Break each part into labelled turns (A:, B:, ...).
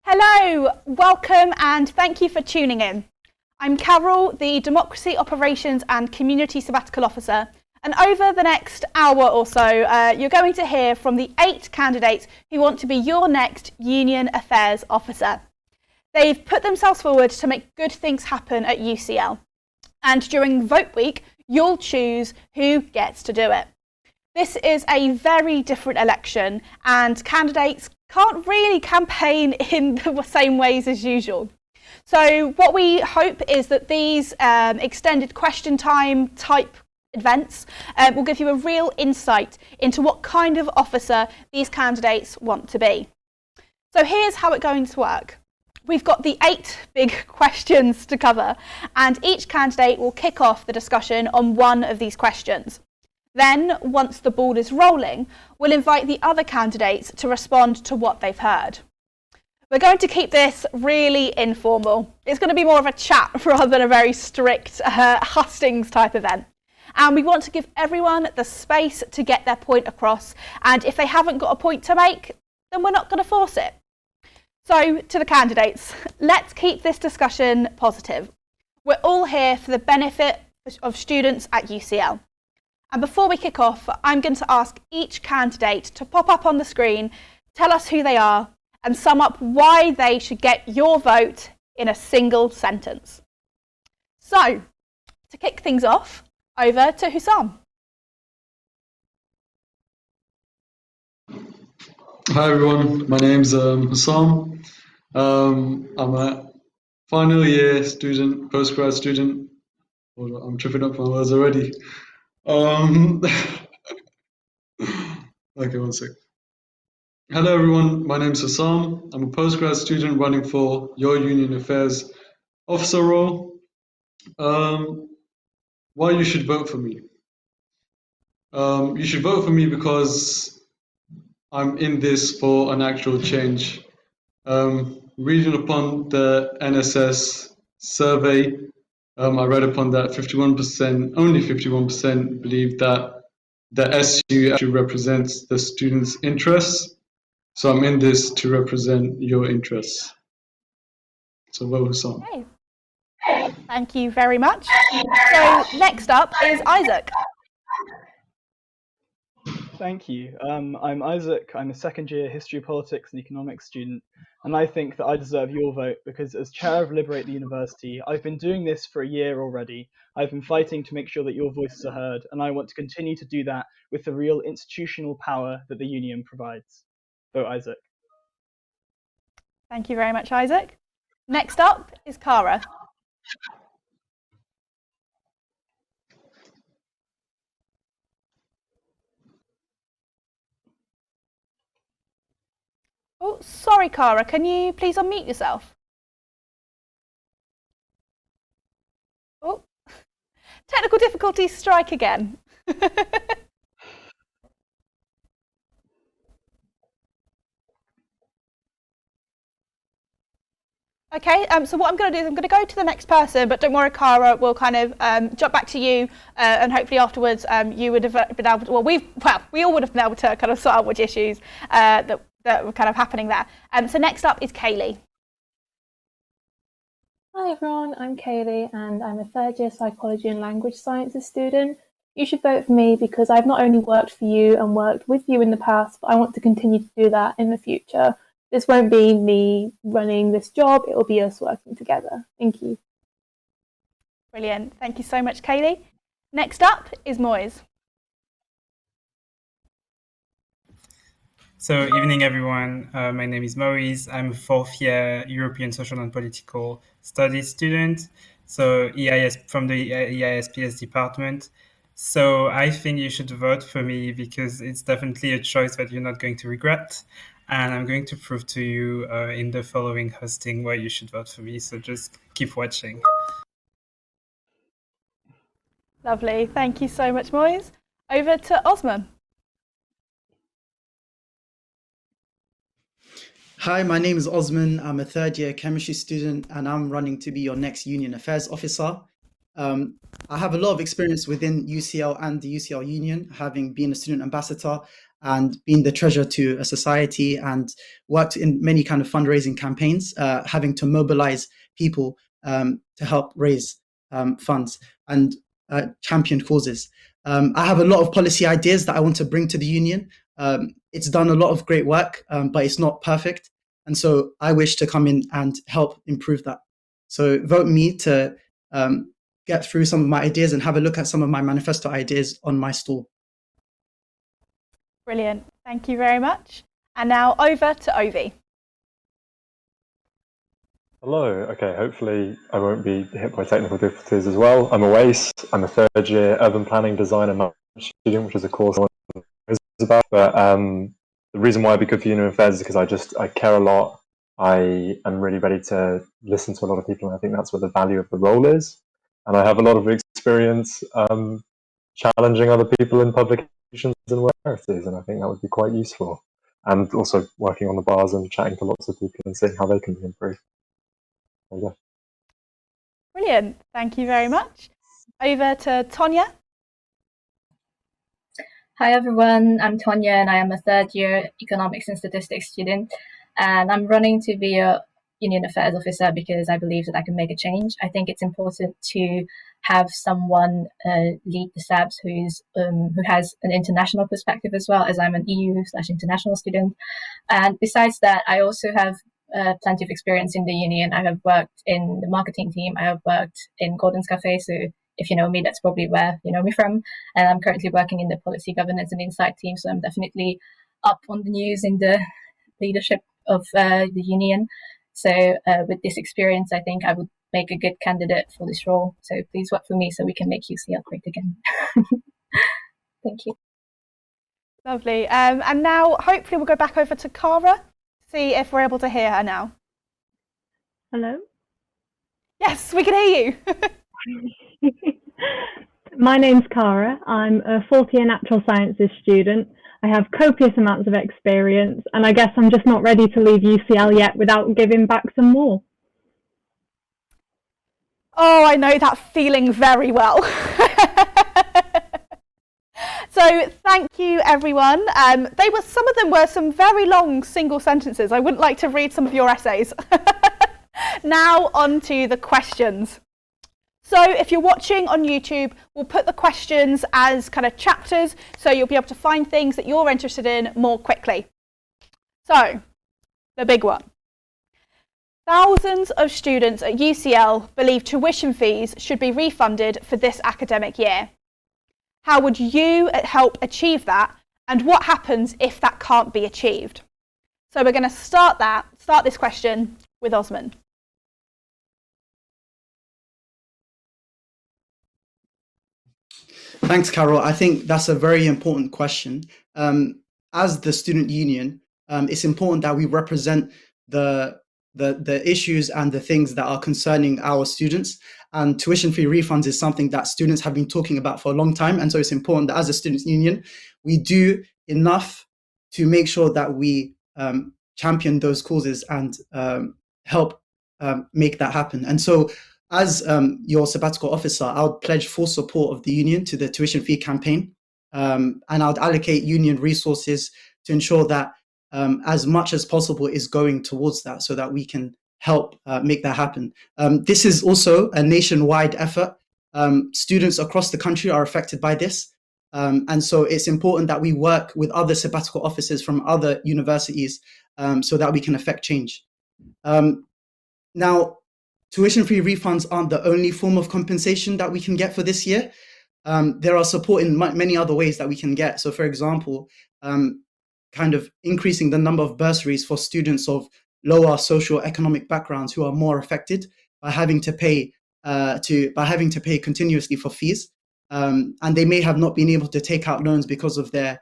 A: Hello, welcome and thank you for tuning in. I'm Carol, the Democracy Operations and Community Sabbatical Officer, and over the next hour or so you're going to hear from the 8 candidates who want to be your next Union Affairs Officer. They've put themselves forward to make good things happen at UCL, and during Vote Week you'll choose who gets to do it. This is a very different election and candidates can't really campaign in the same ways as usual. So what we hope is that these extended question time type events will give you a real insight into what kind of officer these candidates want to be. So here's how it's going to work. We've got the 8 big questions to cover, and each candidate will kick off the discussion on one of these questions. Then, once the ball is rolling, we'll invite the other candidates to respond to what they've heard. We're going to keep this really informal. It's going to be more of a chat rather than a very strict hustings type event. And we want to give everyone the space to get their point across. And if they haven't got a point to make, then we're not going to force it. So, to the candidates, let's keep this discussion positive. We're all here for the benefit of students at UCL. And before we kick off, I'm going to ask each candidate to pop up on the screen, tell us who they are, and sum up why they should get your vote in a single sentence. So, to kick things off, over to Husam.
B: Hi everyone, my name's Husam. I'm a final year student, postgrad student. I'm tripping up my words already. Okay, one sec. Hello everyone, my name's Husam. I'm a postgrad student running for your Union Affairs Officer role. Why you should vote for me? You should vote for me because I'm in this for an actual change. Reading upon the NSS survey, I read upon that only 51% believe that the SU actually represents the students' interests. So I'm in this to represent your interests. So vote Husam.
A: Okay. Thank you very much. So next up is Isaac.
C: Thank you. I'm Isaac. I'm a second-year history, politics and economics student, and I think that I deserve your vote because as chair of Liberate the University, I've been doing this for a year already. I've been fighting to make sure that your voices are heard, and I want to continue to do that with the real institutional power that the union provides. Vote Isaac.
A: Thank you very much, Isaac. Next up is Cara. Oh, sorry, Cara. Can you please unmute yourself? Oh, technical difficulties strike again. Okay, so what I'm going to do is I'm going to go to the next person, but don't worry, Cara, we'll kind of jump back to you, and hopefully afterwards you would have been able to, we all would have been able to kind of sort out which issues that were kind of happening there. So next up is Kayleigh.
D: Hi everyone, I'm Kayleigh and I'm a third year psychology and language sciences student. You should vote for me because I've not only worked for you and worked with you in the past, but I want to continue to do that in the future. This won't be me running this job, it will be us working together. Thank you.
A: Brilliant. Thank you so much, Kayleigh. Next up is Moise.
E: So, evening everyone. My name is Moise. I'm a 4th year European Social and Political Studies student. So, from the EISPS department. So, I think you should vote for me because it's definitely a choice that you're not going to regret. And I'm going to prove to you in the following hosting why you should vote for me. So just keep watching.
A: Lovely. Thank you so much, Moise. Over to Osman.
F: Hi, my name is Osman. I'm a third year chemistry student and I'm running to be your next Union Affairs Officer. I have a lot of experience within UCL and the UCL Union, having been a student ambassador and been the treasurer to a society and worked in many kind of fundraising campaigns, having to mobilize people to help raise funds and champion causes. I have a lot of policy ideas that I want to bring to the union. It's done a lot of great work, but it's not perfect. And so I wish to come in and help improve that. So vote me to get through some of my ideas and have a look at some of my manifesto ideas on my stall.
A: Brilliant. Thank you very much. And now over to Oveis.
G: Hello. Okay, hopefully I won't be hit by technical difficulties as well. I'm Oveis. I'm a third year urban planning design and management student, which is a course I was about. But the reason why I'd be good for Union Affairs is because I care a lot. I am really ready to listen to a lot of people, and I think that's where the value of the role is. And I have a lot of experience challenging other people in publications and charities, and I think that would be quite useful. And also working on the bars and chatting to lots of people and seeing how they can be improved. There you go.
A: Brilliant. Thank you very much. Over to Tonja.
H: Hi everyone, I'm Tonja and I am a third year economics and statistics student, and I'm running to be a Union Affairs officer because I believe that I can make a change. I think it's important to have someone lead the SABs who has an international perspective as well, as I'm an EU/international student. And besides that, I also have plenty of experience in the union. I have worked in the marketing team. I have worked in Gordon's Cafe, so if you know me, that's probably where you know me from. And I'm currently working in the policy governance and insight team, so I'm definitely up on the news in the leadership of the union. So with this experience, I think I would make a good candidate for this role. So please vote for me so we can make UCL great again. Thank you.
A: Lovely. And now hopefully we'll go back over to Cara, see if we're able to hear her now.
I: Hello?
A: Yes, we can hear you.
I: My name's Cara. I'm a fourth year natural sciences student. I have copious amounts of experience, and I guess I'm just not ready to leave UCL yet without giving back some more.
A: Oh, I know that feeling very well. So thank you, everyone. Some of them were some very long single sentences. I wouldn't like to read some of your essays. Now on to the questions. So if you're watching on YouTube, we'll put the questions as kind of chapters, so you'll be able to find things that you're interested in more quickly. So, the big one. Thousands of students at UCL believe tuition fees should be refunded for this academic year. How would you help achieve that, and what happens if that can't be achieved? So we're going to start this question with Osman.
F: Thanks, Carol. I think that's a very important question. As the student union, it's important that we represent the issues and the things that are concerning our students. And tuition fee refunds is something that students have been talking about for a long time. And so it's important that as a students union, we do enough to make sure that we champion those causes and help make that happen. And so as your sabbatical officer, I would pledge full support of the union to the tuition fee campaign. And I would allocate union resources to ensure that as much as possible is going towards that so that we can help make that happen. This is also a nationwide effort. Students across the country are affected by this. And so it's important that we work with other sabbatical officers from other universities so that we can affect change. Now, tuition fee refunds aren't the only form of compensation that we can get for this year. There are support in many other ways that we can get. So for example, kind of increasing the number of bursaries for students of lower socioeconomic backgrounds who are more affected by having to pay continuously for fees. And they may have not been able to take out loans because of their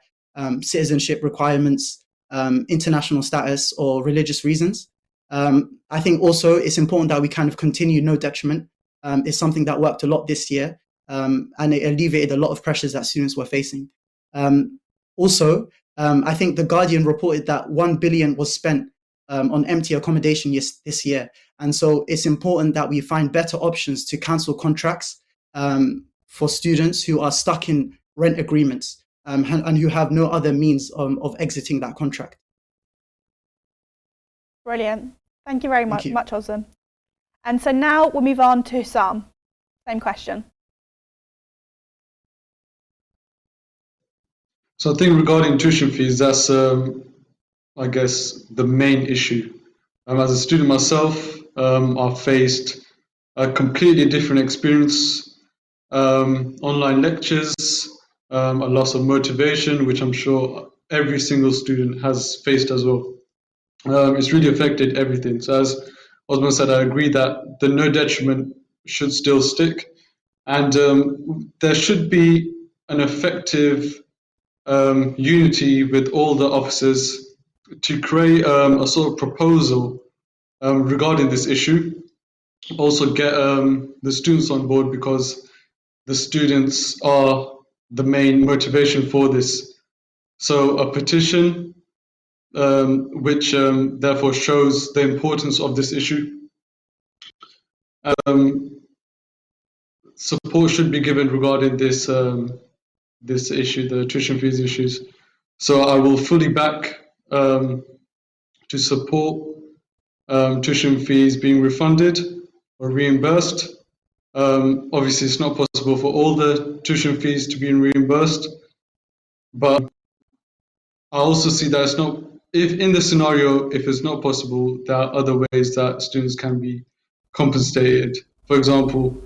F: citizenship requirements, international status, or religious reasons. I think also it's important that we kind of continue no detriment. It's something that worked a lot this year, and it alleviated a lot of pressures that students were facing. Also, I think The Guardian reported that 1 billion was spent on empty accommodation this year. And so it's important that we find better options to cancel contracts for students who are stuck in rent agreements. and who have no other means of exiting that contract.
A: Brilliant. Thank you very much,
F: you.
A: Husam. And so now we'll move on to Husam. Same question.
B: So I think regarding tuition fees, that's, I guess, the main issue. As a student myself, I've faced a completely different experience, online lectures, a loss of motivation, which I'm sure every single student has faced as well. It's really affected everything. So as Osman said, I agree that the no detriment should still stick, and there should be an effective unity with all the officers to create a sort of proposal regarding this issue. Also get the students on board, because the students are the main motivation for this. So a petition which therefore shows the importance of this issue. Support should be given regarding this this issue, the tuition fees issues. So I will fully back to support tuition fees being refunded or reimbursed. Obviously, it's not possible for all the tuition fees to be reimbursed, but I also see that it's not, if in the scenario, if it's not possible, there are other ways that students can be compensated. For example,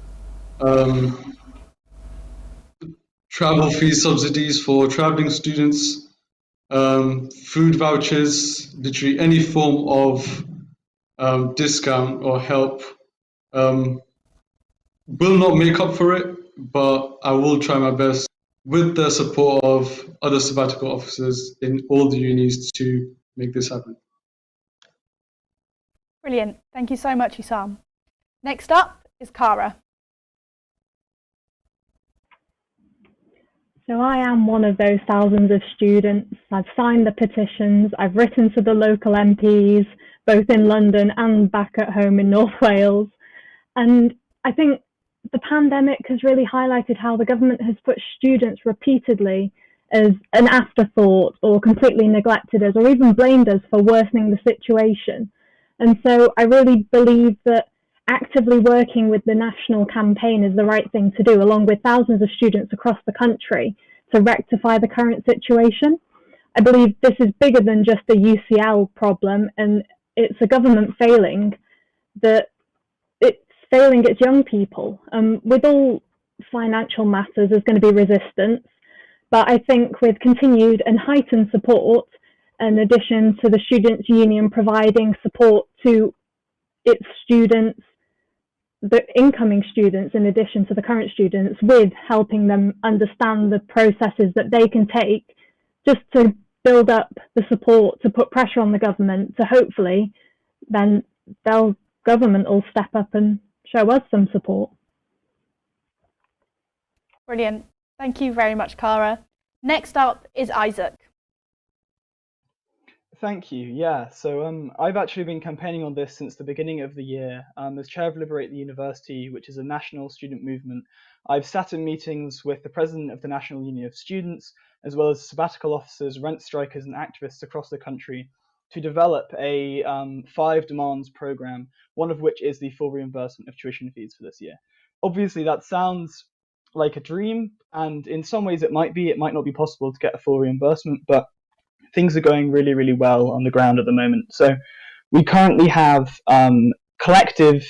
B: travel fee subsidies for traveling students, food vouchers, literally any form of discount or help will not make up for it, but I will try my best with the support of other sabbatical officers in all the unis to make this happen.
A: Brilliant. Thank you so much, Husam. Next up is Cara.
I: So I am one of those thousands of students. I've signed the petitions, I've written to the local MPs, both in London and back at home in North Wales. And I think the pandemic has really highlighted how the government has put students repeatedly as an afterthought, or completely neglected us, or even blamed us for worsening the situation. And so I really believe that actively working with the national campaign is the right thing to do, along with thousands of students across the country, to rectify the current situation. I believe this is bigger than just a UCL problem, and it's a government failing that it's failing its young people. With all financial matters, there's going to be resistance, but I think with continued and heightened support, in addition to the Students' Union providing support to its students, the incoming students, in addition to the current students, with helping them understand the processes that they can take just to build up the support, to put pressure on the government, to hopefully then the government will step up and show us some support.
A: Brilliant. Thank you very much, Cara. Next up is Isaac.
C: Thank you. Yeah, so I've actually been campaigning on this since the beginning of the year. As chair of Liberate the University, which is a national student movement, I've sat in meetings with the president of the National Union of Students, as well as sabbatical officers, rent strikers, and activists across the country to develop a 5 demands program, one of which is the full reimbursement of tuition fees for this year. Obviously, that sounds like a dream, and in some ways it might not be possible to get a full reimbursement, but things are going really, really well on the ground at the moment. So we currently have collective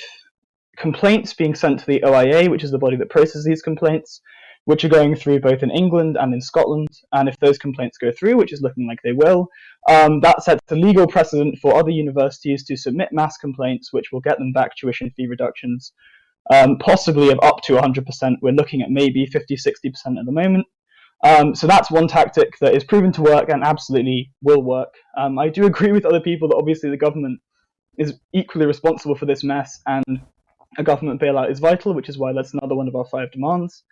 C: complaints being sent to the OIA, which is the body that processes these complaints, which are going through both in England and in Scotland. And if those complaints go through, which is looking like they will, that sets a legal precedent for other universities to submit mass complaints, which will get them back tuition fee reductions, possibly of up to 100%. We're looking at maybe 50, 60% at the moment. So that's one tactic that is proven to work and absolutely will work. I do agree with other people that obviously the government is equally responsible for this mess, and a government bailout is vital, which is why that's another one of our 5 demands.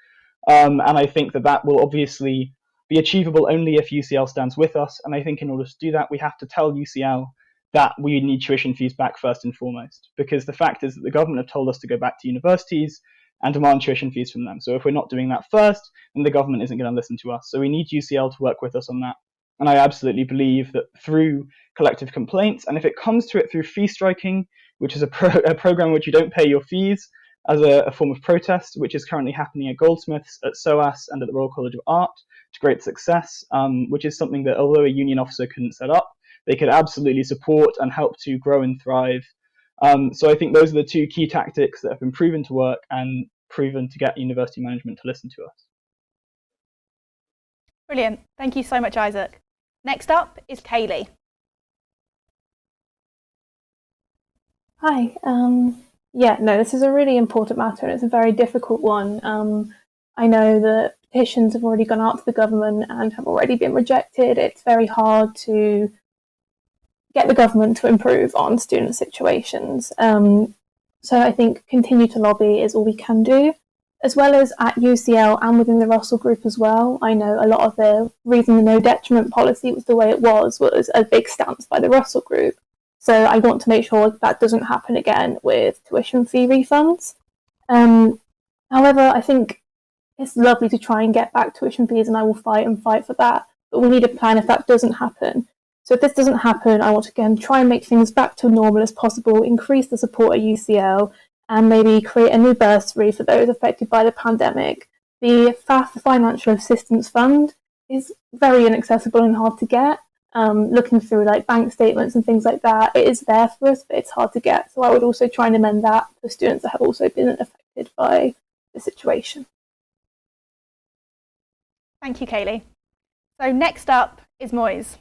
C: And I think that will obviously be achievable only if UCL stands with us. And I think in order to do that, we have to tell UCL that we need tuition fees back first and foremost, because the fact is that the government have told us to go back to universities. and demand tuition fees from them. So if we're not doing that first, then the government isn't going to listen to us. So we need UCL to work with us on that. And I absolutely believe that through collective complaints, and if it comes to it through fee striking, which is a program in which you don't pay your fees as a form of protest, which is currently happening at Goldsmiths, at SOAS, and at the Royal College of Art to great success, which is something that although a union officer couldn't set up, they could absolutely support and help to grow and thrive. So I think those are the two key tactics that have been proven to work and proven to get university management to listen to us.
A: Brilliant. Thank you so much, Isaac. Next up is Kayleigh.
D: Hi. This is a really important matter and it's a very difficult one. I know that petitions have already gone out to the government and have already been rejected. It's very hard to get the government to improve on student situations. So I think continue to lobby is all we can do, as well as at UCL and within the Russell Group as well. I know a lot of the reason the no detriment policy was the way it was a big stance by the Russell Group. So I want to make sure that doesn't happen again with tuition fee refunds. However, I think it's lovely to try and get back tuition fees, and I will fight for that. But we need a plan if that doesn't happen. So if this doesn't happen, I want to again try and make things back to normal as possible, increase the support at UCL, and maybe create a new bursary for those affected by the pandemic. The FAF, the Financial Assistance Fund, is very inaccessible and hard to get. Looking through like bank statements and things like that, it is there for us, but it's hard to get. So I would also try and amend that for students that have also been affected by the situation.
A: Thank you, Kayleigh. So next up is Moise.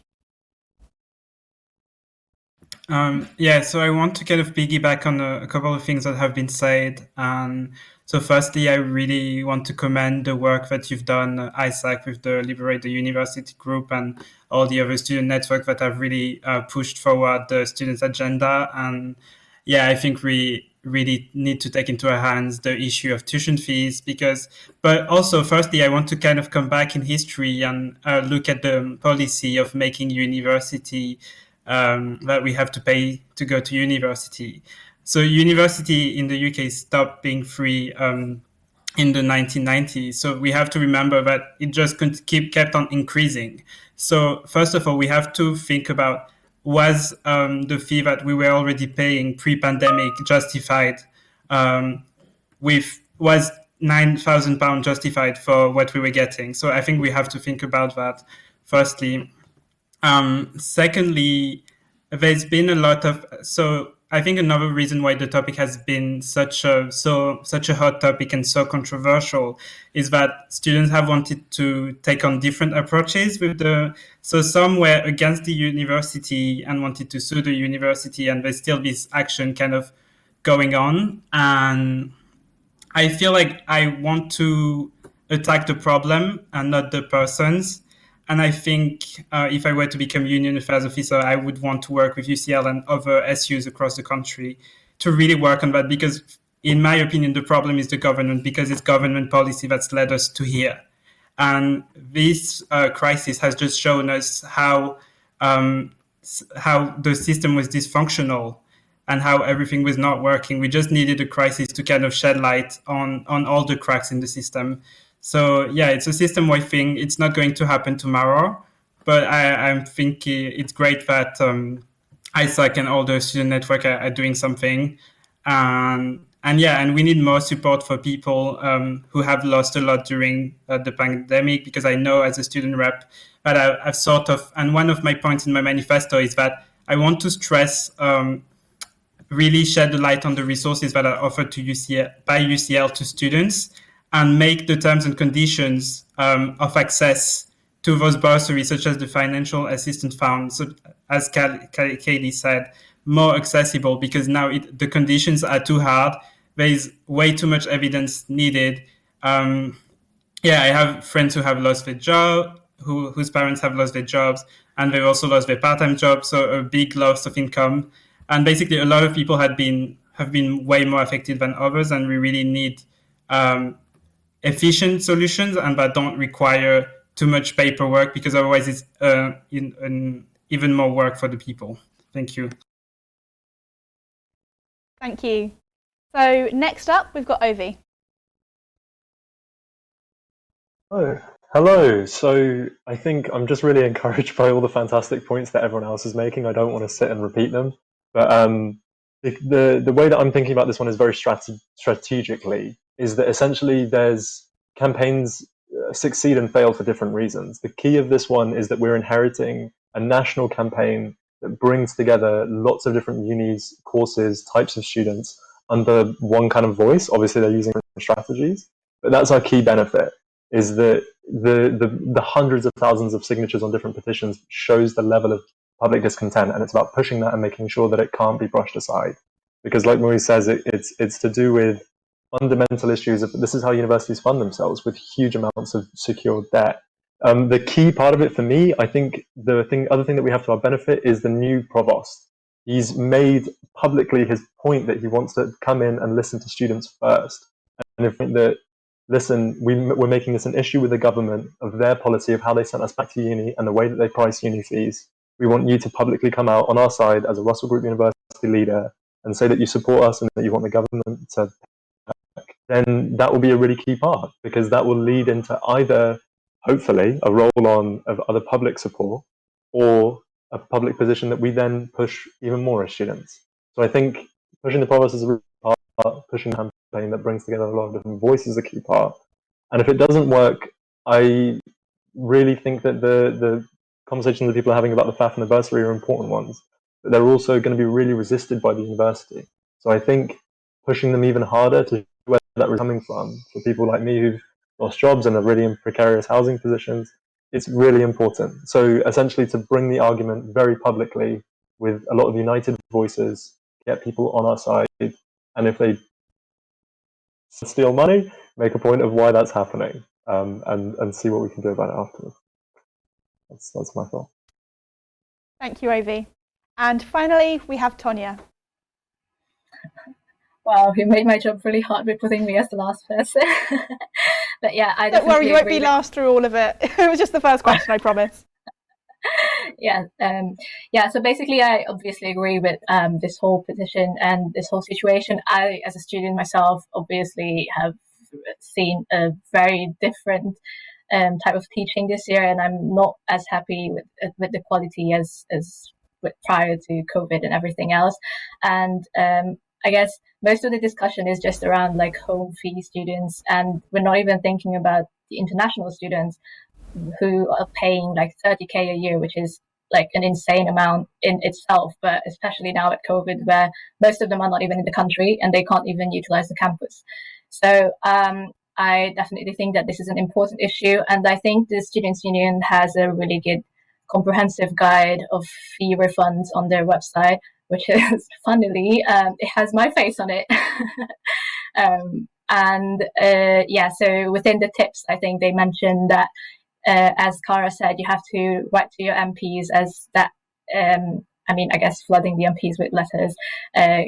E: So I want to kind of piggyback on a couple of things that have been said. So firstly, I really want to commend the work that you've done, Isaac, with the Liberate the University group and all the other student networks that have really pushed forward the students' agenda. And yeah, I think we really need to take into our hands the issue of tuition fees but also firstly, I want to kind of come back in history and look at the policy of making university that we have to pay to go to university. So university in the UK stopped being free in the 1990s. So we have to remember that it just kept on increasing. So first of all, we have to think about, was the fee that we were already paying pre-pandemic justified? Was £9,000 justified for what we were getting? So I think we have to think about that, firstly. Secondly, there's been a lot of, so I think another reason why the topic has been such a hot topic and so controversial is that students have wanted to take on different approaches so some were against the university and wanted to sue the university, and there's still this action kind of going on. And I feel like I want to attack the problem and not the persons. And I think if I were to become Union Affairs Officer, I would want to work with UCL and other SUs across the country to really work on that, because in my opinion, the problem is the government, because it's government policy that's led us to here. And this crisis has just shown us how the system was dysfunctional and how everything was not working. We just needed a crisis to kind of shed light on all the cracks in the system. So yeah, it's a system-wide thing. It's not going to happen tomorrow, but I'm thinking it's great that Isaac and all the student network are doing something. And we need more support for people who have lost a lot during the pandemic, because I know as a student rep that I've sort of, and one of my points in my manifesto is that I want to stress really shed the light on the resources that are offered to by UCL to students, and make the terms and conditions of access to those bursaries, such as the Financial Assistance Fund, so, as Kayleigh said, more accessible, because now the conditions are too hard. There is way too much evidence needed. I have friends who have lost their job, whose parents have lost their jobs, and they've also lost their part-time jobs, so a big loss of income. And basically, a lot of people have been way more affected than others, and we really need efficient solutions and that don't require too much paperwork, because otherwise it's even more work for the people. Thank you.
A: Thank you. So next up, we've got Oveis.
G: Oh, hello. So I think I'm just really encouraged by all the fantastic points that everyone else is making. I don't want to sit and repeat them, but the way that I'm thinking about this one is very strategically. Is that essentially there's campaigns succeed and fail for different reasons. The key of this one is that we're inheriting a national campaign that brings together lots of different unis, courses, types of students under one kind of voice. Obviously, they're using different strategies, but that's our key benefit is that the hundreds of thousands of signatures on different petitions shows the level of public discontent, and it's about pushing that and making sure that it can't be brushed aside. Because, like Moise says, it's to do with fundamental issues of this is how universities fund themselves with huge amounts of secured debt. The key part of it for me, I think, other thing that we have to our benefit is the new provost. He's made publicly his point that he wants to come in and listen to students first, and if that listen, we're making this an issue with the government of their policy of how they sent us back to uni and the way that they price uni fees. We want you to publicly come out on our side as a Russell Group University leader and say that you support us and that you want the government to back. Then that will be a really key part, because that will lead into either, hopefully, a roll-on of other public support or a public position that we then push even more as students. So I think pushing the provost is a part, pushing the campaign that brings together a lot of different voices is a key part. And if it doesn't work, I really think that the conversations that people are having about the FAF and the bursary are important ones, but they're also going to be really resisted by the university. So I think pushing them even harder to where that was coming from, for people like me who've lost jobs and are really in precarious housing positions, it's really important. So essentially to bring the argument very publicly with a lot of united voices, get people on our side, and if they steal money, make a point of why that's happening, and see what we can do about it afterwards. That's my thought.
A: Thank you, Oveis. And finally, we have Tonja.
H: Wow, you made my job really hard by putting me as the last person. But yeah, I
A: don't worry, you won't be
H: with...
A: last through all of it. It was just the first question, I promise.
H: Yeah, so basically I obviously agree with this whole petition and this whole situation. I, as a student myself, obviously have seen a very different type of teaching this year, and I'm not as happy with the quality as with prior to COVID and everything else. And I guess most of the discussion is just around like home fee students, and we're not even thinking about the international students who are paying like 30k a year, which is like an insane amount in itself, but especially now at COVID, where most of them are not even in the country and they can't even utilize the campus. So I definitely think that this is an important issue, and I think the Students' Union has a really good comprehensive guide of fee refunds on their website, which is funnily, it has my face on it. So within the tips, I think they mentioned that as Cara said, you have to write to your MPs, as that, I guess flooding the MPs with letters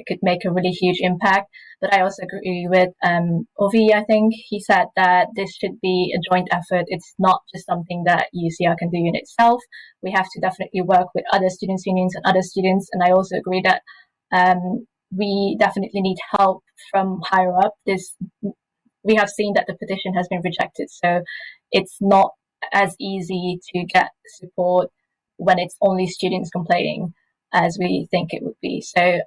H: could make a really huge impact. But I also agree with Oveis. I think he said that this should be a joint effort. It's not just something that UCR can do in itself. We have to definitely work with other students' unions and other students. And I also agree that we definitely need help from higher up. We have seen that the petition has been rejected, so it's not as easy to get support when it's only students complaining as we think it would be. So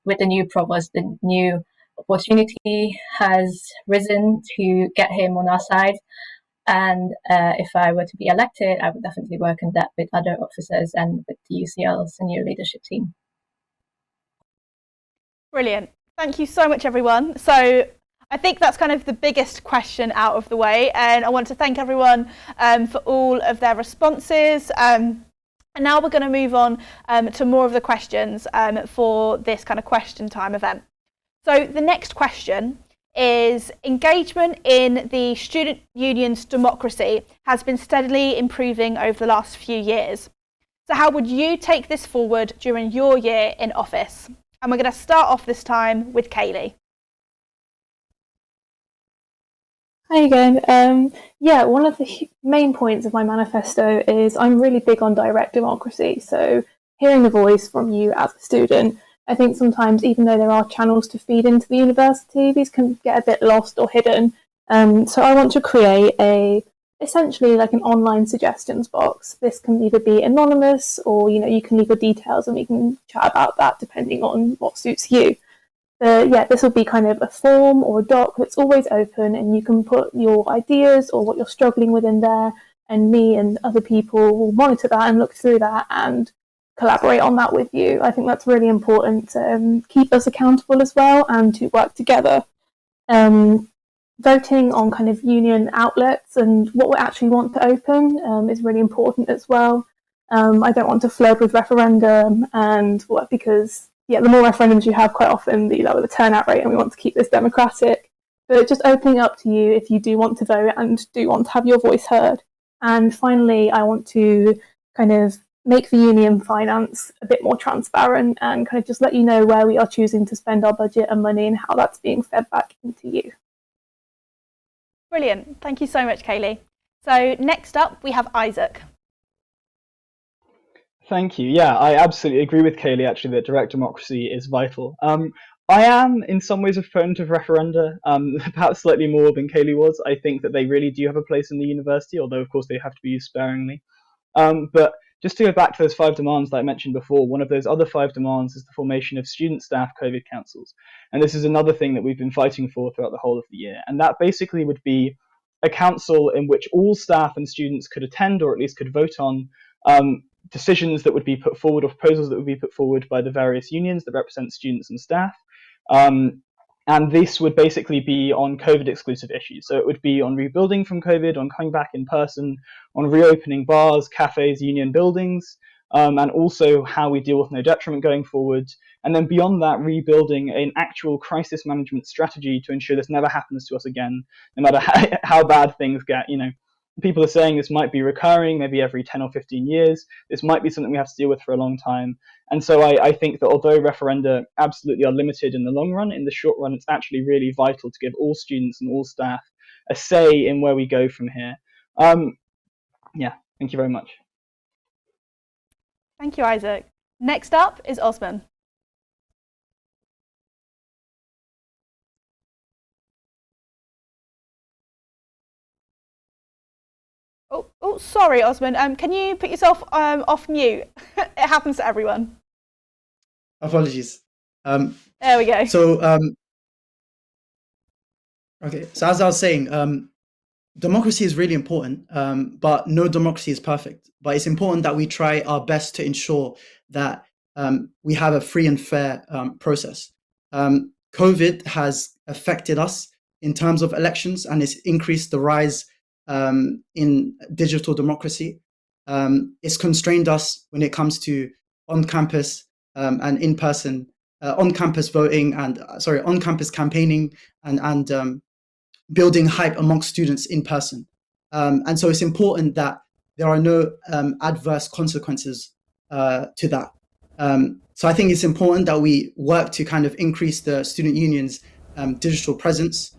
H: with the new provost, the new opportunity has risen to get him on our side. And if I were to be elected, I would definitely work in that with other officers and with the UCL senior leadership team.
A: Brilliant. Thank you so much, everyone. So I think that's kind of the biggest question out of the way, and I want to thank everyone for all of their responses. And now we're going to move on to more of the questions for this kind of question time event. So the next question is: engagement in the student union's democracy has been steadily improving over the last few years. So how would you take this forward during your year in office? And we're going to start off this time with Kayleigh.
D: Hi again. One of the main points of my manifesto is I'm really big on direct democracy. So hearing the voice from you as a student, I think sometimes even though there are channels to feed into the university, these can get a bit lost or hidden. So I want to create essentially like an online suggestions box. This can either be anonymous or, you can leave your details and we can chat about that depending on what suits you. But yeah, this will be kind of a form or a doc that's always open and you can put your ideas or what you're struggling with in there, and me and other people will monitor that and look through that and collaborate on that with you. I think that's really important to keep us accountable as well and to work together. Voting on kind of union outlets and what we actually want to open is really important as well. I don't want to flirt with referendum because the more referendums you have, quite often the lower the turnout rate, and we want to keep this democratic. But just opening up to you if you do want to vote and do want to have your voice heard. And finally, I want to kind of make the union finance a bit more transparent and kind of just let you know where we are choosing to spend our budget and money and how that's being fed back into you.
A: Brilliant. Thank you so much, Kayleigh. So next up, we have Isaac.
C: Thank you. Yeah, I absolutely agree with Kayleigh, actually, that direct democracy is vital. I am, in some ways, a proponent of referenda, perhaps slightly more than Kayleigh was. I think that they really do have a place in the university, although, of course, they have to be used sparingly. But just to go back to those 5 demands that I mentioned before, one of those other 5 demands is the formation of student staff COVID councils. And this is another thing that we've been fighting for throughout the whole of the year. And that basically would be a council in which all staff and students could attend, or at least could vote on, decisions that would be put forward, or proposals that would be put forward by the various unions that represent students and staff. And this would basically be on COVID exclusive issues. So it would be on rebuilding from COVID, on coming back in person, on reopening bars, cafes, union buildings, and also how we deal with no detriment going forward. And then beyond that, rebuilding an actual crisis management strategy to ensure this never happens to us again, no matter how bad things get. People are saying this might be recurring, maybe every 10 or 15 years. This might be something we have to deal with for a long time. And so I think that although referenda absolutely are limited in the long run, in the short run, it's actually really vital to give all students and all staff a say in where we go from here. Yeah, thank you very much.
A: Thank you, Isaac. Next up is Osman. Oh, sorry, Osman. Can you put yourself off mute? It happens to everyone.
F: Apologies.
A: There we go.
F: So, okay. So as I was saying, democracy is really important, but no democracy is perfect. But it's important that we try our best to ensure that we have a free and fair process. COVID has affected us in terms of elections, and it's increased the rise in digital democracy. It's constrained us when it comes to on-campus and in-person, on-campus voting and on-campus campaigning and building hype amongst students in person. And so it's important that there are no adverse consequences to that. So I think it's important that we work to kind of increase the student union's digital presence.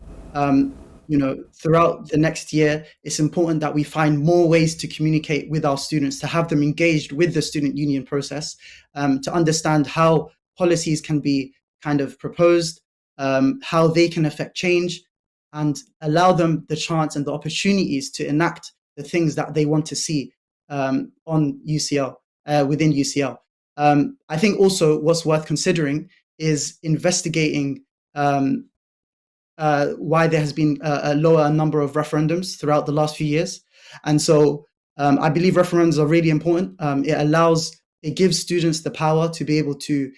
F: Throughout the next year, it's important that we find more ways to communicate with our students, to have them engaged with the student union process, to understand how policies can be kind of proposed, how they can affect change, and allow them the chance and the opportunities to enact the things that they want to see on UCL, within UCL. I think also what's worth considering is investigating why there has been a lower number of referendums throughout the last few years. And so I believe referendums are really important. It gives students the power to be able to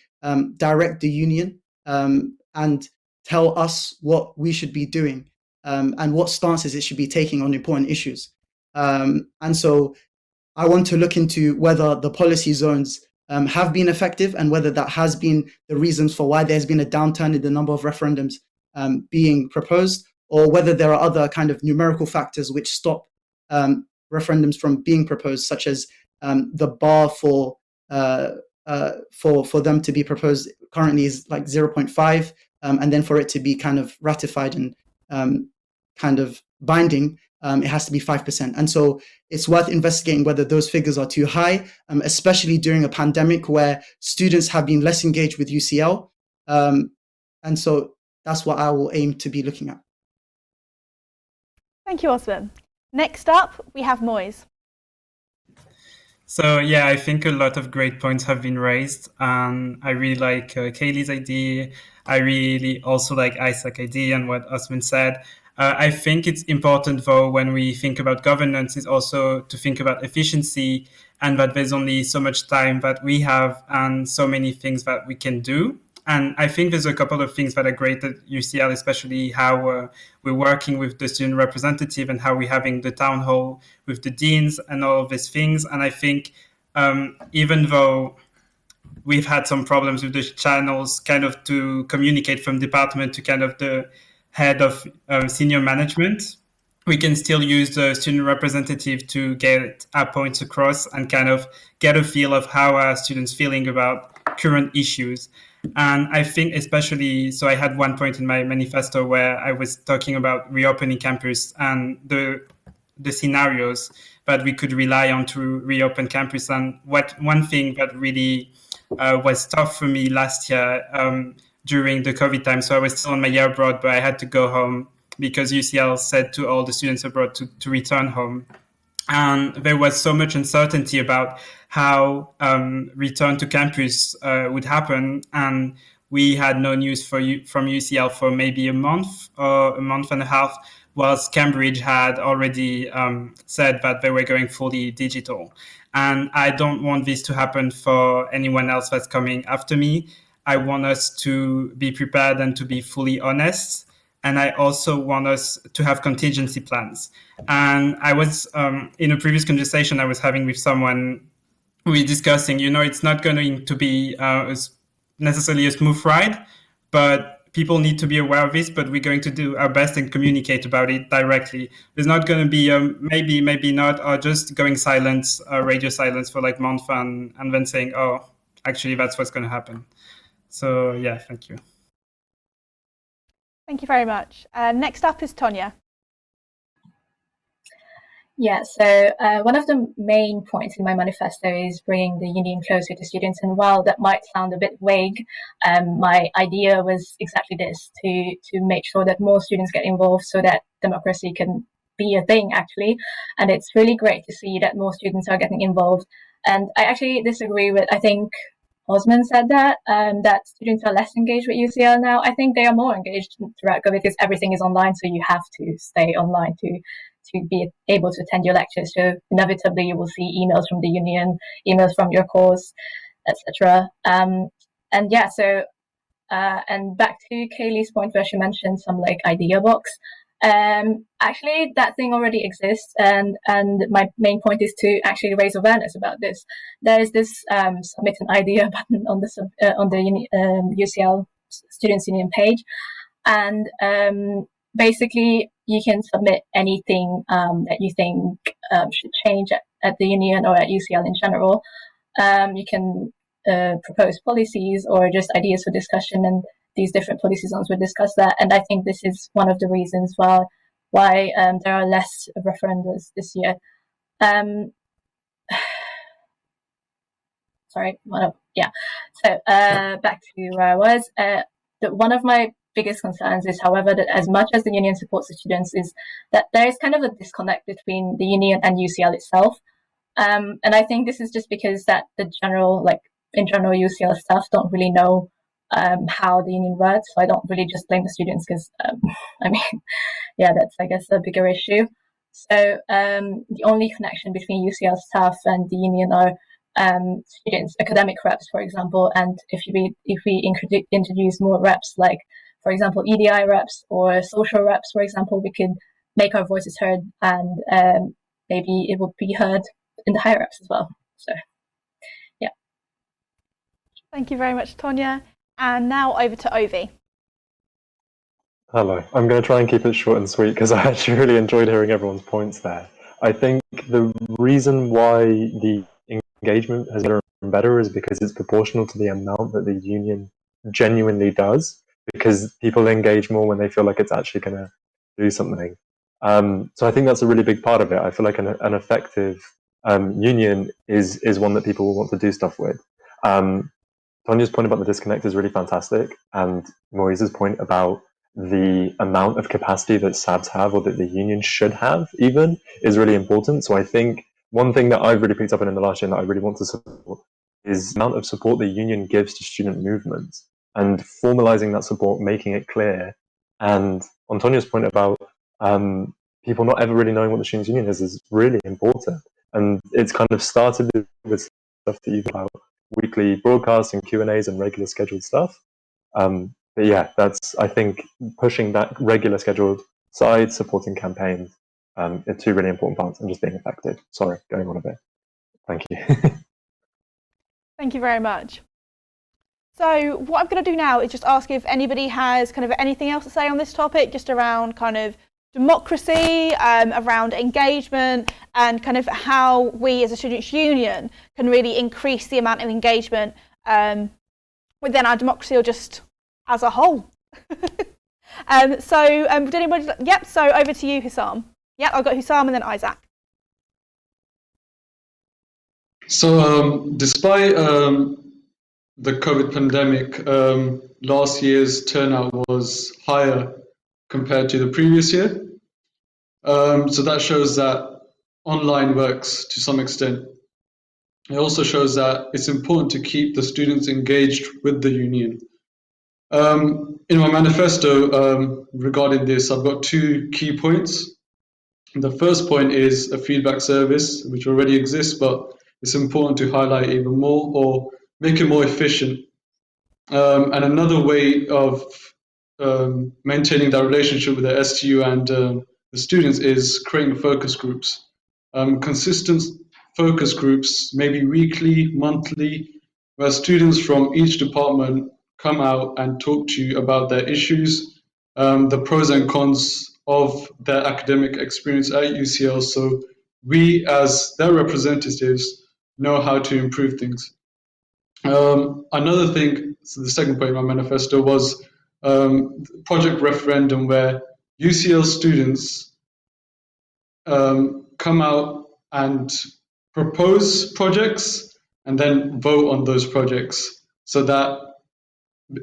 F: direct the union and tell us what we should be doing and what stances it should be taking on important issues. And so I want to look into whether the policy zones have been effective and whether that has been the reasons for why there's been a downturn in the number of referendums being proposed, or whether there are other kind of numerical factors which stop referendums from being proposed, such as the bar for them to be proposed currently is like 0.5, and then for it to be kind of ratified and kind of binding, it has to be 5%. And so it's worth investigating whether those figures are too high, especially during a pandemic where students have been less engaged with UCL. And so that's what I will aim to be looking at.
A: Thank you, Osman. Next up, we have Moise.
E: So yeah, I think a lot of great points have been raised. I really like Kayleigh's idea. I really also like Isaac's idea and what Osman said. I think it's important, though, when we think about governance, is also to think about efficiency and that there's only so much time that we have and so many things that we can do. And I think there's a couple of things that are great at UCL, especially how we're working with the student representative and how we're having the town hall with the deans and all of these things. And I think even though we've had some problems with the channels kind of to communicate from department to kind of the head of senior management, we can still use the student representative to get our points across and kind of get a feel of how our students feeling about current issues. And I think especially, so I had one point in my manifesto where I was talking about reopening campus and the scenarios that we could rely on to reopen campus. And one thing that really was tough for me last year during the COVID time. So I was still on my year abroad, but I had to go home because UCL said to all the students abroad to return home. And there was so much uncertainty about how return to campus would happen. And we had no news from UCL for maybe a month or a month and a half, whilst Cambridge had already said that they were going fully digital. And I don't want this to happen for anyone else that's coming after me. I want us to be prepared and to be fully honest. And I also want us to have contingency plans. And I was, in a previous conversation I was having with someone, we were discussing, it's not going to be necessarily a smooth ride, but people need to be aware of this, but we're going to do our best and communicate about it directly. There's not going to be maybe not, or just going silent, radio silence for like a month and then saying, oh, actually, that's what's going to happen. So yeah, thank you.
A: Thank you very much. Next up is Tonja.
H: Yeah, so one of the main points in my manifesto is bringing the union closer to students. And while that might sound a bit vague, my idea was exactly this, to make sure that more students get involved so that democracy can be a thing, actually. And it's really great to see that more students are getting involved. And I actually disagree with, I think, Osman said that students are less engaged with UCL now. I think they are more engaged throughout COVID because everything is online, so you have to stay online to be able to attend your lectures. So inevitably you will see emails from the union, emails from your course, etc. And back to Kayleigh's point where she mentioned some like idea box. Actually, that thing already exists, and my main point is to actually raise awareness about this. There is this submit an idea button on the UCL Students Union page, and basically you can submit anything that you think should change at the union or at UCL in general. You can propose policies or just ideas for discussion, and these different policy zones will discuss that. And I think this is one of the reasons why there are less referendums this year. Sorry. So back to where I was. One of my biggest concerns is, however, that as much as the union supports the students, is that there is kind of a disconnect between the union and UCL itself. And I think this is just because that in general UCL staff don't really know how the union works. So I don't really just blame the students because, that's, I guess, a bigger issue. So the only connection between UCL staff and the union are students, academic reps, for example. And if we introduce more reps, like, for example, EDI reps or social reps, for example, we could make our voices heard, and maybe it will be heard in the higher ups as well. So, yeah.
A: Thank you very much, Tonja. And now over to Oveis.
G: Hello. I'm going to try and keep it short and sweet because I actually really enjoyed hearing everyone's points there. I think the reason why the engagement has better and better is because it's proportional to the amount that the union genuinely does, because people engage more when they feel like it's actually going to do something. So I think that's a really big part of it. I feel like an effective union is one that people will want to do stuff with. Tonja's point about the disconnect is really fantastic, and Moise's point about the amount of capacity that SABs have, or that the union should have even, is really important. So I think one thing that I've really picked up in the last year and that I really want to support is the amount of support the union gives to student movement, and formalizing that support, making it clear. And on Tonja's point about people not ever really knowing what the students' union is really important. And it's kind of started with stuff that you've about weekly broadcasts and Q&As and regular scheduled stuff. But yeah, that's, I think, pushing that regular scheduled side, supporting campaigns, are two really important parts, and just being effective. Sorry, going on a bit. Thank you.
A: Thank you very much. So what I'm going to do now is just ask if anybody has kind of anything else to say on this topic, just around kind of democracy, around engagement, and kind of how we as a students' union can really increase the amount of engagement within our democracy, or just as a whole. Did anybody? Yep. So over to you, Husam. Yep, I've got Husam and then Isaac.
B: So despite the COVID pandemic, last year's turnout was higher compared to the previous year. So that shows that online works to some extent. It also shows that it's important to keep the students engaged with the union. In my manifesto regarding this, I've got two key points. The first point is a feedback service, which already exists, but it's important to highlight even more or make it more efficient. And another way of maintaining that relationship with the STU and the students is creating focus groups. Consistent focus groups, maybe weekly, monthly, where students from each department come out and talk to you about their issues, the pros and cons of their academic experience at UCL, so we as their representatives know how to improve things. Another thing, so the second point in my manifesto was project referendum, where UCL students come out and propose projects and then vote on those projects, so that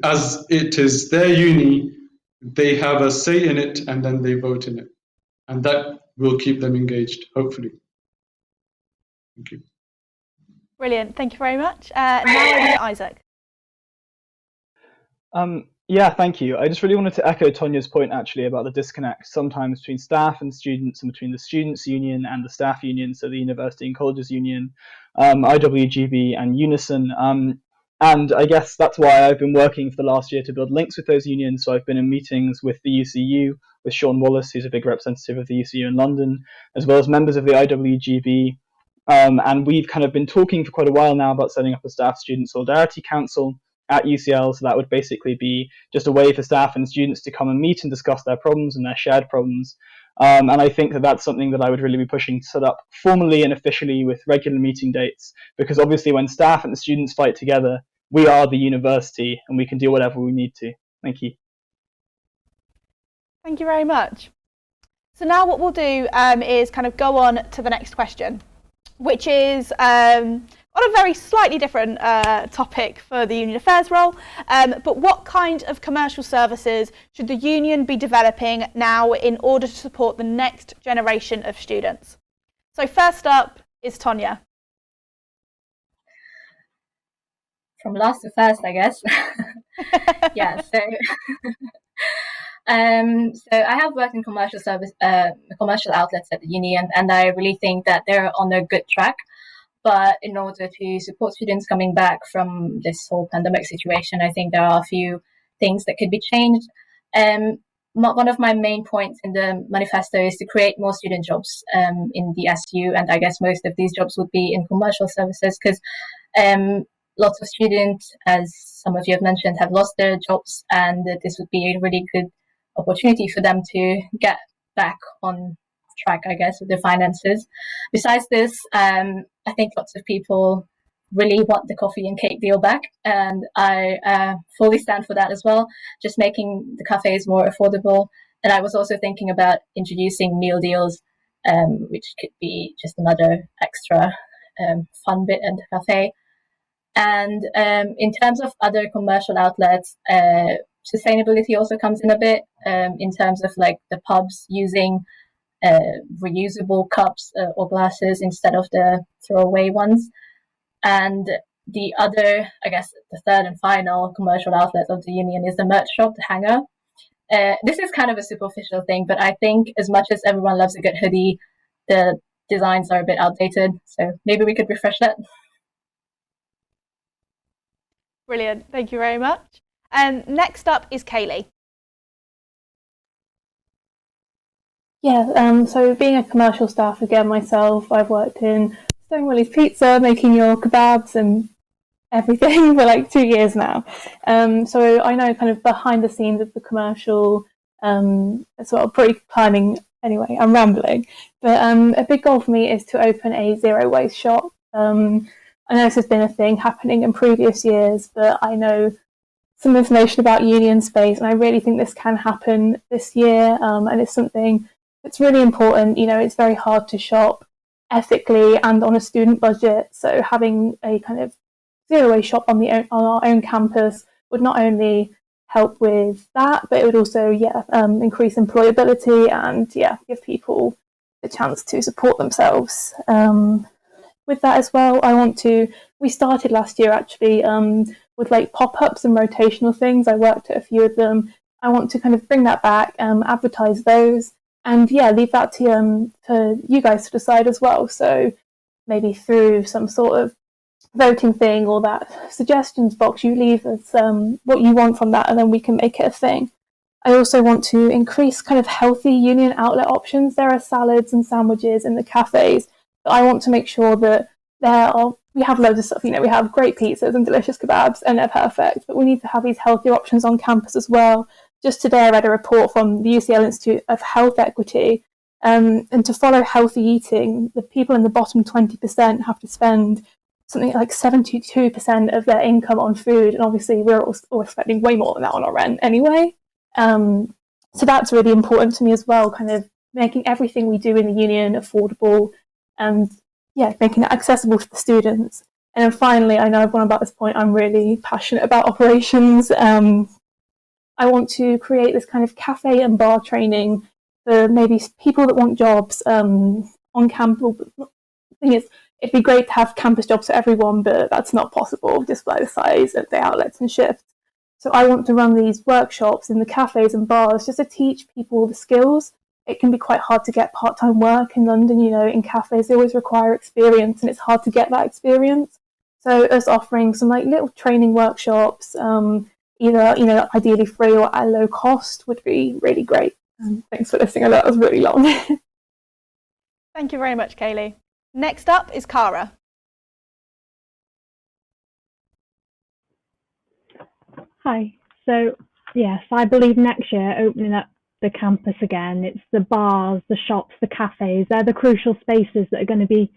B: as it is their uni, they have a say in it and then they vote in it. And that will keep them engaged, hopefully. Thank you.
A: Brilliant, thank you very much. Now over to Isaac.
C: Yeah, thank you. I just really wanted to echo Tonja's point actually about the disconnect sometimes between staff and students, and between the students' union and the staff union, so the University and Colleges Union, IWGB and Unison. And I guess that's why I've been working for the last year to build links with those unions. So I've been in meetings with the UCU, with Sean Wallace, who's a big representative of the UCU in London, as well as members of the IWGB. And we've kind of been talking for quite a while now about setting up a Staff Student Solidarity Council at UCL. So that would basically be just a way for staff and students to come and meet and discuss their problems and their shared problems. And I think that that's something that I would really be pushing to set up formally and officially with regular meeting dates, because obviously when staff and the students fight together, we are the university and we can do whatever we need to. Thank you.
A: Thank you very much. So now what we'll do is kind of go on to the next question, which is on a very slightly different topic for the Union Affairs role, but what kind of commercial services should the union be developing now in order to support the next generation of students? So first up is Tonja.
H: From last to first, I guess. Yeah, so I have worked in commercial outlets at the union, and I really think that they're on a good track. But in order to support students coming back from this whole pandemic situation, I think there are a few things that could be changed. One of my main points in the manifesto is to create more student jobs in the SU, and I guess most of these jobs would be in commercial services, because lots of students, as some of you have mentioned, have lost their jobs, and this would be a really good opportunity for them to get back on track, I guess, with their finances. Besides this, I think lots of people really want the coffee and cake deal back, and I fully stand for that as well, just making the cafes more affordable. And I was also thinking about introducing meal deals, which could be just another extra fun bit at the cafe. And in terms of other commercial outlets, sustainability also comes in a bit, in terms of like the pubs using reusable cups or glasses instead of the throwaway ones. And the other, I guess, the third and final commercial outlet of the union is the merch shop, the Hanger. This is kind of a superficial thing, but I think as much as everyone loves a good hoodie, the designs are a bit outdated. So maybe we could refresh that.
A: Brilliant. Thank you very much. And next up is Kayleigh.
D: Yeah, so being a commercial staff again myself, I've worked in Stonewally's Pizza, making your kebabs and everything for like 2 years now. So I know kind of behind the scenes of the commercial, sort of pre-planning. Anyway, I'm rambling, but a big goal for me is to open a zero waste shop. I know this has been a thing happening in previous years, but I know some information about union space, and I really think this can happen this year, and it's something that's really important. You know, it's very hard to shop ethically and on a student budget, so having a kind of zero waste shop on our own campus would not only help with that, but it would also increase employability and give people the chance to support themselves. With that as well, we started last year actually with like pop-ups and rotational things. I worked at a few of them. I want to kind of bring that back, advertise those, and leave that to you guys to decide as well. So maybe through some sort of voting thing or that suggestions box, you leave us what you want from that, and then we can make it a thing. I also want to increase kind of healthy union outlet options. There are salads and sandwiches in the cafes, but I want to make sure that we have loads of stuff. You know, we have great pizzas and delicious kebabs, and they're perfect, but we need to have these healthier options on campus as well. Just today I read a report from the UCL Institute of Health Equity, and to follow healthy eating, the people in the bottom 20% have to spend something like 72% of their income on food, and obviously we're all spending way more than that on our rent anyway. So that's really important to me as well, kind of making everything we do in the union affordable and making it accessible to the students. And then finally, I know I've gone about this point, I'm really passionate about operations. I want to create this kind of cafe and bar training for maybe people that want jobs on campus. The thing is, it'd be great to have campus jobs for everyone, but that's not possible just by the size of the outlets and shifts. So I want to run these workshops in the cafes and bars just to teach people the skills. It can be quite hard to get part-time work in London. You know, in cafes they always require experience, and it's hard to get that experience. So us offering some like little training workshops, either ideally free or at a low cost, would be really great. Thanks for listening. I know that was really long.
A: Thank you very much, Kayleigh. Next up is Cara.
I: Hi. So, yes, I believe next year opening up the campus again, it's the bars, the shops, the cafes, they're the crucial spaces that are going to be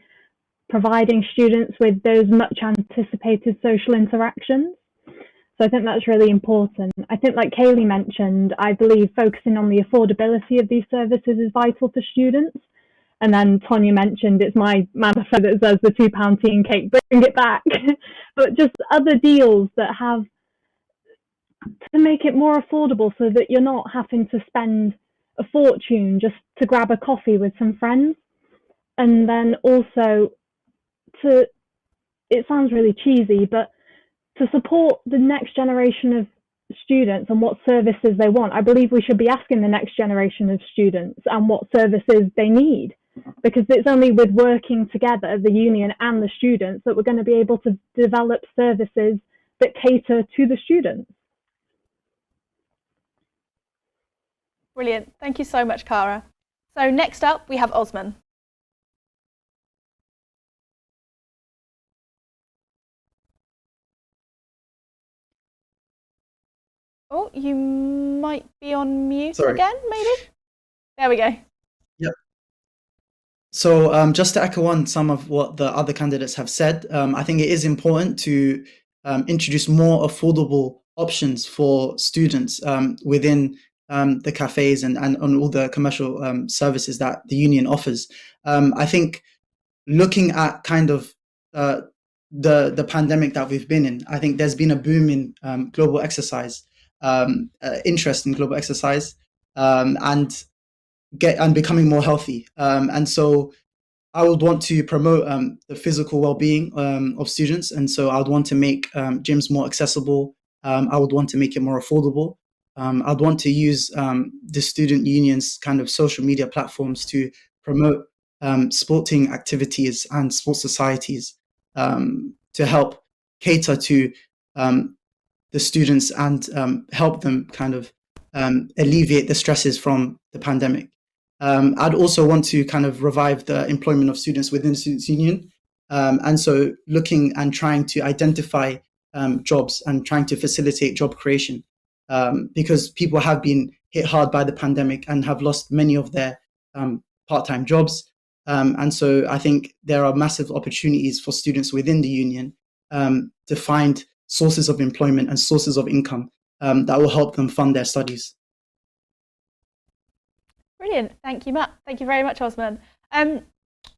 I: providing students with those much anticipated social interactions. So I think that's really important. I think, like Kayleigh mentioned, I believe focusing on the affordability of these services is vital to students. And then Tonja mentioned it's my manifesto that says the £2 tea and cake, bring it back. But just other deals that have to make it more affordable so that you're not having to spend a fortune just to grab a coffee with some friends. And then also it sounds really cheesy, but to support the next generation of students and what services they want, I believe we should be asking the next generation of students and what services they need, because it's only with working together, the union and the students, that we're going to be able to develop services that cater to the students.
A: Brilliant. Thank you so much, Cara. So next up, we have Osman. Oh, you might be on mute again, maybe? There we go.
F: Yep. So just to echo on some of what the other candidates have said, I think it is important to introduce more affordable options for students within the cafes and on all the commercial services that the union offers. I think looking at kind of the pandemic that we've been in, I think there's been a boom in global exercise. interest in global exercise, and becoming more healthy. And so I would want to promote the physical well-being of students, and so I would want to make gyms more accessible. I would want to make it more affordable. I'd want to use the student unions kind of social media platforms to promote sporting activities and sports societies to help cater to the students and help them kind of alleviate the stresses from the pandemic. I'd also want to kind of revive the employment of students within the Students' Union. And so looking and trying to identify jobs and trying to facilitate job creation, because people have been hit hard by the pandemic and have lost many of their part-time jobs. And so I think there are massive opportunities for students within the union to find sources of employment and sources of income that will help them fund their studies.
A: Brilliant. Thank you, Matt. Thank you very much, Osman.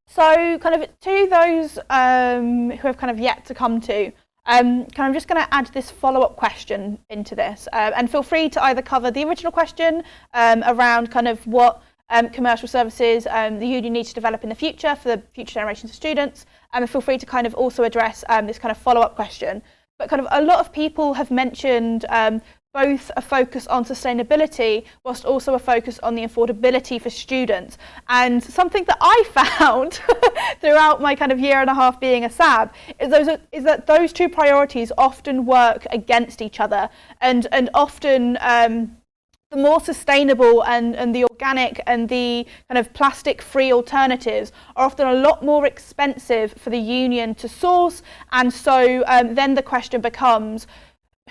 A: So kind of to those who have kind of yet to come to, kind of just going to add this follow-up question into this, and feel free to either cover the original question around kind of what commercial services the union needs to develop in the future for the future generations of students, and feel free to kind of also address this kind of follow-up question. But kind of a lot of people have mentioned both a focus on sustainability whilst also a focus on the affordability for students. And something that I found throughout my kind of year and a half being a SAB is that those two priorities often work against each other, and often the more sustainable and the organic and the kind of plastic-free alternatives are often a lot more expensive for the union to source. And so then the question becomes,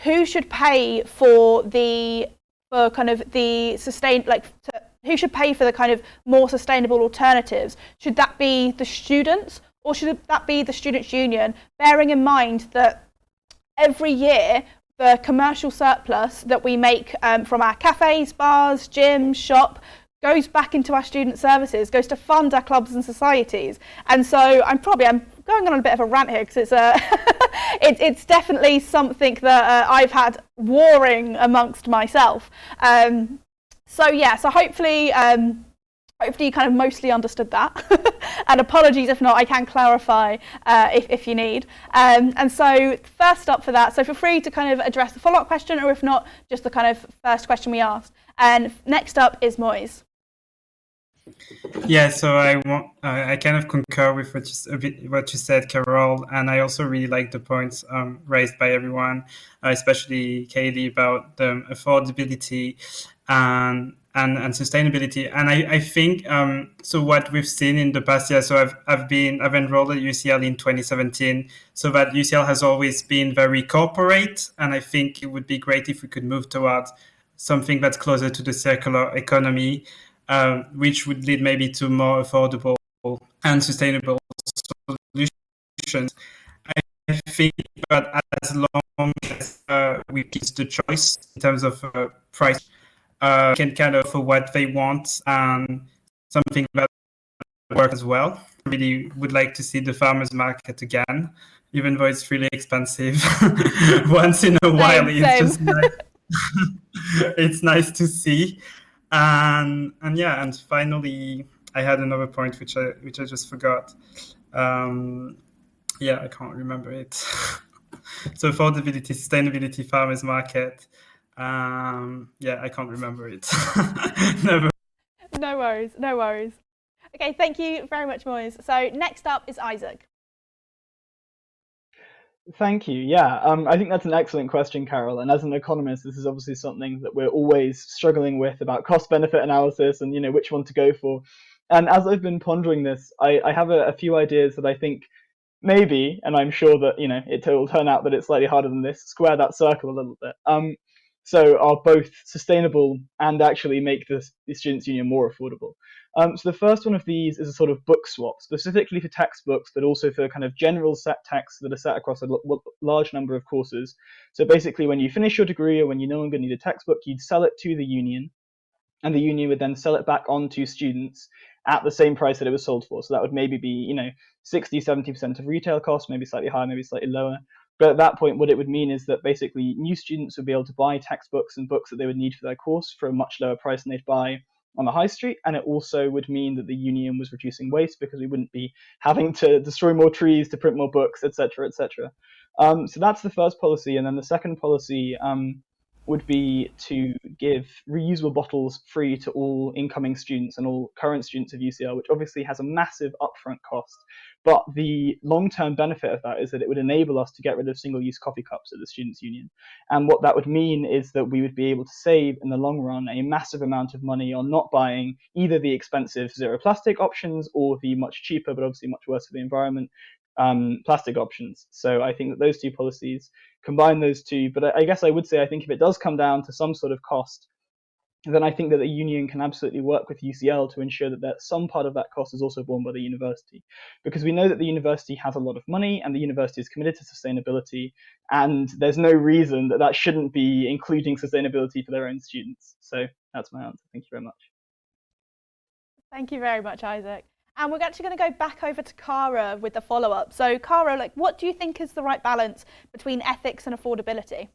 A: who should pay for the kind of more sustainable alternatives? Should that be the students, or should that be the Students' Union? Bearing in mind that every year the commercial surplus that we make from our cafes, bars, gyms, shop goes back into our student services, goes to fund our clubs and societies. And so I'm going on a bit of a rant here because it's definitely something that I've had warring amongst myself. So hopefully you kind of mostly understood that. And apologies if not, I can clarify if you need. And so first up for that, so feel free to kind of address the follow-up question, or if not, just the kind of first question we asked. And next up is Moise.
E: Yeah, so I kind of concur with what you said, Carol, and I also really like the points raised by everyone, especially Kayleigh, about the affordability and sustainability. And I think so what we've seen in the past year, so I've enrolled at UCL in 2017, so that UCL has always been very corporate, and I think it would be great if we could move towards something that's closer to the circular economy, which would lead maybe to more affordable and sustainable solutions. I think that as long as we give the choice in terms of price, can kind of offer what they want and something that works as well. I really would like to see the farmers market again, even though it's really expensive. Once in a while, it's just nice. It's nice to see. And finally, I had another point which I just forgot. I can't remember it. So affordability, sustainability, farmers market. I can't remember it. Never.
A: No worries. Okay, thank you very much, Moise. So next up is Isaac.
C: Thank you. Yeah, I think that's an excellent question, Carol. And as an economist, this is obviously something that we're always struggling with about cost-benefit analysis and, which one to go for. And as I've been pondering this, I have a few ideas that I think maybe, and I'm sure that, it will turn out that it's slightly harder than this, square that circle a little bit. So are both sustainable and actually make the Students' Union more affordable. So the first one of these is a sort of book swap, specifically for textbooks, but also for kind of general set texts that are set across a large number of courses. So basically, when you finish your degree or when you no longer need a textbook, you'd sell it to the union, and the union would then sell it back on to students at the same price that it was sold for. So that would maybe be, 60, 70% of retail costs, maybe slightly higher, maybe slightly lower. But at that point, what it would mean is that basically new students would be able to buy textbooks and books that they would need for their course for a much lower price than they'd buy on the high street. And it also would mean that the union was reducing waste because we wouldn't be having to destroy more trees to print more books, etc., etc. So that's the first policy. And then the second policy would be to give reusable bottles free to all incoming students and all current students of UCL, which obviously has a massive upfront cost. But the long-term benefit of that is that it would enable us to get rid of single-use coffee cups at the Students' Union. And what that would mean is that we would be able to save, in the long run, a massive amount of money on not buying either the expensive zero plastic options or the much cheaper, but obviously much worse for the environment, plastic options. So I think that those two policies, combine those two, but I guess I would say I think if it does come down to some sort of cost, then I think that the union can absolutely work with UCL to ensure that some part of that cost is also borne by the university. Because we know that the university has a lot of money and the university is committed to sustainability, and there's no reason that that shouldn't be including sustainability for their own students. So that's my answer. Thank you very much.
A: Thank you very much, Isaac. And we're actually going to go back over to Cara with the follow-up. So Cara, what do you think is the right balance between ethics and affordability?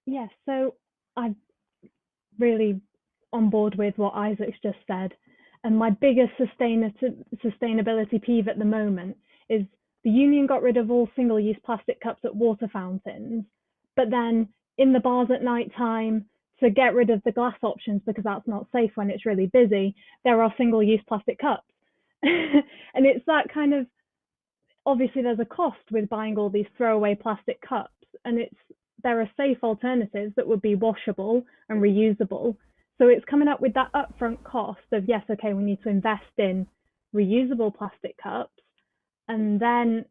I: Yes, so I'm really on board with what Isaac's just said. And my biggest sustainability peeve at the moment is the union got rid of all single-use plastic cups at water fountains, but then in the bars at night time, to get rid of the glass options because that's not safe when it's really busy, there are single-use plastic cups. And it's that kind of, obviously there's a cost with buying all these throwaway plastic cups, and there are safe alternatives that would be washable and reusable. So it's coming up with that upfront cost of, yes, okay, we need to invest in reusable plastic cups. And then,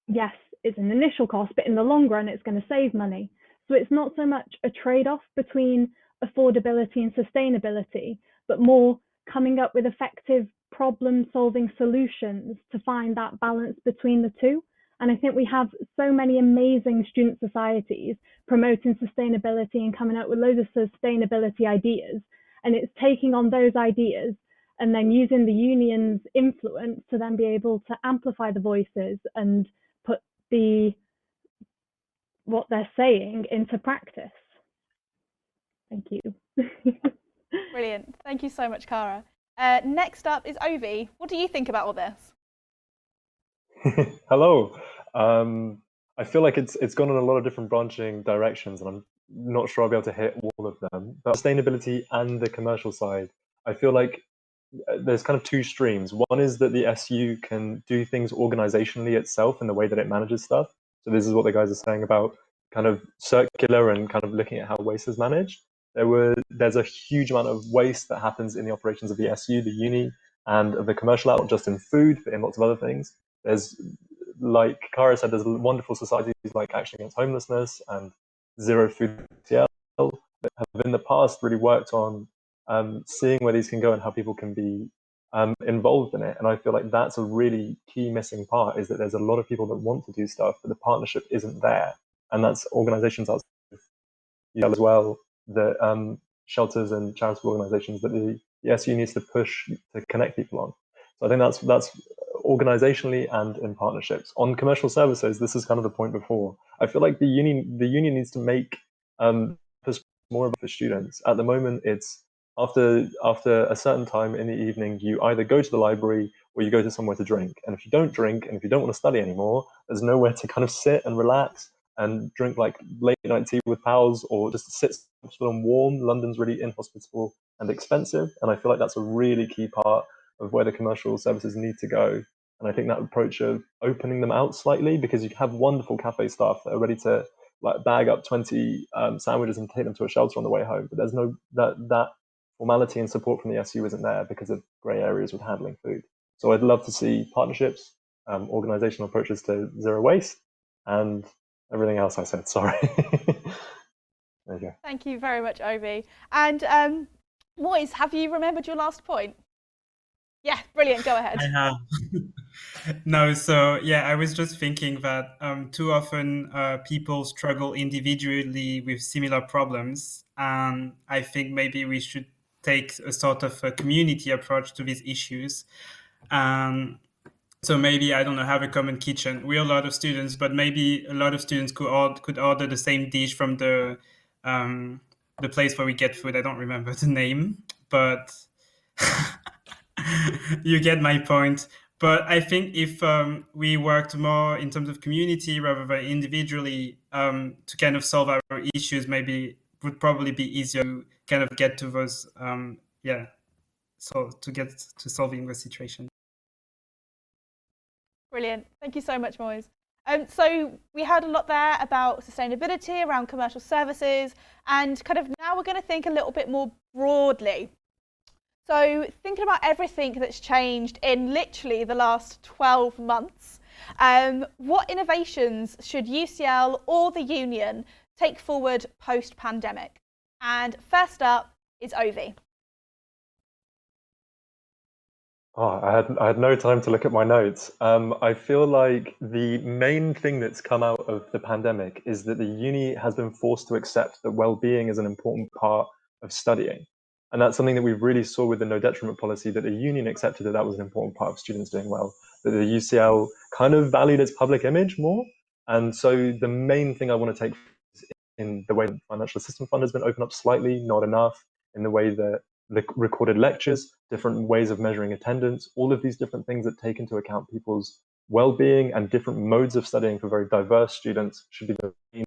I: yes, it's an initial cost, but in the long run, it's going to save money. So it's not so much a trade-off between affordability and sustainability, but more coming up with effective problem-solving solutions to find that balance between the two. And I think we have so many amazing student societies promoting sustainability and coming up with loads of sustainability ideas. And it's taking on those ideas and then using the union's influence to then be able to amplify the voices and put what they're saying into practice. Thank you.
A: Brilliant. Thank you so much, Cara. Next up is Oveis. What do you think about all this?
G: Hello. I feel like it's gone in a lot of different branching directions, and I'm not sure I'll be able to hit all of them. But sustainability and the commercial side, I feel like there's kind of two streams. One is that the SU can do things organizationally itself in the way that it manages stuff. So this is what the guys are saying about kind of circular and kind of looking at how waste is managed. There's a huge amount of waste that happens in the operations of the SU, the uni, and of the commercial outlet, not just in food, but in lots of other things. There's, like Cara said, there's wonderful societies like Action Against Homelessness and Zero Food CL that have in the past really worked on seeing where these can go and how people can be involved in it. And I feel like that's a really key missing part, is that there's a lot of people that want to do stuff, but the partnership isn't there. And that's organizations outside of UCL as well, the shelters and charitable organizations that the SU needs to push to connect people on. So I think that's organizationally and in partnerships. On commercial services, this is kind of the point before. I feel like the union needs to make more about for students. At the moment, it's after a certain time in the evening, you either go to the library or you go to somewhere to drink. And if you don't drink and if you don't want to study anymore, there's nowhere to kind of sit and relax and drink like late night tea with pals or just sit still and warm. London's really inhospitable and expensive. And I feel like that's a really key part of where the commercial services need to go. And I think that approach of opening them out slightly, because you have wonderful cafe staff that are ready to like bag up 20 sandwiches and take them to a shelter on the way home. But there's no that formality and support from the SU isn't there because of grey areas with handling food. So I'd love to see partnerships, organizational approaches to zero waste, and everything else I said. Sorry. There you go.
A: Thank you very much, Oveis. And Moise, have you remembered your last point? Yeah, brilliant. Go ahead.
E: I have. No, so yeah, I was just thinking that too often people struggle individually with similar problems, and I think maybe we should take a sort of a community approach to these issues. So maybe, I don't know, have a common kitchen. We're a lot of students, but maybe a lot of students could order the same dish from the place where we get food. I don't remember the name, but you get my point. But I think if we worked more in terms of community rather than individually to kind of solve our issues, maybe it would probably be easier to kind of get to those, so to get to solving the situation.
A: Brilliant. Thank you so much, Moise. So we heard a lot there about sustainability around commercial services, and kind of now we're going to think a little bit more broadly. So thinking about everything that's changed in literally the last 12 months, what innovations should UCL or the union take forward post-pandemic? And first up is Oveis.
G: Oh, I had no time to look at my notes. I feel like the main thing that's come out of the pandemic is that the uni has been forced to accept that well-being is an important part of studying. And that's something that we really saw with the no detriment policy, that the union accepted that that was an important part of students doing well, that the UCL kind of valued its public image more. And so the main thing I want to take in the way the financial assistance fund has been opened up slightly, not enough, in the way that the recorded lectures, different ways of measuring attendance, all of these different things that take into account people's well-being and different modes of studying for very diverse students should be the main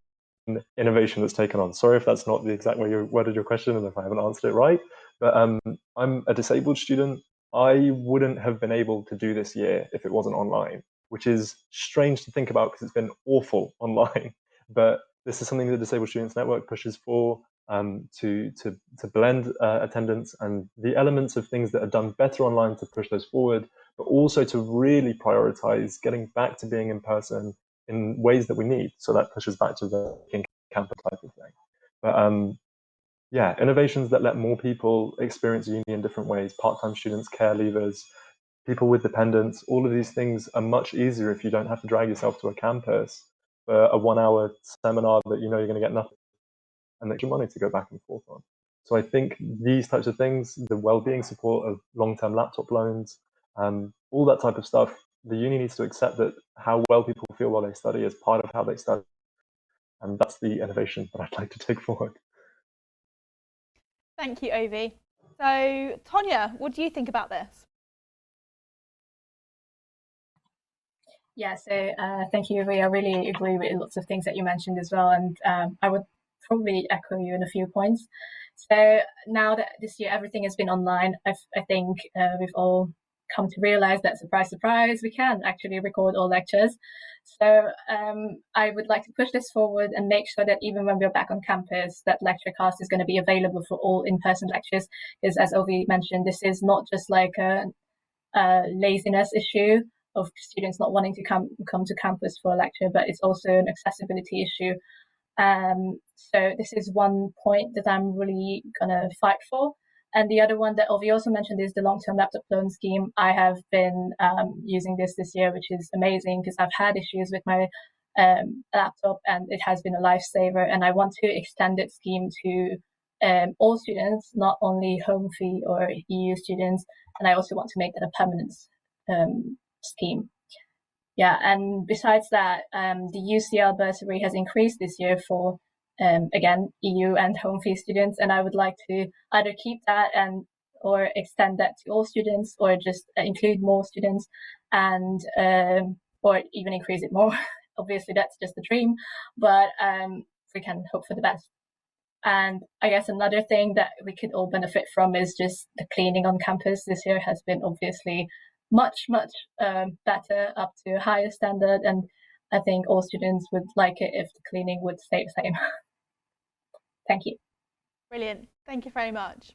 G: innovation that's taken on. Sorry if that's not the exact way you worded your question and if I haven't answered it right, but I'm a disabled student. I wouldn't have been able to do this year if it wasn't online, which is strange to think about because it's been awful online. But this is something the Disabled Students Network pushes for, to blend attendance and the elements of things that are done better online to push those forward, but also to really prioritize getting back to being in person in ways that we need. So that pushes back to the campus type of thing. But yeah, innovations that let more people experience uni in different ways, part-time students, care leavers, people with dependents, all of these things are much easier if you don't have to drag yourself to a campus for a 1-hour seminar that you know you're going to get nothing and extra money to go back and forth on. So I think these types of things, the well-being support of long-term laptop loans, all that type of stuff, the uni needs to accept that how well people feel while they study is part of how they study. And that's the innovation that I'd like to take forward.
A: Thank you, Oveis. So, Tonja, what do you think about this?
H: Yeah, so thank you, Oveis. I really agree with lots of things that you mentioned as well. And I would probably echo you in a few points. So now that this year everything has been online, I think we've all come to realize that, surprise, surprise, we can actually record all lectures. So I would like to push this forward and make sure that even when we're back on campus, that lecturecast is going to be available for all in-person lectures. Because as Oveis mentioned, this is not just like a laziness issue of students not wanting to come to campus for a lecture, but it's also an accessibility issue. So this is one point that I'm really gonna fight for. And the other one that Oveis also mentioned is the long-term laptop loan scheme. I have been using this year, which is amazing because I've had issues with my laptop and it has been a lifesaver. And I want to extend that scheme to all students, not only home fee or EU students. And I also want to make that a permanent scheme. Yeah, and besides that, the UCL bursary has increased this year for, again, EU and home fee students, and I would like to either keep that or extend that to all students, or just include more students, and or even increase it more. Obviously, that's just a dream, but we can hope for the best. And I guess another thing that we could all benefit from is just the cleaning on campus. This year has been obviously much better, up to a higher standard, and I think all students would like it if the cleaning would stay the same. Thank you.
A: Brilliant. Thank you very much.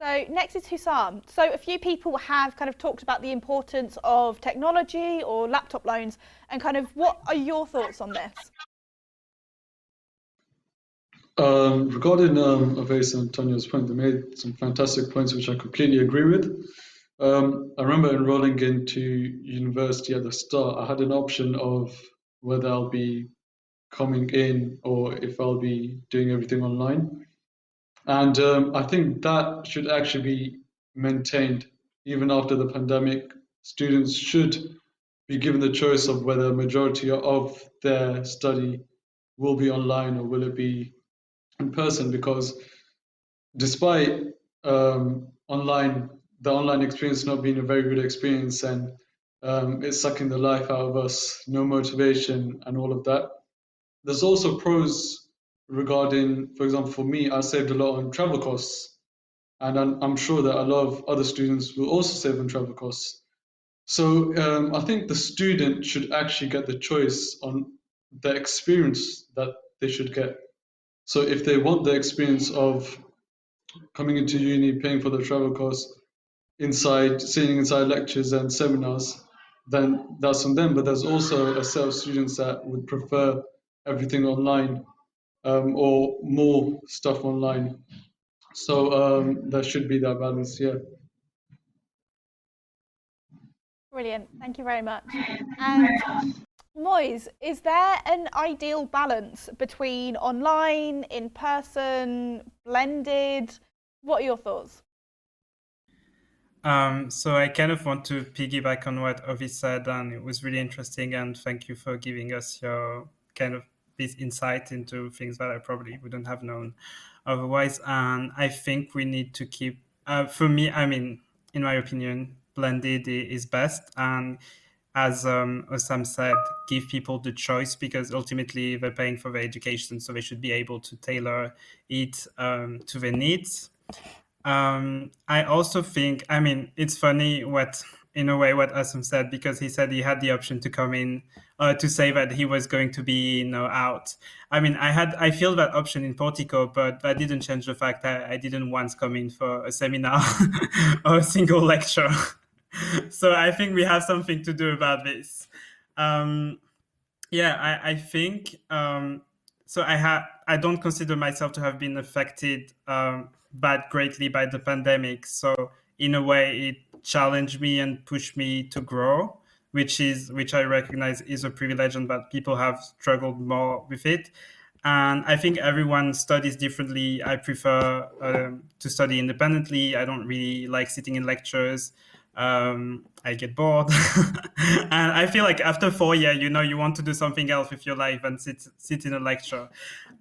A: So next is Husam. So a few people have kind of talked about the importance of technology or laptop loans, and kind of what are your thoughts on this?
B: Regarding Oveis and Tonja's point, they made some fantastic points which I completely agree with. I remember enrolling into university at the start. I had an option of whether I'll be coming in or if I'll be doing everything online. And I think that should actually be maintained even after the pandemic. Students should be given the choice of whether a majority of their study will be online or will it be in person, because despite the online experience not being a very good experience, and it's sucking the life out of us, no motivation and all of that, there's also pros regarding, for example, for me, I saved a lot on travel costs, and I'm sure that a lot of other students will also save on travel costs. So I think the student should actually get the choice on the experience that they should get. So if they want the experience of coming into uni, paying for the travel costs, sitting inside lectures and seminars, then that's on them. But there's also a set of students that would prefer everything online, or more stuff online. So there should be that balance, yeah.
A: Brilliant, thank you very much. And Moise, is there an ideal balance between online, in person, blended? What are your thoughts?
E: So I kind of want to piggyback on what Oveis said, and it was really interesting, and thank you for giving us your kind of this insight into things that I probably wouldn't have known otherwise. And I think we need to keep, for me, I mean, in my opinion, blended is best. And as Husam said, give people the choice, because ultimately they're paying for their education, so they should be able to tailor it to their needs. I also think, I mean, it's funny in a way, what Husam said, because he said he had the option to come in, to say that he was going to be, out. I mean, I feel that option in Portico, but that didn't change the fact that I didn't once come in for a seminar or a single lecture. So I think we have something to do about this. Yeah, I think so. I don't consider myself to have been affected that greatly by the pandemic. So in a way, it challenged me and pushed me to grow, which I recognize is a privilege, and that people have struggled more with it. And I think everyone studies differently. I prefer to study independently. I don't really like sitting in lectures. I get bored. And I feel like after 4 years, you want to do something else with your life and sit in a lecture.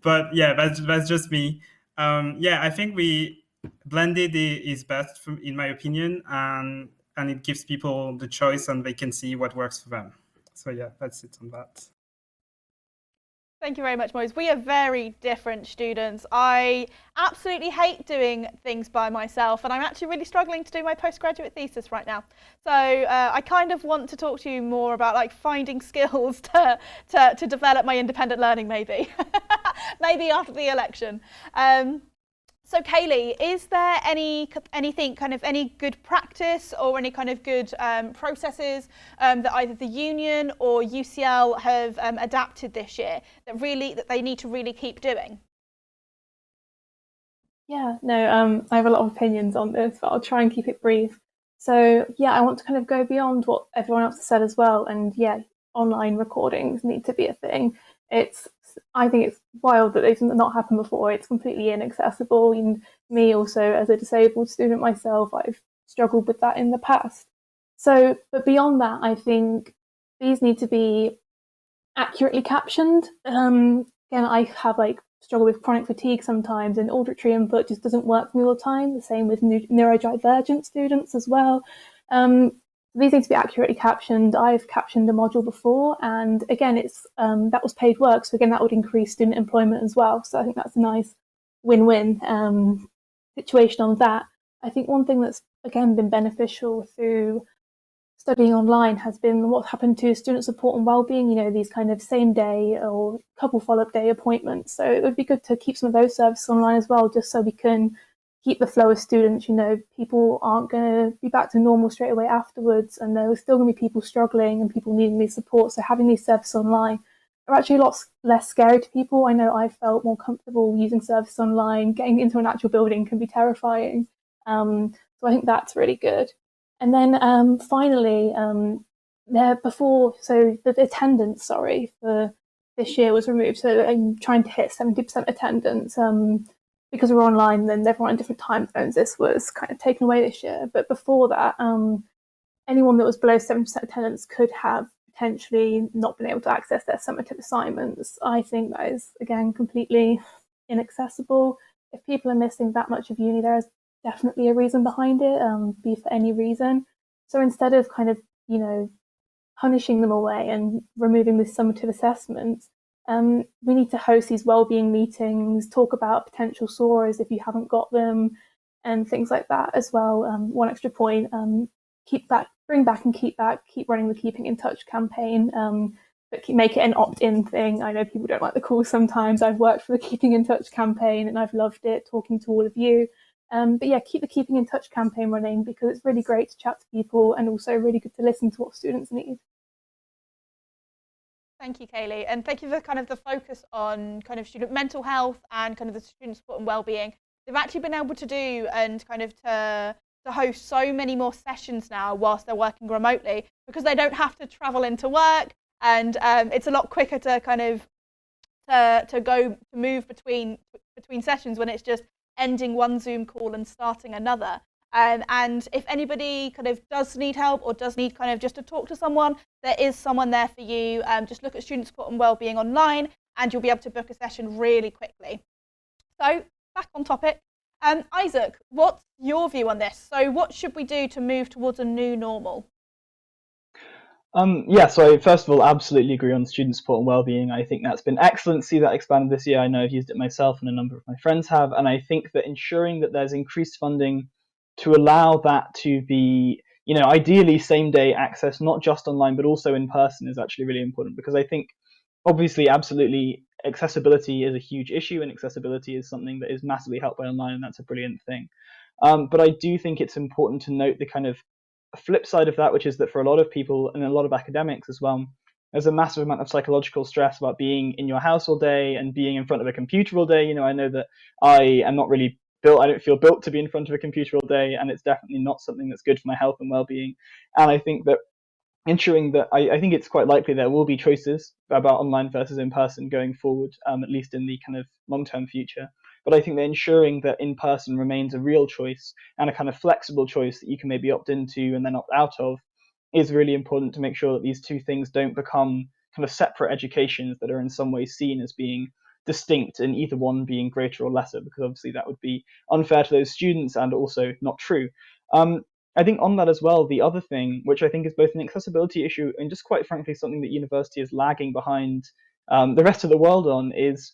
E: But yeah, that's just me. Yeah, I think blended is best in my opinion, and it gives people the choice and they can see what works for them. So yeah, that's it on that.
A: Thank you very much, Moise. We are very different students. I absolutely hate doing things by myself, and I'm actually really struggling to do my postgraduate thesis right now. So I kind of want to talk to you more about like finding skills to develop my independent learning, maybe. Maybe after the election. So Kayleigh, is there anything kind of any good practice or any kind of good processes that either the union or UCL have adapted this year that they need to really keep doing?
D: Yeah, no, I have a lot of opinions on this, but I'll try and keep it brief. So yeah, I want to kind of go beyond what everyone else has said as well. And yeah, online recordings need to be a thing. I think it's wild that they've not happened before. It's completely inaccessible. And me also, as a disabled student myself, I've struggled with that in the past. So, but beyond that, I think these need to be accurately captioned. Again, I have struggle with chronic fatigue sometimes, and auditory input just doesn't work for me all the time. The same with neurodivergent students as well. These need to be accurately captioned. I've captioned a module before, and again, that was paid work, so again, that would increase student employment as well. So I think that's a nice win-win situation on that. I think one thing that's again been beneficial through studying online has been what's happened to student support and wellbeing. These kind of same day or couple follow-up day appointments. So it would be good to keep some of those services online as well, just so we can keep the flow of students. People aren't going to be back to normal straight away afterwards, and there are still going to be people struggling and people needing these support. So having these services online are actually a lot less scary to people. I know I felt more comfortable using services online. Getting into an actual building can be terrifying. So I think that's really good. And then finally, so the attendance, for this year was removed. So I'm trying to hit 70% attendance. Because we're online, then everyone in different time zones, this was kind of taken away this year. But before that, anyone that was below 70% attendance could have potentially not been able to access their summative assignments. I think that is, again, completely inaccessible. If people are missing that much of uni, there is definitely a reason behind it, be for any reason. So instead of kind of, punishing them away and removing the summative assessments, we need to host these wellbeing meetings, talk about potential SORAs if you haven't got them, and things like that as well. One extra point, bring back and keep back, keep running the Keeping in Touch campaign, but make it an opt-in thing. I know people don't like the calls sometimes. I've worked for the Keeping in Touch campaign and I've loved it, talking to all of you. But yeah, keep the Keeping in Touch campaign running, because it's really great to chat to people and also really good to listen to what students need.
A: Thank you, Kayleigh, and thank you for kind of the focus on kind of student mental health and kind of the student support and wellbeing. They've actually been able to do and kind of to host so many more sessions now whilst they're working remotely, because they don't have to travel into work, and it's a lot quicker to kind of to move between sessions when it's just ending one Zoom call and starting another. And if anybody kind of does need help or does need kind of just to talk to someone, there is someone there for you. Just look at student support and wellbeing online and you'll be able to book a session really quickly. So back on topic. Isaac, what's your view on this? So what should we do to move towards a new normal?
C: So I first of all absolutely agree on student support and wellbeing. I think that's been excellent to see that expanded this year. I know I've used it myself and a number of my friends have, and I think that ensuring that there's increased funding to allow that to be, ideally same day access, not just online but also in person, is actually really important, because I think obviously absolutely accessibility is a huge issue, and accessibility is something that is massively helped by online, and that's a brilliant thing. But I do think it's important to note the kind of flip side of that, which is that for a lot of people and a lot of academics as well, there's a massive amount of psychological stress about being in your house all day and being in front of a computer all day. I know that I am not really built, I don't feel built to be in front of a computer all day, and it's definitely not something that's good for my health and well-being. And I think that ensuring that I think it's quite likely there will be choices about online versus in person going forward, at least in the kind of long-term future. But I think that ensuring that in person remains a real choice and a kind of flexible choice that you can maybe opt into and then opt out of is really important, to make sure that these two things don't become kind of separate educations that are in some way seen as being distinct, and either one being greater or lesser, because obviously that would be unfair to those students and also not true. I think on that as well, the other thing, which I think is both an accessibility issue and just quite frankly something that university is lagging behind the rest of the world on, is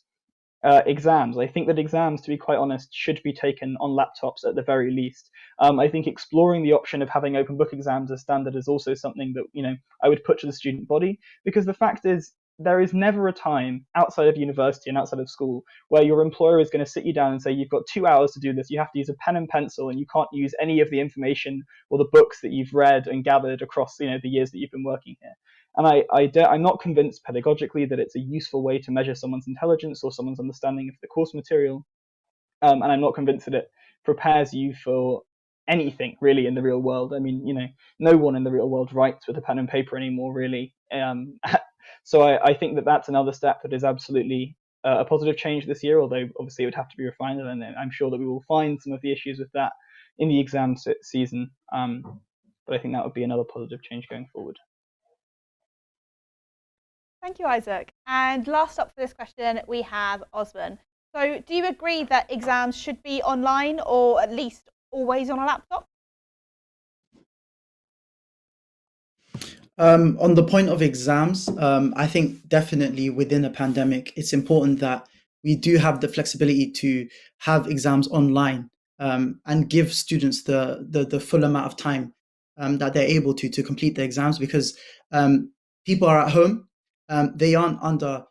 C: exams. I think that exams, to be quite honest, should be taken on laptops at the very least. I think exploring the option of having open book exams as standard is also something that I would put to the student body, because the fact is there is never a time outside of university and outside of school where your employer is going to sit you down and say, you've got 2 hours to do this, you have to use a pen and pencil, and you can't use any of the information or the books that you've read and gathered across the years that you've been working here. And I'm not convinced pedagogically that it's a useful way to measure someone's intelligence or someone's understanding of the course material. And I'm not convinced that it prepares you for anything really in the real world. I mean, no one in the real world writes with a pen and paper anymore, really. So I think that that's another step that is absolutely a positive change this year, although obviously it would have to be refined, and I'm sure that we will find some of the issues with that in the exam season. But I think that would be another positive change going forward.
A: Thank you, Isaac. And last up for this question, we have Osman. So do you agree that exams should be online, or at least always on a laptop?
F: On the point of exams, I think definitely within a pandemic, it's important that we do have the flexibility to have exams online, and give students the full amount of time that they're able to complete the exams, because people are at home. They aren't under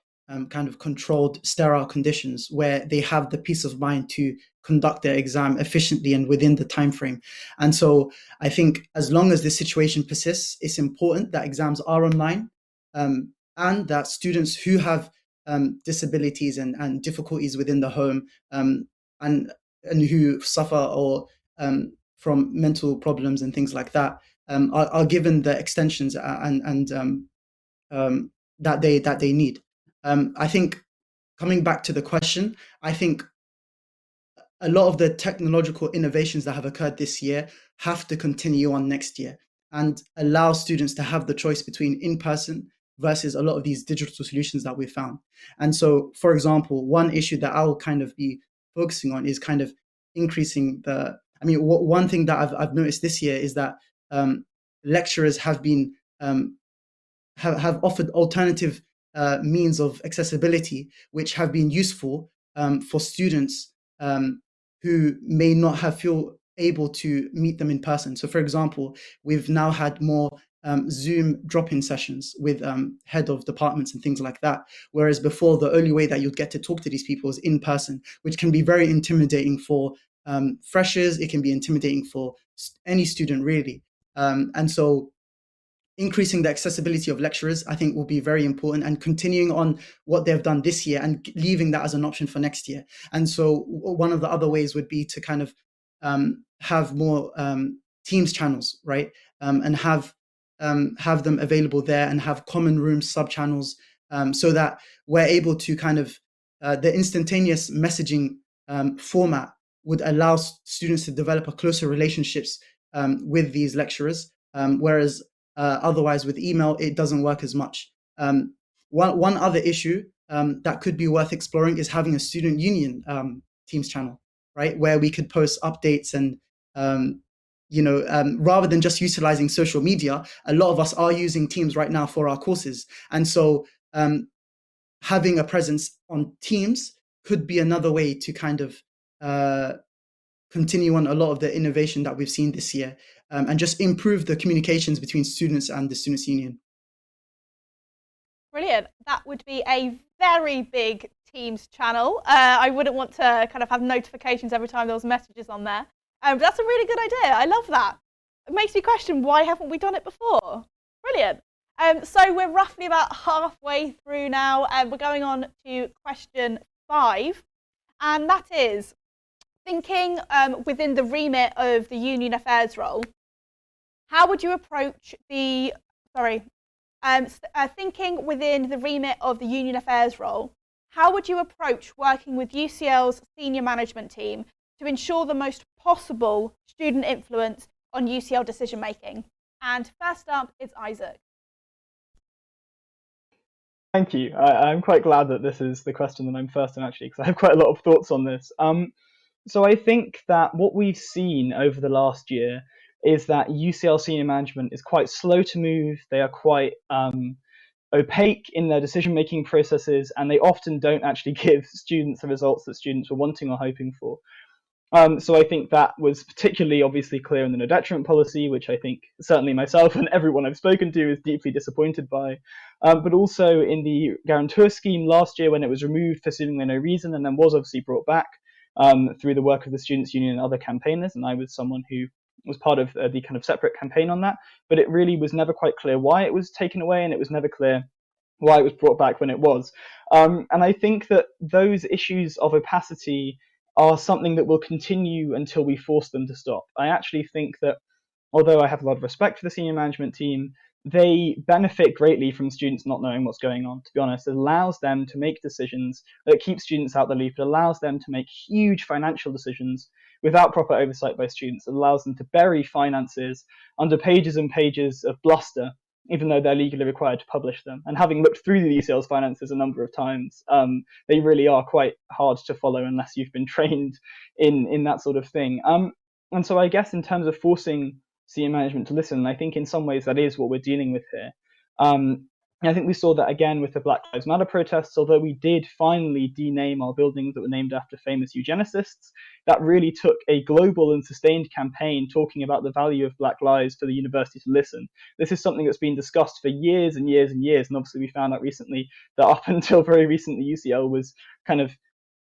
F: kind of controlled, sterile conditions where they have the peace of mind to conduct their exam efficiently and within the time frame. And so I think as long as this situation persists, it's important that exams are online, and that students who have disabilities and difficulties within the home, and who suffer or from mental problems and things like that, are given the extensions and that they need. I think, coming back to the question, I think a lot of the technological innovations that have occurred this year have to continue on next year. and allow students to have the choice between in-person versus a lot of these digital solutions that we've found. And so, for example, one issue that I'll kind of be focusing on is kind of increasing the, one thing that I've noticed this year is that lecturers have been, have offered alternative means of accessibility, which have been useful for students who may not have feel able to meet them in person. So for example, we've now had more Zoom drop-in sessions with head of departments and things like that. Whereas before, the only way that you'd get to talk to these people is in person, which can be very intimidating for freshers. It can be intimidating for any student, really. And so increasing the accessibility of lecturers, I think, will be very important, and continuing on what they've done this year and leaving that as an option for next year. And so one of the other ways would be to kind of have more Teams channels, right? And have them available there, and have common room sub-channels, so that we're able to kind of, the instantaneous messaging format would allow students to develop a closer relationships with these lecturers, whereas otherwise with email, it doesn't work as much. One other issue that could be worth exploring is having a student union Teams channel, right? Where we could post updates and, rather than just utilizing social media, a lot of us are using Teams right now for our courses. And so having a presence on Teams could be another way to kind of continue on a lot of the innovation that we've seen this year, and just improve the communications between students and the Students' Union.
A: Brilliant. That would be a very big Teams channel. I wouldn't want to kind of have notifications every time there was messages on there. But that's a really good idea. I love that. It makes me question, why haven't we done it before? Brilliant. So we're roughly about halfway through now, and we're going on to question 5. And that is, thinking within the remit of the Union Affairs role, how would you approach the, thinking within the remit of the Union Affairs role, how would you approach working with UCL's senior management team to ensure the most possible student influence on UCL decision making? And first up is Isaac.
C: Thank you. I'm quite glad that this is the question that I'm first on, actually, because I have quite a lot of thoughts on this. So I think that what we've seen over the last year is that UCL senior management is quite slow to move. They are quite opaque in their decision-making processes, and they often don't actually give students the results that students were wanting or hoping for. So I think that was particularly obviously clear in the no detriment policy, which I think certainly myself and everyone I've spoken to is deeply disappointed by. But also in the guarantor scheme last year, when it was removed for seemingly no reason and then was obviously brought back through the work of the Students' Union and other campaigners, and I was someone who was part of the kind of separate campaign on that, but it really was never quite clear why it was taken away, and it was never clear why it was brought back when it was. And I think that those issues of opacity are something that will continue until we force them to stop. I actually think that, although I have a lot of respect for the senior management team, they benefit greatly from students not knowing what's going on, to be honest. It allows them to make decisions that keep students out the loop. It allows them to make huge financial decisions without proper oversight by students. It allows them to bury finances under pages and pages of bluster, even though they're legally required to publish them. And having looked through the UCL's finances a number of times, they really are quite hard to follow unless you've been trained in that sort of thing. And so I guess in terms of forcing senior management to listen, I think in some ways that is what we're dealing with here. I think we saw that again with the Black Lives Matter protests. Although we did finally dename our buildings that were named after famous eugenicists, that really took a global and sustained campaign talking about the value of Black lives for the university to listen. This is something that's been discussed for years and years and years, and obviously we found out recently that up until very recently UCL was kind of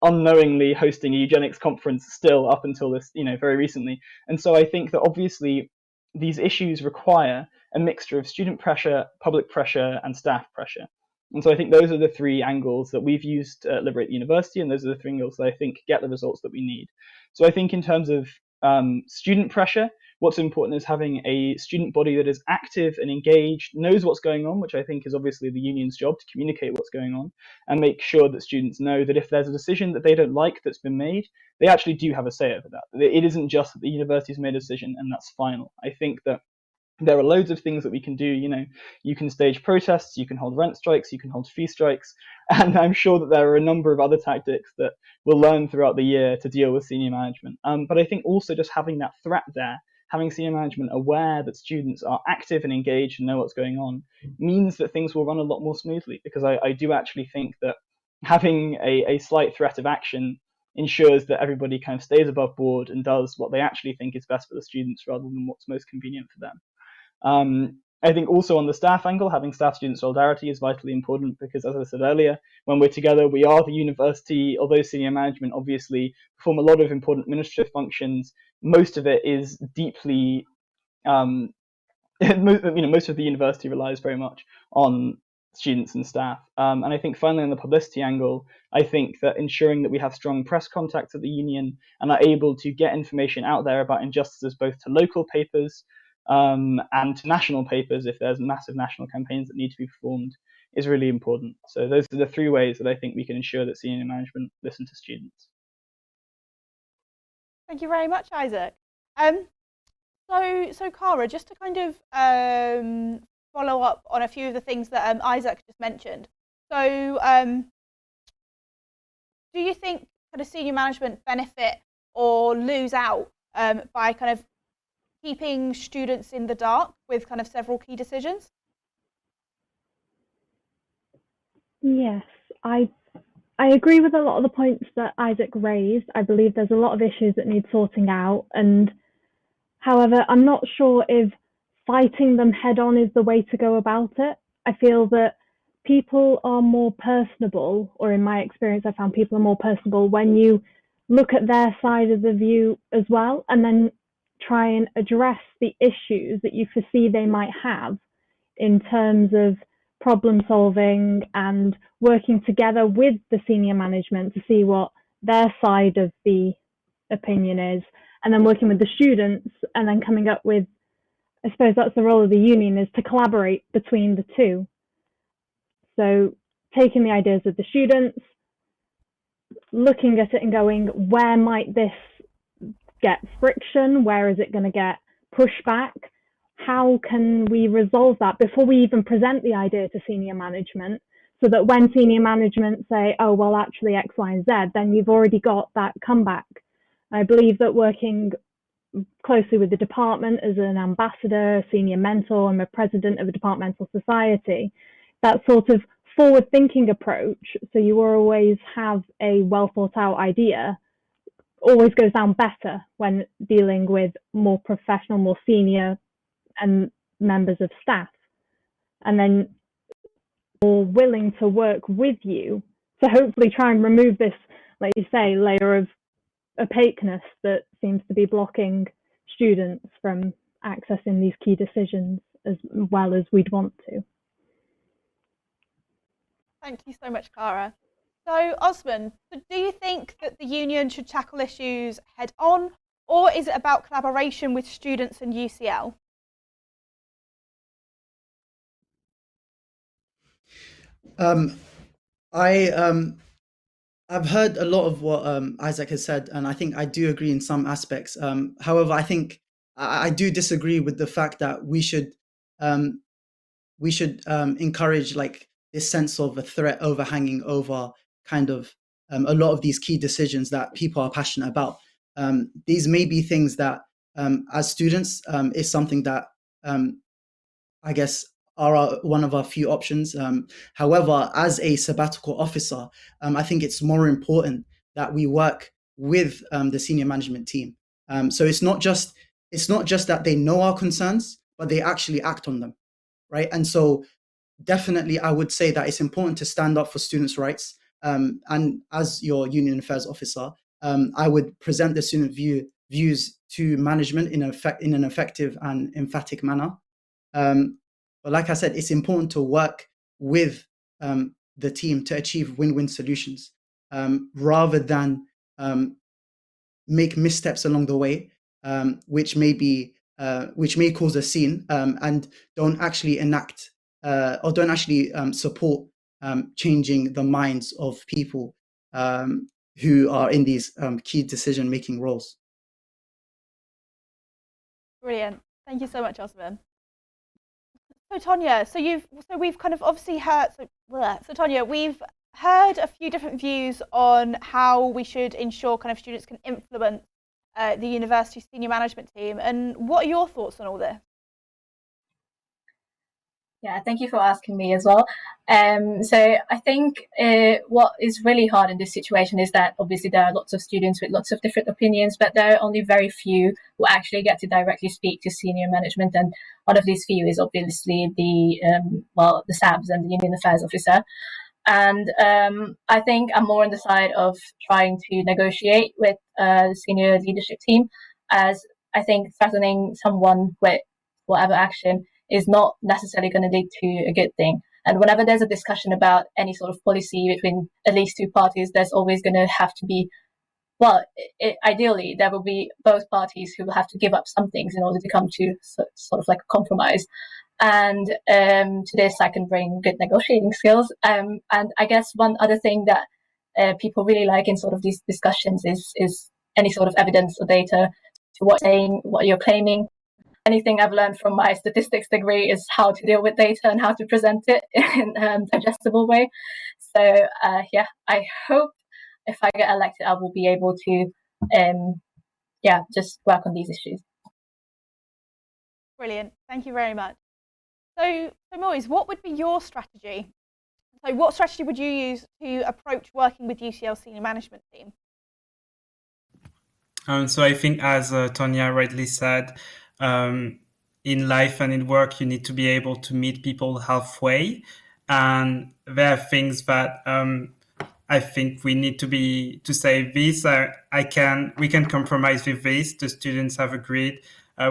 C: unknowingly hosting a eugenics conference still up until this, very recently. And so I think that obviously these issues require a mixture of student pressure, public pressure, and staff pressure. And so I think those are the 3 angles that we've used to liberate the university, and those are the 3 angles that I think get the results that we need. So I think in terms of student pressure, what's important is having a student body that is active and engaged, knows what's going on, which I think is obviously the union's job, to communicate what's going on, and make sure that students know that if there's a decision that they don't like that's been made, they actually do have a say over that. It isn't just that the university's made a decision and that's final. I think that there are loads of things that we can do. You can stage protests, you can hold rent strikes, you can hold fee strikes, and I'm sure that there are a number of other tactics that we'll learn throughout the year to deal with senior management. But I think also just having that threat there, having senior management aware that students are active and engaged and know what's going on, means that things will run a lot more smoothly, because I do actually think that having a slight threat of action ensures that everybody kind of stays above board and does what they actually think is best for the students rather than what's most convenient for them. I think also on the staff angle, having staff-student solidarity is vitally important, because, as I said earlier, when we're together, we are the university. Although senior management obviously perform a lot of important administrative functions, most of it is deeply, most of the university relies very much on students and staff. And I think finally on the publicity angle, I think that ensuring that we have strong press contacts at the union and are able to get information out there about injustices both to local papers and to national papers, if there's massive national campaigns that need to be performed, is really important. So those are the three ways that I think we can ensure that senior management listen to students.
A: Thank you very much, Isaac. So Cara, just to kind of follow up on a few of the things that Isaac just mentioned. So do you think kind of senior management benefit or lose out by kind of keeping students in the dark with kind of several key decisions?
I: Yes, I agree with a lot of the points that Isaac raised. I believe there's a lot of issues that need sorting out, and however, I'm not sure if fighting them head on is the way to go about it. I feel that people are more personable, or in my experience, I found people are more personable when you look at their side of the view as well, and then try and address the issues that you foresee they might have in terms of problem solving and working together with the senior management to see what their side of the opinion is, and then working with the students and then coming up with, I suppose that's the role of the union, is to collaborate between the two. So taking the ideas of the students, looking at it and going, where might this get friction? Where is it going to get pushback? How can we resolve that before we even present the idea to senior management, so that when senior management say, oh, well, actually X, Y, and Z, then you've already got that comeback. I believe that working closely with the department as an ambassador, senior mentor, and a president of a departmental society, that sort of forward-thinking approach, so you always have a well-thought-out idea, always goes down better when dealing with more professional, more senior and members of staff. And then more willing to work with you to hopefully try and remove this, like you say, layer of opaqueness that seems to be blocking students from accessing these key decisions as well as we'd want to.
A: Thank you so much, Cara. So Osman, do you think that the union should tackle issues head on, or is it about collaboration with students and UCL?
F: I've heard a lot of what Isaac has said, and I think I do agree in some aspects. However, I think I do disagree with the fact that we should encourage like this sense of a threat overhanging over kind of a lot of these key decisions that people are passionate about. These may be things that, as students, is something that I guess are one of our few options. However, as a sabbatical officer, I think it's more important that we work with the senior management team. So it's not just that they know our concerns, but they actually act on them, right? And so definitely, I would say that it's important to stand up for students' rights. And as your union affairs officer, I would present the student views to management in an effective and emphatic manner. But like I said, it's important to work with the team to achieve win-win solutions, rather than make missteps along the way, which may cause a scene, and don't actually enact or don't actually support changing the minds of people who are in these key decision-making roles.
A: Brilliant. Thank you so much, Osman. So Tonja, so we've kind of obviously heard. So Tonja, we've heard a few different views on how we should ensure kind of students can influence the university senior management team. And what are your thoughts on all this?
H: Yeah, thank you for asking me as well. So I think what is really hard in this situation is that obviously there are lots of students with lots of different opinions, but there are only very few who actually get to directly speak to senior management. And one of these few is obviously the SABs and the Union Affairs Officer. And I think I'm more on the side of trying to negotiate with the senior leadership team, as I think threatening someone with whatever action is not necessarily going to lead to a good thing. And whenever there's a discussion about any sort of policy between at least two parties, there's always going to have to be, ideally, there will be both parties who will have to give up some things in order to come to sort of like a compromise. And to this, I can bring good negotiating skills. And I guess one other thing that people really like in sort of these discussions is any sort of evidence or data to what you're claiming. Anything I've learned from my statistics degree is how to deal with data and how to present it in a digestible way. So I hope if I get elected, I will be able to just work on these issues.
A: Brilliant. Thank you very much. So Moise, what would be your strategy? So what strategy would you use to approach working with UCL senior management team?
E: So I think, as Tonja rightly said, in life and in work, you need to be able to meet people halfway. And there are things that I think we need to say this. We can compromise with this. The students have agreed.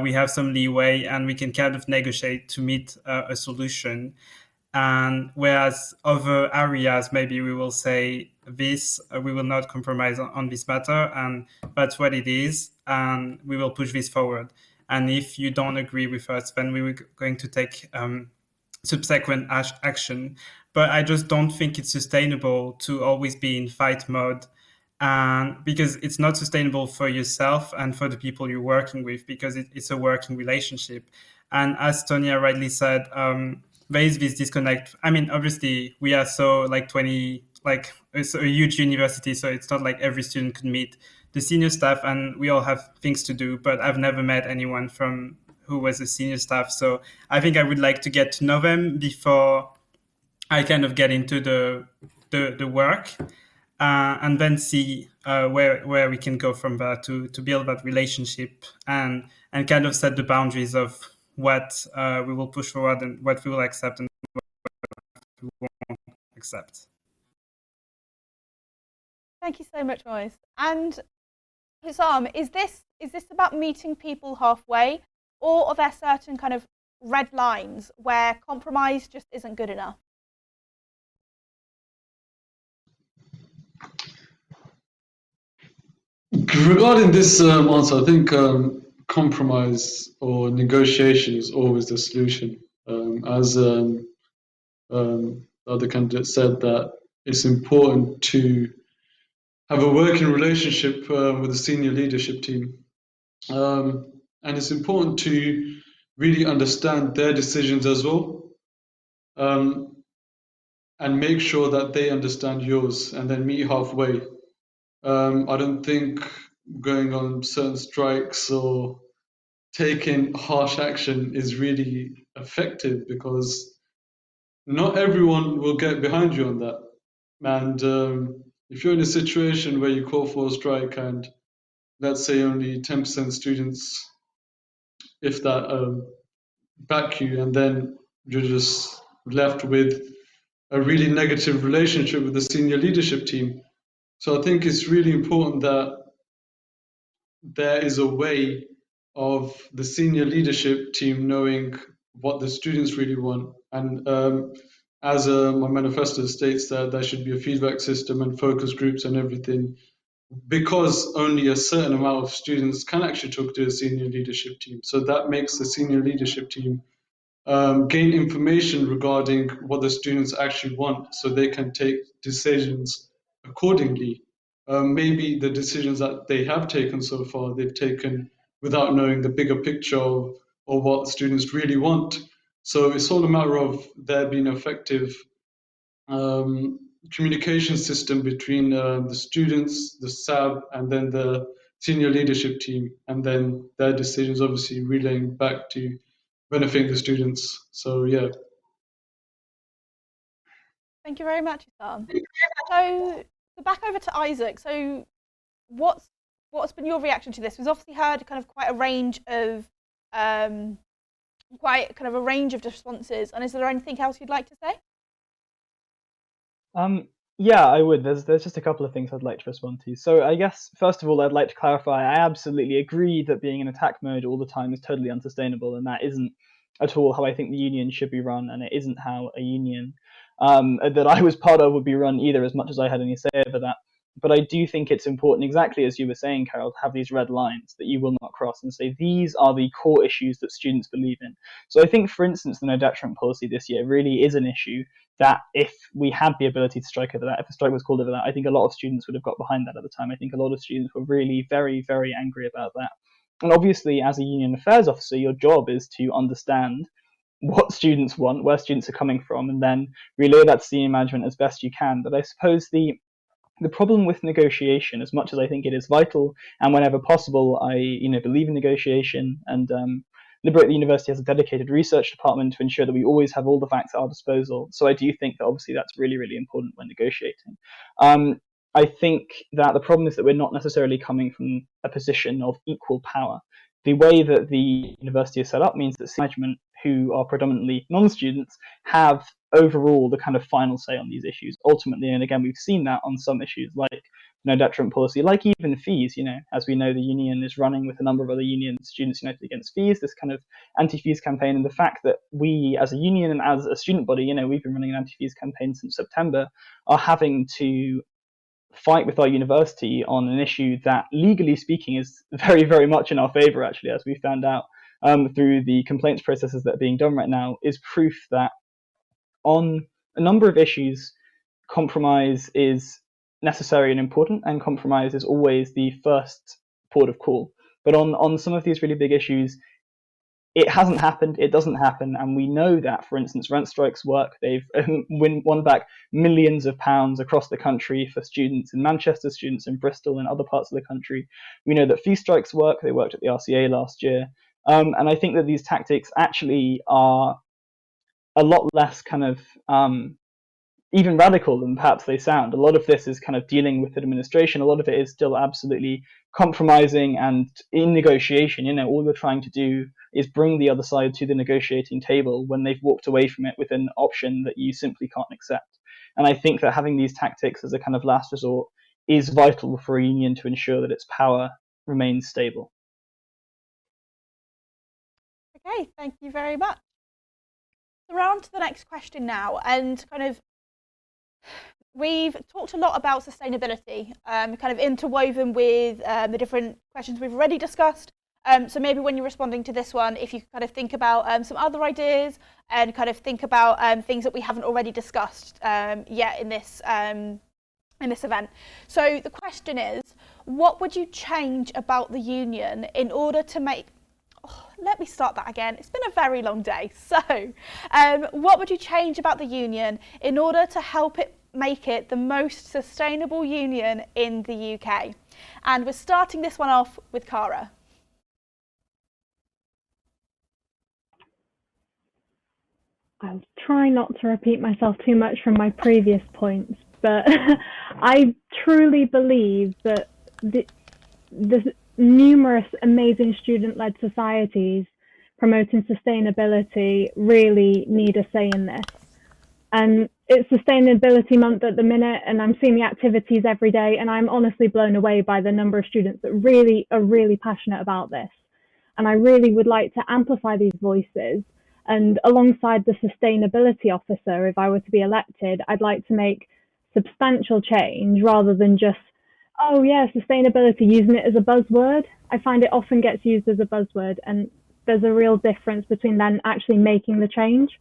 E: We have some leeway, and we can kind of negotiate to meet a solution. And whereas other areas, maybe we will say this, we will not compromise on this matter, and that's what it is, and we will push this forward. And if you don't agree with us, then we were going to take subsequent action. But I just don't think it's sustainable to always be in fight mode, and because it's not sustainable for yourself and for the people you're working with, because it's a working relationship. And as Tonja rightly said, there is this disconnect. I mean, obviously, we are so it's a huge university, so it's not like every student could meet the senior staff, and we all have things to do. But I've never met anyone who was a senior staff, so I think I would like to get to know them before I kind of get into the work, and then see where we can go from there to build that relationship and kind of set the boundaries of what we will push forward and what we will accept and what we won't accept.
A: Thank you so much, Moise. And Husam, is this about meeting people halfway, or are there certain kind of red lines where compromise just isn't good enough?
B: Regarding this answer, I think compromise or negotiation is always the solution. As the other candidate said, that it's important to have a working relationship with the senior leadership team. And it's important to really understand their decisions as well, and make sure that they understand yours, and then meet halfway. I don't think going on certain strikes or taking harsh action is really effective, because not everyone will get behind you on that. And if you're in a situation where you call for a strike and let's say only 10% students, if that, back you, and then you're just left with a really negative relationship with the senior leadership team. So I think it's really important that there is a way of the senior leadership team knowing what the students really want. And as my manifesto states, that there should be a feedback system and focus groups and everything, because only a certain amount of students can actually talk to a senior leadership team. So that makes the senior leadership team gain information regarding what the students actually want, so they can take decisions accordingly. Maybe the decisions that they have taken so far, they've taken without knowing the bigger picture of, or what students really want. So it's all a matter of there being an effective communication system between the students, the SAB, and then the senior leadership team, and then their decisions obviously relaying back to benefiting the students. So yeah.
A: Thank you very much, Husam. So back over to Isaac. So what's been your reaction to this? We've obviously heard kind of quite a range of responses. And is there anything else you'd like to say?
C: Yeah, I would. There's just a couple of things I'd like to respond to. So I guess first of all, I'd like to clarify. I absolutely agree that being in attack mode all the time is totally unsustainable, and that isn't at all how I think the union should be run, and it isn't how a union that I was part of would be run either, as much as I had any say over that. But I do think it's important, exactly as you were saying, Carol, to have these red lines that you will not cross and say these are the core issues that students believe in. So I think, for instance, the no detriment policy this year really is an issue that if we had the ability to strike over that, if a strike was called over that, I think a lot of students would have got behind that at the time. I think a lot of students were really very, very angry about that. And obviously, as a union affairs officer, your job is to understand what students want, where students are coming from, and then relay that to senior management as best you can. But I suppose the problem with negotiation, as much as I think it is vital, and whenever possible, I believe in negotiation, and Liberate the University has a dedicated research department to ensure that we always have all the facts at our disposal. So I do think that obviously that's really, really important when negotiating. I think that the problem is that we're not necessarily coming from a position of equal power. The way that the university is set up means that management, who are predominantly non-students, have overall the kind of final say on these issues ultimately. And again, we've seen that on some issues like no detriment policy, like even fees. As we know, the union is running with a number of other unions, Students United Against Fees, this kind of anti-fees campaign. And the fact that we as a union and as a student body, we've been running an anti-fees campaign since September, are having to fight with our university on an issue that, legally speaking, is very, very much in our favor, actually, as we found out through the complaints processes that are being done right now, is proof that on a number of issues, compromise is necessary and important, and compromise is always the first port of call. But on some of these really big issues, it hasn't happened, it doesn't happen, and we know that, for instance, rent strikes work. They've won back millions of pounds across the country for students in Manchester, students in Bristol and other parts of the country. We know that fee strikes work. They worked at the RCA last year. And I think that these tactics actually are a lot less kind of even radical than perhaps they sound. A lot of this is kind of dealing with administration. A lot of it is still absolutely compromising, and in negotiation, all you're trying to do is bring the other side to the negotiating table when they've walked away from it with an option that you simply can't accept. And I think that having these tactics as a kind of last resort is vital for a union to ensure that its power remains stable.
A: Okay, thank you very much. So we're on to the next question now, and kind of we've talked a lot about sustainability, kind of interwoven with the different questions we've already discussed. So maybe when you're responding to this one, if you kind of think about some other ideas and kind of think about things that we haven't already discussed yet in this event. So the question is, what would you change about the union in order to make... let me start that again. It's been a very long day. So what would you change about the union in order to help it make it the most sustainable union in the UK? And we're starting this one off with Cara.
I: I'll try not to repeat myself too much from my previous points, but I truly believe that the numerous amazing student-led societies promoting sustainability really need a say in this. And it's Sustainability Month at the minute, and I'm seeing the activities every day, and I'm honestly blown away by the number of students that really are really passionate about this. And I really would like to amplify these voices. And alongside the sustainability officer, if I were to be elected, I'd like to make substantial change rather than just, oh yeah, sustainability, using it as a buzzword. I find it often gets used as a buzzword, and there's a real difference between then actually making the change.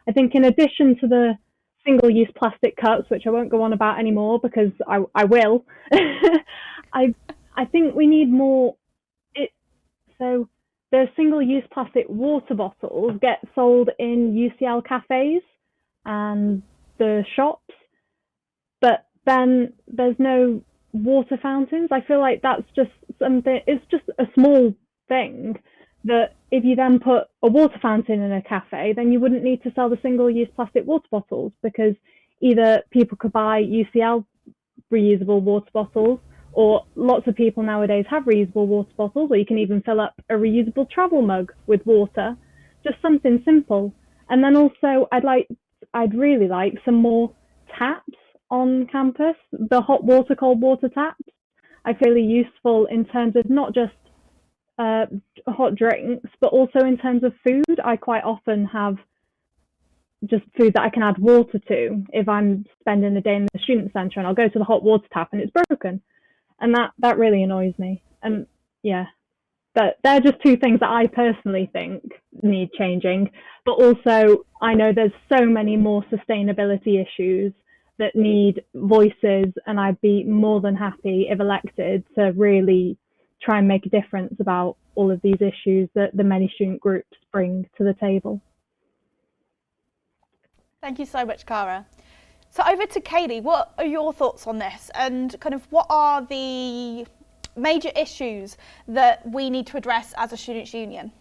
I: I think in addition to the single-use plastic cups, which I won't go on about anymore because I will, I think we need more. So the single-use plastic water bottles get sold in UCL cafes and the shops, but then there's no water fountains. I feel like that's just something, it's just a small thing that if you then put a water fountain in a cafe, then you wouldn't need to sell the single-use plastic water bottles, because either people could buy UCL reusable water bottles, or lots of people nowadays have reusable water bottles, or you can even fill up a reusable travel mug with water. Just something simple. And then also I'd really like some more taps on campus. The hot water, cold water taps I feel are useful in terms of not just hot drinks, but also in terms of food. I quite often have just food that I can add water to if I'm spending a day in the student centre, and I'll go to the hot water tap and it's broken. And that really annoys me. And yeah, but they're just two things that I personally think need changing. But also, I know there's so many more sustainability issues that need voices, and I'd be more than happy, if elected, to really try and make a difference about all of these issues that the many student groups bring to the table.
A: Thank you so much, Cara. So over to Kayleigh, what are your thoughts on this, and kind of what are the major issues that we need to address as a students' union?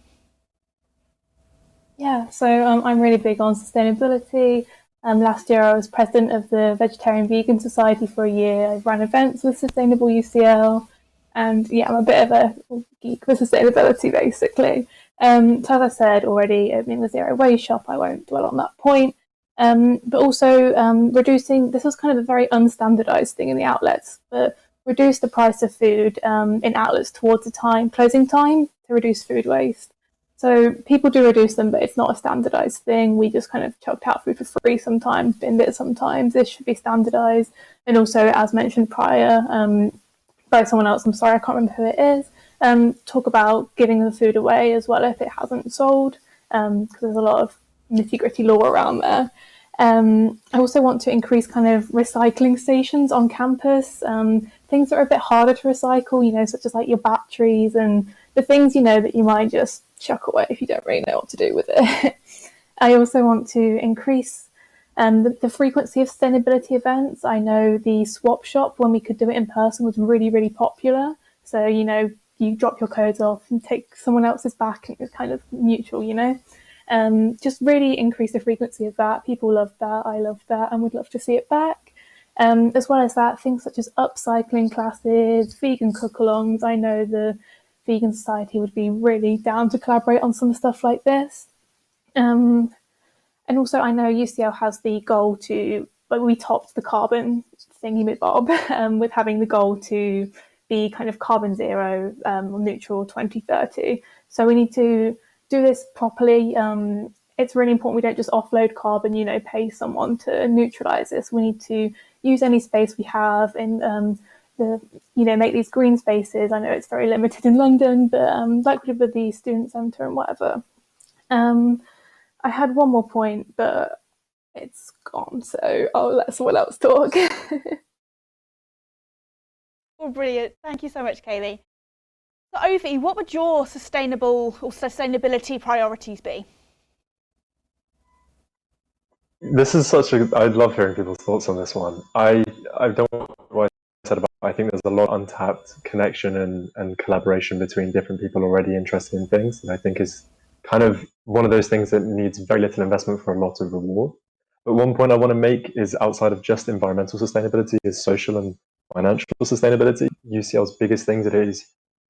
D: Yeah, so I'm really big on sustainability. Last year I was president of the Vegetarian Vegan Society for a year. I ran events with Sustainable UCL, and yeah, I'm a bit of a geek for sustainability, basically. So as I said already, opening the zero waste shop, I won't dwell on that point. But also reducing, this was kind of a very unstandardized thing in the outlets, but reduce the price of food in outlets towards the closing time, to reduce food waste. So people do reduce them, but it's not a standardized thing. We just kind of chucked out food for free sometimes, binned it sometimes. This should be standardized. And also, as mentioned prior by someone else, I'm sorry, I can't remember who it is, talk about giving the food away as well if it hasn't sold, because there's a lot of nitty-gritty law around there. I also want to increase kind of recycling stations on campus, things that are a bit harder to recycle, such as like your batteries and the things, that you might just chuck away if you don't really know what to do with it. I also want to increase the frequency of sustainability events. I know the swap shop, when we could do it in person, was really, really popular. So, you drop your codes off and take someone else's back, and it's kind of mutual, just really increase the frequency of that. People love that, I love that, and would love to see it back. As well as that, things such as upcycling classes, vegan cook-alongs. I know the Vegan Society would be really down to collaborate on some stuff like this. And also, I know UCL has the goal to, we topped the carbon thingy-bob with having the goal to be kind of carbon zero neutral 2030. So we need to do this properly. It's really important we don't just offload carbon, pay someone to neutralize this. We need to use any space we have in make these green spaces. I know it's very limited in London, but like we did with the student centre and whatever. I had one more point, but it's gone, so I'll let someone else talk.
A: Oh, brilliant. Thank you so much, Kayleigh. So, Oveis, what would your sustainability priorities be?
G: This is I love hearing people's thoughts on this one. I don't know what I said about it. I think there's a lot of untapped connection and collaboration between different people already interested in things, and I think is kind of one of those things that needs very little investment for a lot of reward. But one point I want to make is, outside of just environmental sustainability, is social and financial sustainability. UCL's biggest thing is that it is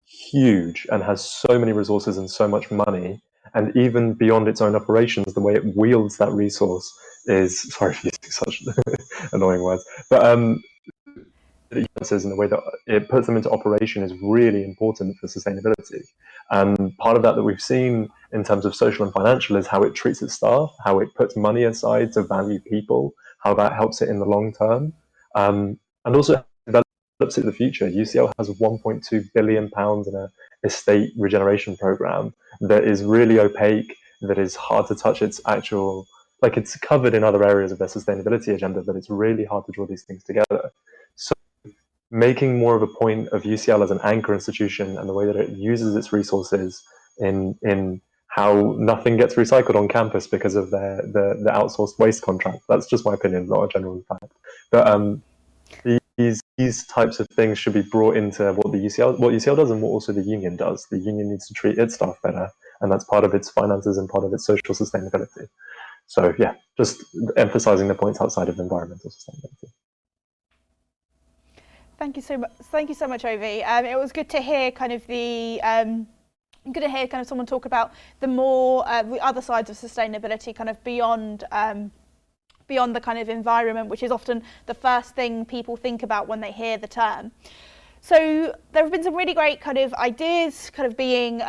G: huge and has so many resources and so much money, and even beyond its own operations, the way it wields that resource is, sorry for using such annoying words, but in the way that it puts them into operation is really important for sustainability. Part of that we've seen in terms of social and financial is how it treats its staff, how it puts money aside to value people, how that helps it in the long term, and also develops it in the future. UCL has £1.2 billion in an estate regeneration program that is really opaque, that is hard to touch its actual, like, it's covered in other areas of their sustainability agenda, but it's really hard to draw these things together. So making more of a point of UCL as an anchor institution and the way that it uses its resources in how nothing gets recycled on campus because of the outsourced waste contract. That's just my opinion, not a general fact. But these types of things should be brought into what UCL does and what also the union does. The union needs to treat its staff better, and that's part of its finances and part of its social sustainability. So yeah, just emphasizing the points outside of environmental sustainability.
A: Thank you so much. Thank you so much, Ovi. It was good to hear kind of someone talk about the more the other sides of sustainability, kind of beyond the kind of environment, which is often the first thing people think about when they hear the term. So there have been some really great kind of ideas kind of being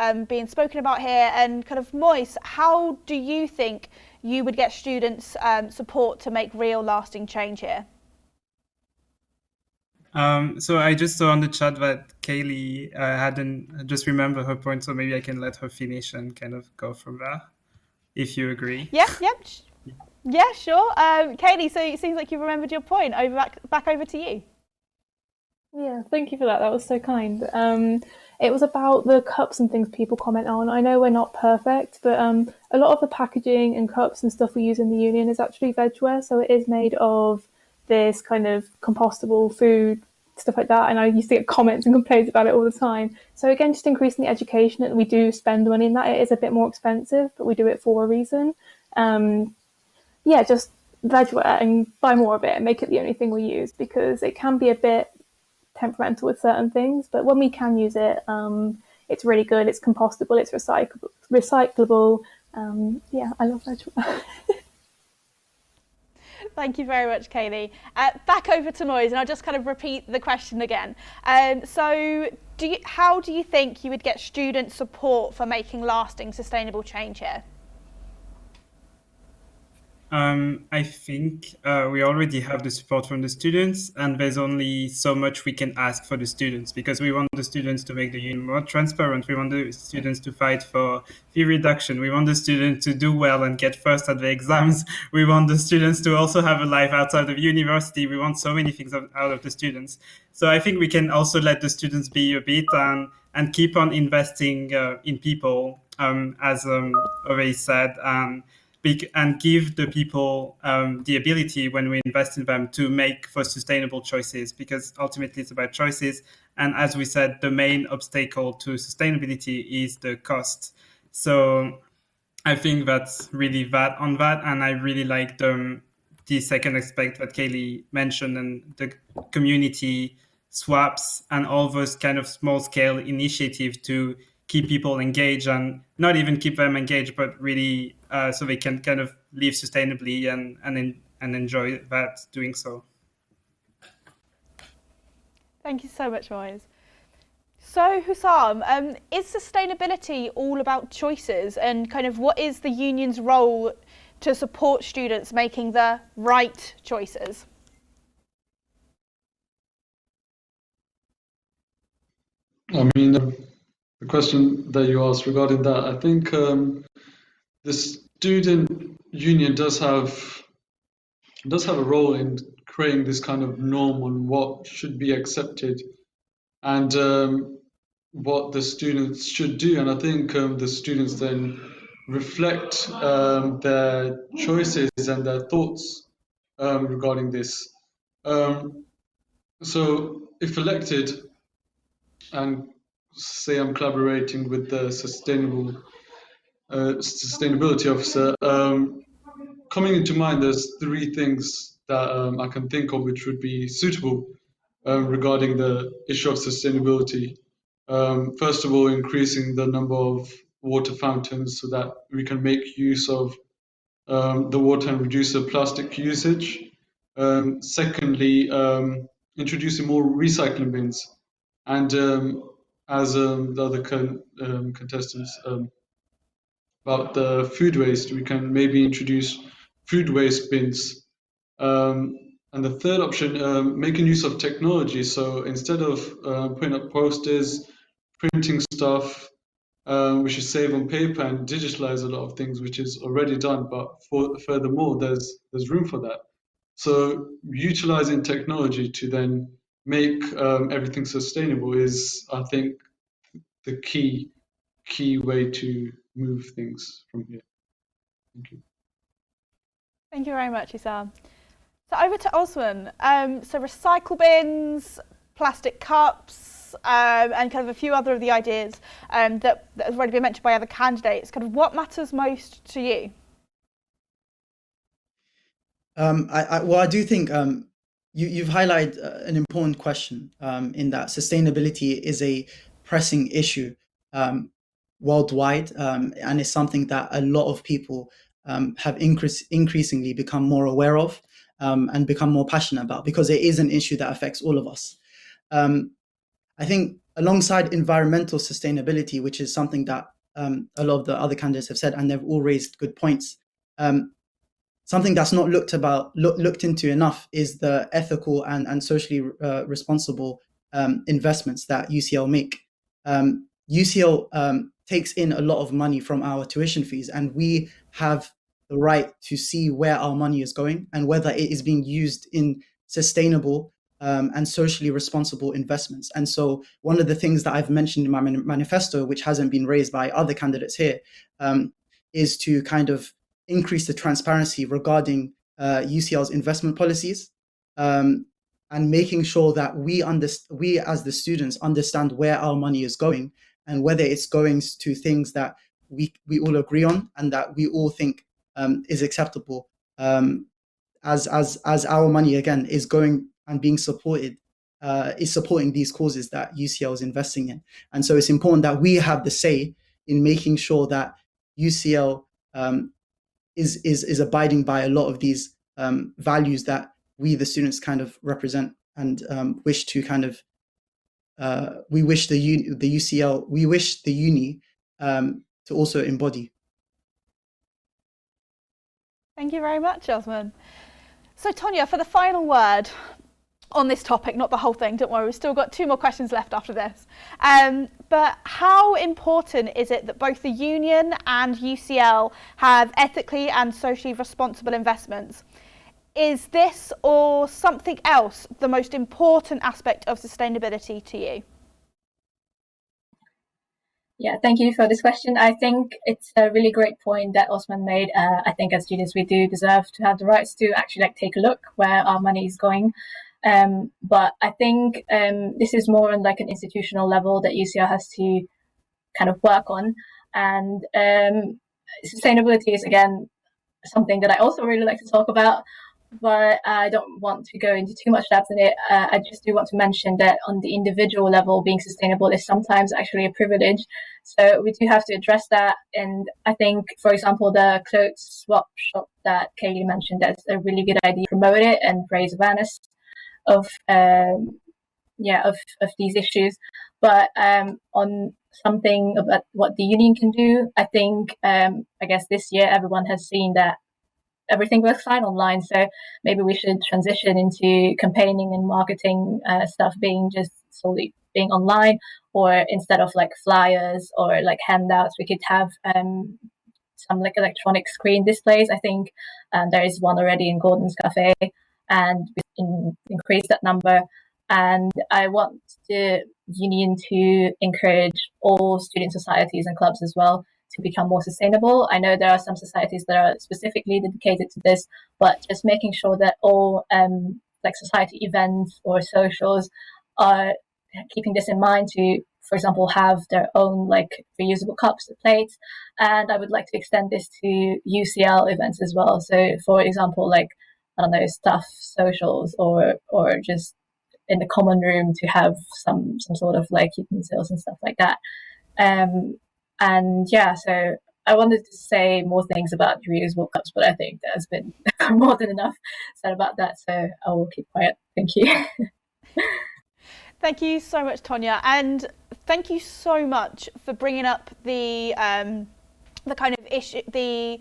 A: spoken about here, and kind of Moise, how do you think you would get students support to make real lasting change here?
E: So I just saw on the chat that Kayleigh hadn't just remember her point, so maybe I can let her finish and kind of go from there, if you agree.
A: Yeah, sure. Kayleigh, so it seems like you've remembered your point. Back over to you.
D: Yeah, thank you for that. That was so kind. It was about the cups and things people comment on. I know we're not perfect, but a lot of the packaging and cups and stuff we use in the union is actually vegware, so it is made of this kind of compostable food, stuff like that. And I used to get comments and complaints about it all the time. So again, just increasing the education, that we do spend money in that. It is a bit more expensive, but we do it for a reason. Just vegware, and buy more of it and make it the only thing we use, because it can be a bit temperamental with certain things, but when we can use it, it's really good. It's compostable, it's recyclable. I love vegware.
A: Thank you very much, Kayleigh. Back over to Moise, and I'll just kind of repeat the question again. So how do you think you would get student support for making lasting sustainable change here?
E: I think we already have the support from the students, and there's only so much we can ask for the students, because we want the students to make the union more transparent. We want the students to fight for fee reduction. We want the students to do well and get first at the exams. We want the students to also have a life outside of university. We want so many things out of the students. So I think we can also let the students be a bit and keep on investing in people, as Oveis said, and give the people the ability, when we invest in them, to make for sustainable choices, because ultimately it's about choices. And as we said, the main obstacle to sustainability is the cost. So I think that's really that on that. And I really like the second aspect that Kayleigh mentioned, and the community swaps and all those kind of small scale initiatives to keep people engaged, and not even keep them engaged, but really so they can kind of live sustainably and enjoy that doing so.
A: Thank you so much, Moise. So Husam, is sustainability all about choices, and kind of what is the union's role to support students making the right choices?
B: I mean, the question that you asked regarding that, I think the student union does have a role in creating this kind of norm on what should be accepted and what the students should do. And I think the students then reflect their choices and their thoughts regarding this. So if elected, and say I'm collaborating with the sustainability officer, coming into mind, there's three things that I can think of which would be suitable regarding the issue of sustainability. First of all, increasing the number of water fountains so that we can make use of the water and reduce the plastic usage. Secondly, introducing more recycling bins. And as the other contestants about the food waste, we can maybe introduce food waste bins. And the third option, making use of technology. So instead of putting up posters, printing stuff, we should save on paper and digitalize a lot of things, which is already done. But furthermore, there's room for that. So utilizing technology to then make everything sustainable is, I think, the key key way to move things from here. Thank you.
A: Thank you very much, Husam. So over to Osman. So recycle bins, plastic cups, and kind of a few other of the ideas that has already been mentioned by other candidates. Kind of what matters most to you?
F: I do think you've highlighted an important question in that sustainability is a pressing issue worldwide, and it's something that a lot of people have increasingly become more aware of and become more passionate about, because it is an issue that affects all of us. I think alongside environmental sustainability, which is something that a lot of the other candidates have said, and they've all raised good points, something that's not looked into enough is the ethical and socially responsible investments that UCL make. UCL takes in a lot of money from our tuition fees, and we have the right to see where our money is going and whether it is being used in sustainable and socially responsible investments. And so one of the things that I've mentioned in my manifesto, which hasn't been raised by other candidates here, is to kind of increase the transparency regarding UCL's investment policies, and making sure that we as the students understand where our money is going and whether it's going to things that we all agree on and that we all think is acceptable, as our money again is going and being supported, is supporting these causes that UCL is investing in. And so it's important that we have the say in making sure that UCL is abiding by a lot of these values that we, the students, kind of represent and wish to kind of we wish the uni to also embody.
A: Thank you very much, Osman. So Tonja, for the final word on this topic, not the whole thing, don't worry, we've still got 2 more questions left after this. But how important is it that both the union and UCL have ethically and socially responsible investments? Is this or something else the most important aspect of sustainability to you?
H: Yeah, thank you for this question. I think it's a really great point that Osman made. I think as students, we do deserve to have the rights to actually take a look where our money is going. But I think this is more on like an institutional level that UCL has to kind of work on. And sustainability is, again, something that I also really like to talk about, but I don't want to go into too much depth in it. I just do want to mention that on the individual level, being sustainable is sometimes actually a privilege. So we do have to address that. And I think, for example, the clothes swap shop that Kayleigh mentioned, that's a really good idea. Promote it and raise awareness of these issues. But on something about what the union can do, I think I guess this year everyone has seen that everything works fine online, so maybe we should transition into campaigning and marketing stuff being just solely being online, or instead of like flyers or like handouts, we could have some like electronic screen displays. I think there is one already in Gordon's Cafe, and we increase that number. And I want the union to encourage all student societies and clubs as well to become more sustainable. I know there are some societies that are specifically dedicated to this, but just making sure that all like society events or socials are keeping this in mind to, for example, have their own like reusable cups or plates. And I would like to extend this to UCL events as well. So for example, like, I don't know, staff socials or just in the common room to have some sort of like utensils and stuff like that. And yeah, so I wanted to say more things about reusable cups, but I think there's been more than enough said about that, so I will keep quiet. Thank you.
A: Thank you so much, Tonja, and thank you so much for bringing up the kind of issue, the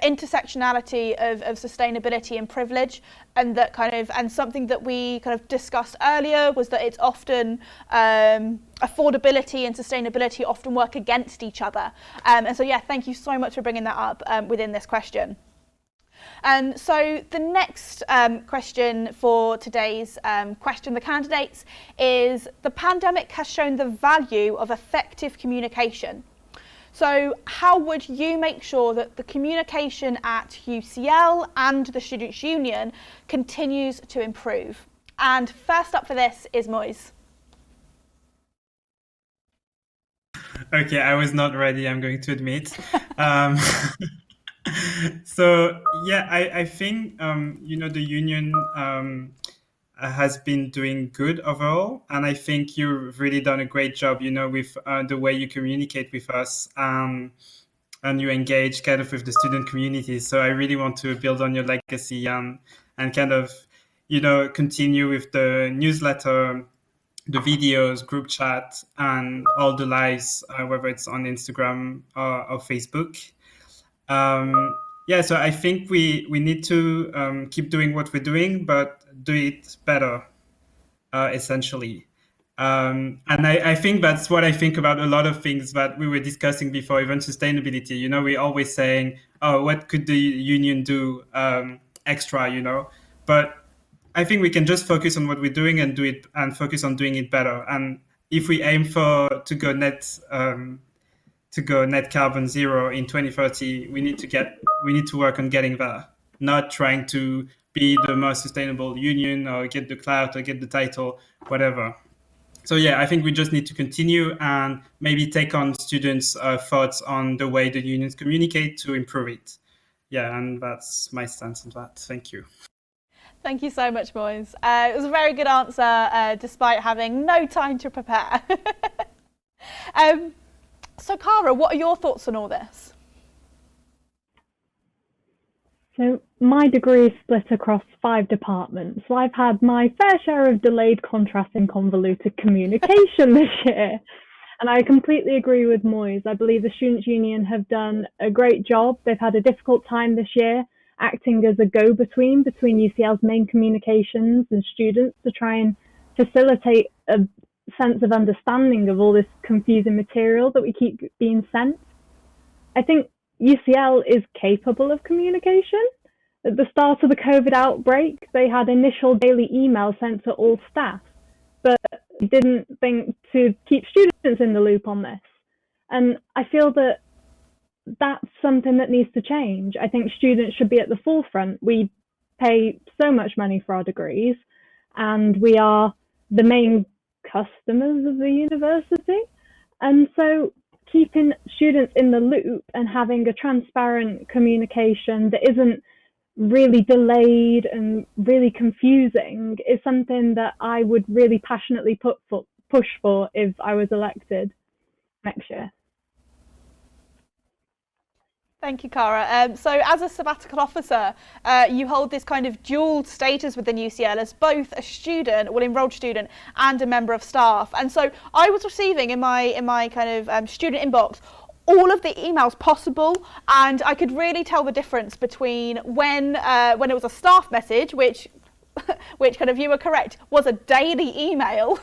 A: intersectionality of sustainability and privilege, and that kind of, and something that we kind of discussed earlier was that it's often affordability and sustainability often work against each other, and so yeah, thank you so much for bringing that up within this question. And so the next question for today's question the candidates is: the pandemic has shown the value of effective communication. So how would you make sure that the communication at UCL and the Students' Union continues to improve? And first up for this is Moise.
E: Okay, I was not ready, I'm going to admit. So yeah, I think the union has been doing good overall, and I think you've really done a great job, with the way you communicate with us, and you engage kind of with the student community. So I really want to build on your legacy, and kind of continue with the newsletter, the videos, group chat, and all the lives, whether it's on Instagram or Facebook. Yeah, so I think we need to keep doing what we're doing, but do it better, essentially. And I think that's what I think about a lot of things that we were discussing before, even sustainability. We're always saying, oh, what could the union do extra, But I think we can just focus on what we're doing and do it, and focus on doing it better. And if we aim to go net carbon zero in 2030, we need to work on getting there, not trying to be the most sustainable union or get the clout or get the title, whatever. So yeah, I think we just need to continue and maybe take on students' thoughts on the way the unions communicate to improve it. Yeah, and that's my stance on that. Thank you.
A: Thank you so much, Moise. It was a very good answer, despite having no time to prepare. So, Cara, what are your thoughts on all this?
I: So my degree is split across 5 departments. So I've had my fair share of delayed, contrast and convoluted communication this year. And I completely agree with Moise. I believe the Students' Union have done a great job. They've had a difficult time this year, acting as a go-between between UCL's main communications and students to try and facilitate a sense of understanding of all this confusing material that we keep being sent. I think UCL is capable of communication. At the start of the COVID outbreak, they had initial daily emails sent to all staff, but didn't think to keep students in the loop on this. And I feel that that's something that needs to change. I think students should be at the forefront. We pay so much money for our degrees, and we are the main customers of the university. And so keeping students in the loop and having a transparent communication that isn't really delayed and really confusing is something that I would really passionately push for if I was elected next year.
A: Thank you, Cara. So as a sabbatical officer, you hold this kind of dual status within UCL as both a student, well, enrolled student, and a member of staff. And so I was receiving in my kind of student inbox all of the emails possible, and I could really tell the difference between when it was a staff message, which kind of, you were correct, was a daily email,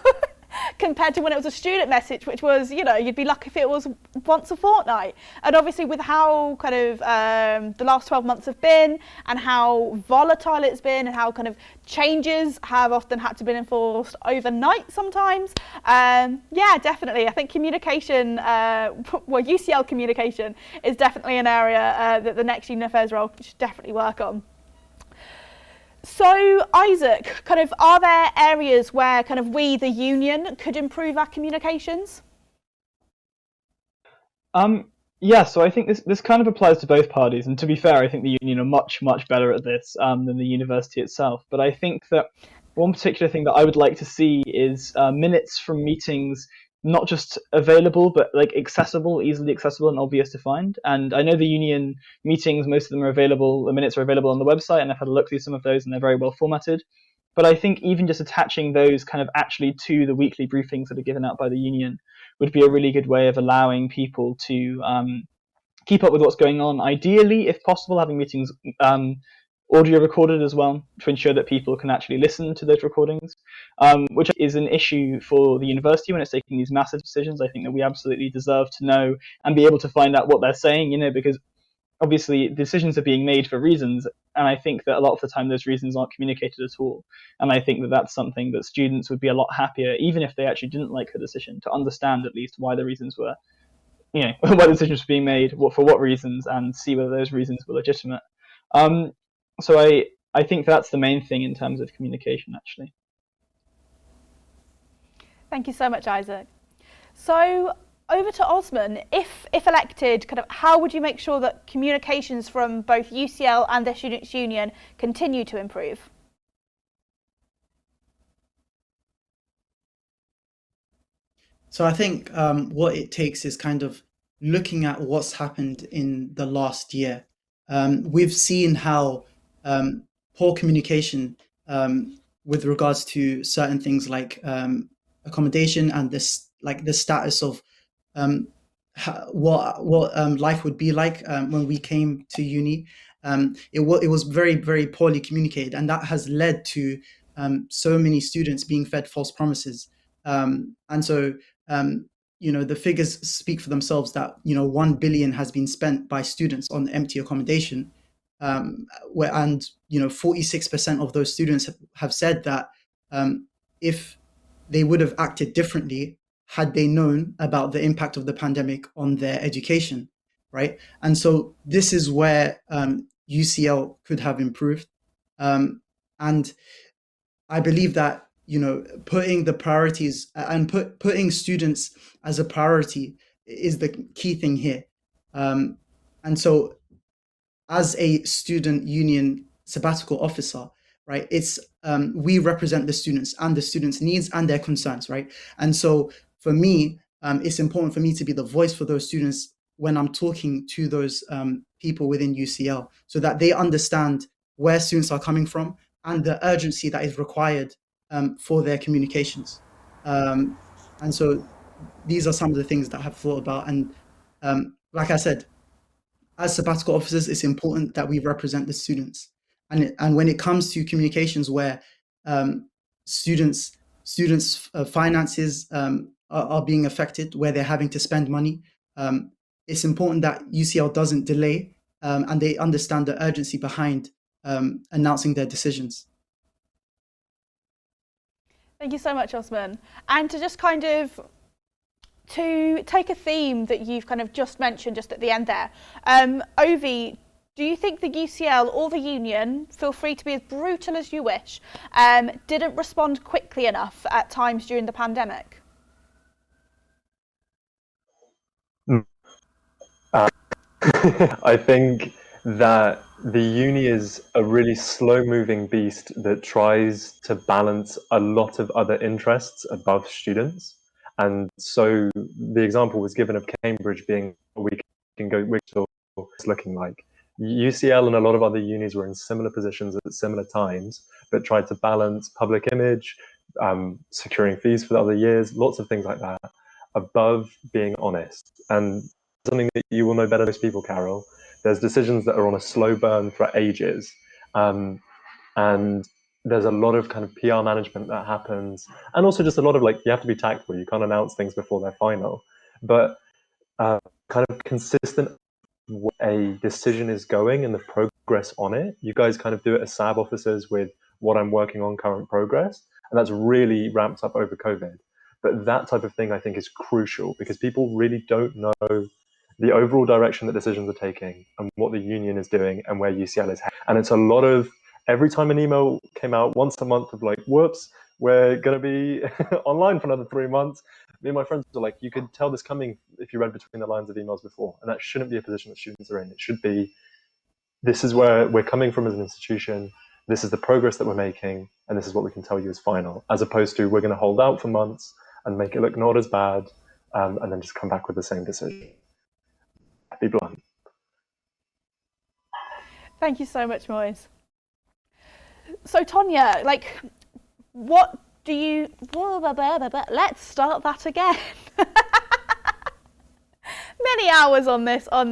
A: compared to when it was a student message, which was, you'd be lucky if it was once a fortnight. And obviously with how kind of the last 12 months have been, and how volatile it's been, and how kind of changes have often had to be enforced overnight sometimes. Yeah, definitely. I think communication, UCL communication is definitely an area that the next Union Affairs role should definitely work on. So, Isaac, kind of, are there areas where kind of we, the union, could improve our communications?
C: Yeah, so I think this kind of applies to both parties. And to be fair, I think the union are much, much better at this than the university itself. But I think that one particular thing that I would like to see is minutes from meetings not just available, but like accessible, easily accessible and obvious to find. And I know the union meetings, most of them are available, the minutes are available on the website, and I've had a look through some of those and they're very well formatted. But I think even just attaching those kind of actually to the weekly briefings that are given out by the union would be a really good way of allowing people to keep up with what's going on. Ideally, if possible, having meetings audio recorded as well to ensure that people can actually listen to those recordings, which is an issue for the university when it's taking these massive decisions. I think that we absolutely deserve to know and be able to find out what they're saying, because obviously decisions are being made for reasons, and I think that a lot of the time those reasons aren't communicated at all. And I think that that's something that students would be a lot happier, even if they actually didn't like the decision, to understand at least why the reasons were what decisions were being made, for what reasons, and see whether those reasons were legitimate. So I think that's the main thing in terms of communication, actually.
A: Thank you so much, Isaac. So over to Osman. If elected, how would you make sure that communications from both UCL and their students' union continue to improve?
F: So I think what it takes is kind of looking at what's happened in the last year. We've seen how poor communication with regards to certain things like accommodation and the status of what life would be like when we came to uni. It was very, very poorly communicated, and that has led to so many students being fed false promises. And so the figures speak for themselves that 1 billion has been spent by students on empty accommodation, and 46% of those students have said that if they would have acted differently had they known about the impact of the pandemic on their education, right? And so this is where UCL could have improved, and I believe that putting the priorities and putting students as a priority is the key thing here. And so as a student union sabbatical officer, right, it's we represent the students and the students' needs and their concerns, right? And so for me, it's important for me to be the voice for those students when I'm talking to those people within UCL, so that they understand where students are coming from and the urgency that is required for their communications. And so these are some of the things that I've thought about. And like I said, as sabbatical officers, it's important that we represent the students. And when it comes to communications where students' finances are being affected, where they're having to spend money, it's important that UCL doesn't delay and they understand the urgency behind announcing their decisions.
A: Thank you so much, Osman. And to just to take a theme that you've just mentioned just at the end there, Oveis, do you think the UCL or the union, feel free to be as brutal as you wish, didn't respond quickly enough at times during the pandemic?
G: I think that the uni is a really slow-moving beast that tries to balance a lot of other interests above students. And so the example was given of Cambridge being we can go it's looking like. UCL and a lot of other unis were in similar positions at similar times, but tried to balance public image, securing fees for the other years, lots of things like that, above being honest. And something that you will know better than most people, Carol, there's decisions that are on a slow burn for ages. And there's a lot of PR management that happens. And also just a lot of you have to be tactful. You can't announce things before they're final. But consistent where a decision is going and the progress on it. You guys do it as SAB officers with what I'm working on, current progress. And that's really ramped up over COVID. But that type of thing I think is crucial because people really don't know the overall direction that decisions are taking and what the union is doing and where UCL is heading. And it's a lot of, every time an email came out once a month of whoops, we're going to be online for another 3 months. Me and my friends are you could tell this coming if you read between the lines of emails before. And that shouldn't be a position that students are in. It should be, this is where we're coming from as an institution. This is the progress that we're making. And this is what we can tell you is final, as opposed to we're going to hold out for months and make it look not as bad and then just come back with the same decision. Be blunt.
A: Thank you so much, Moise. So Tonja, what do you... Let's start that again. Many hours on this, on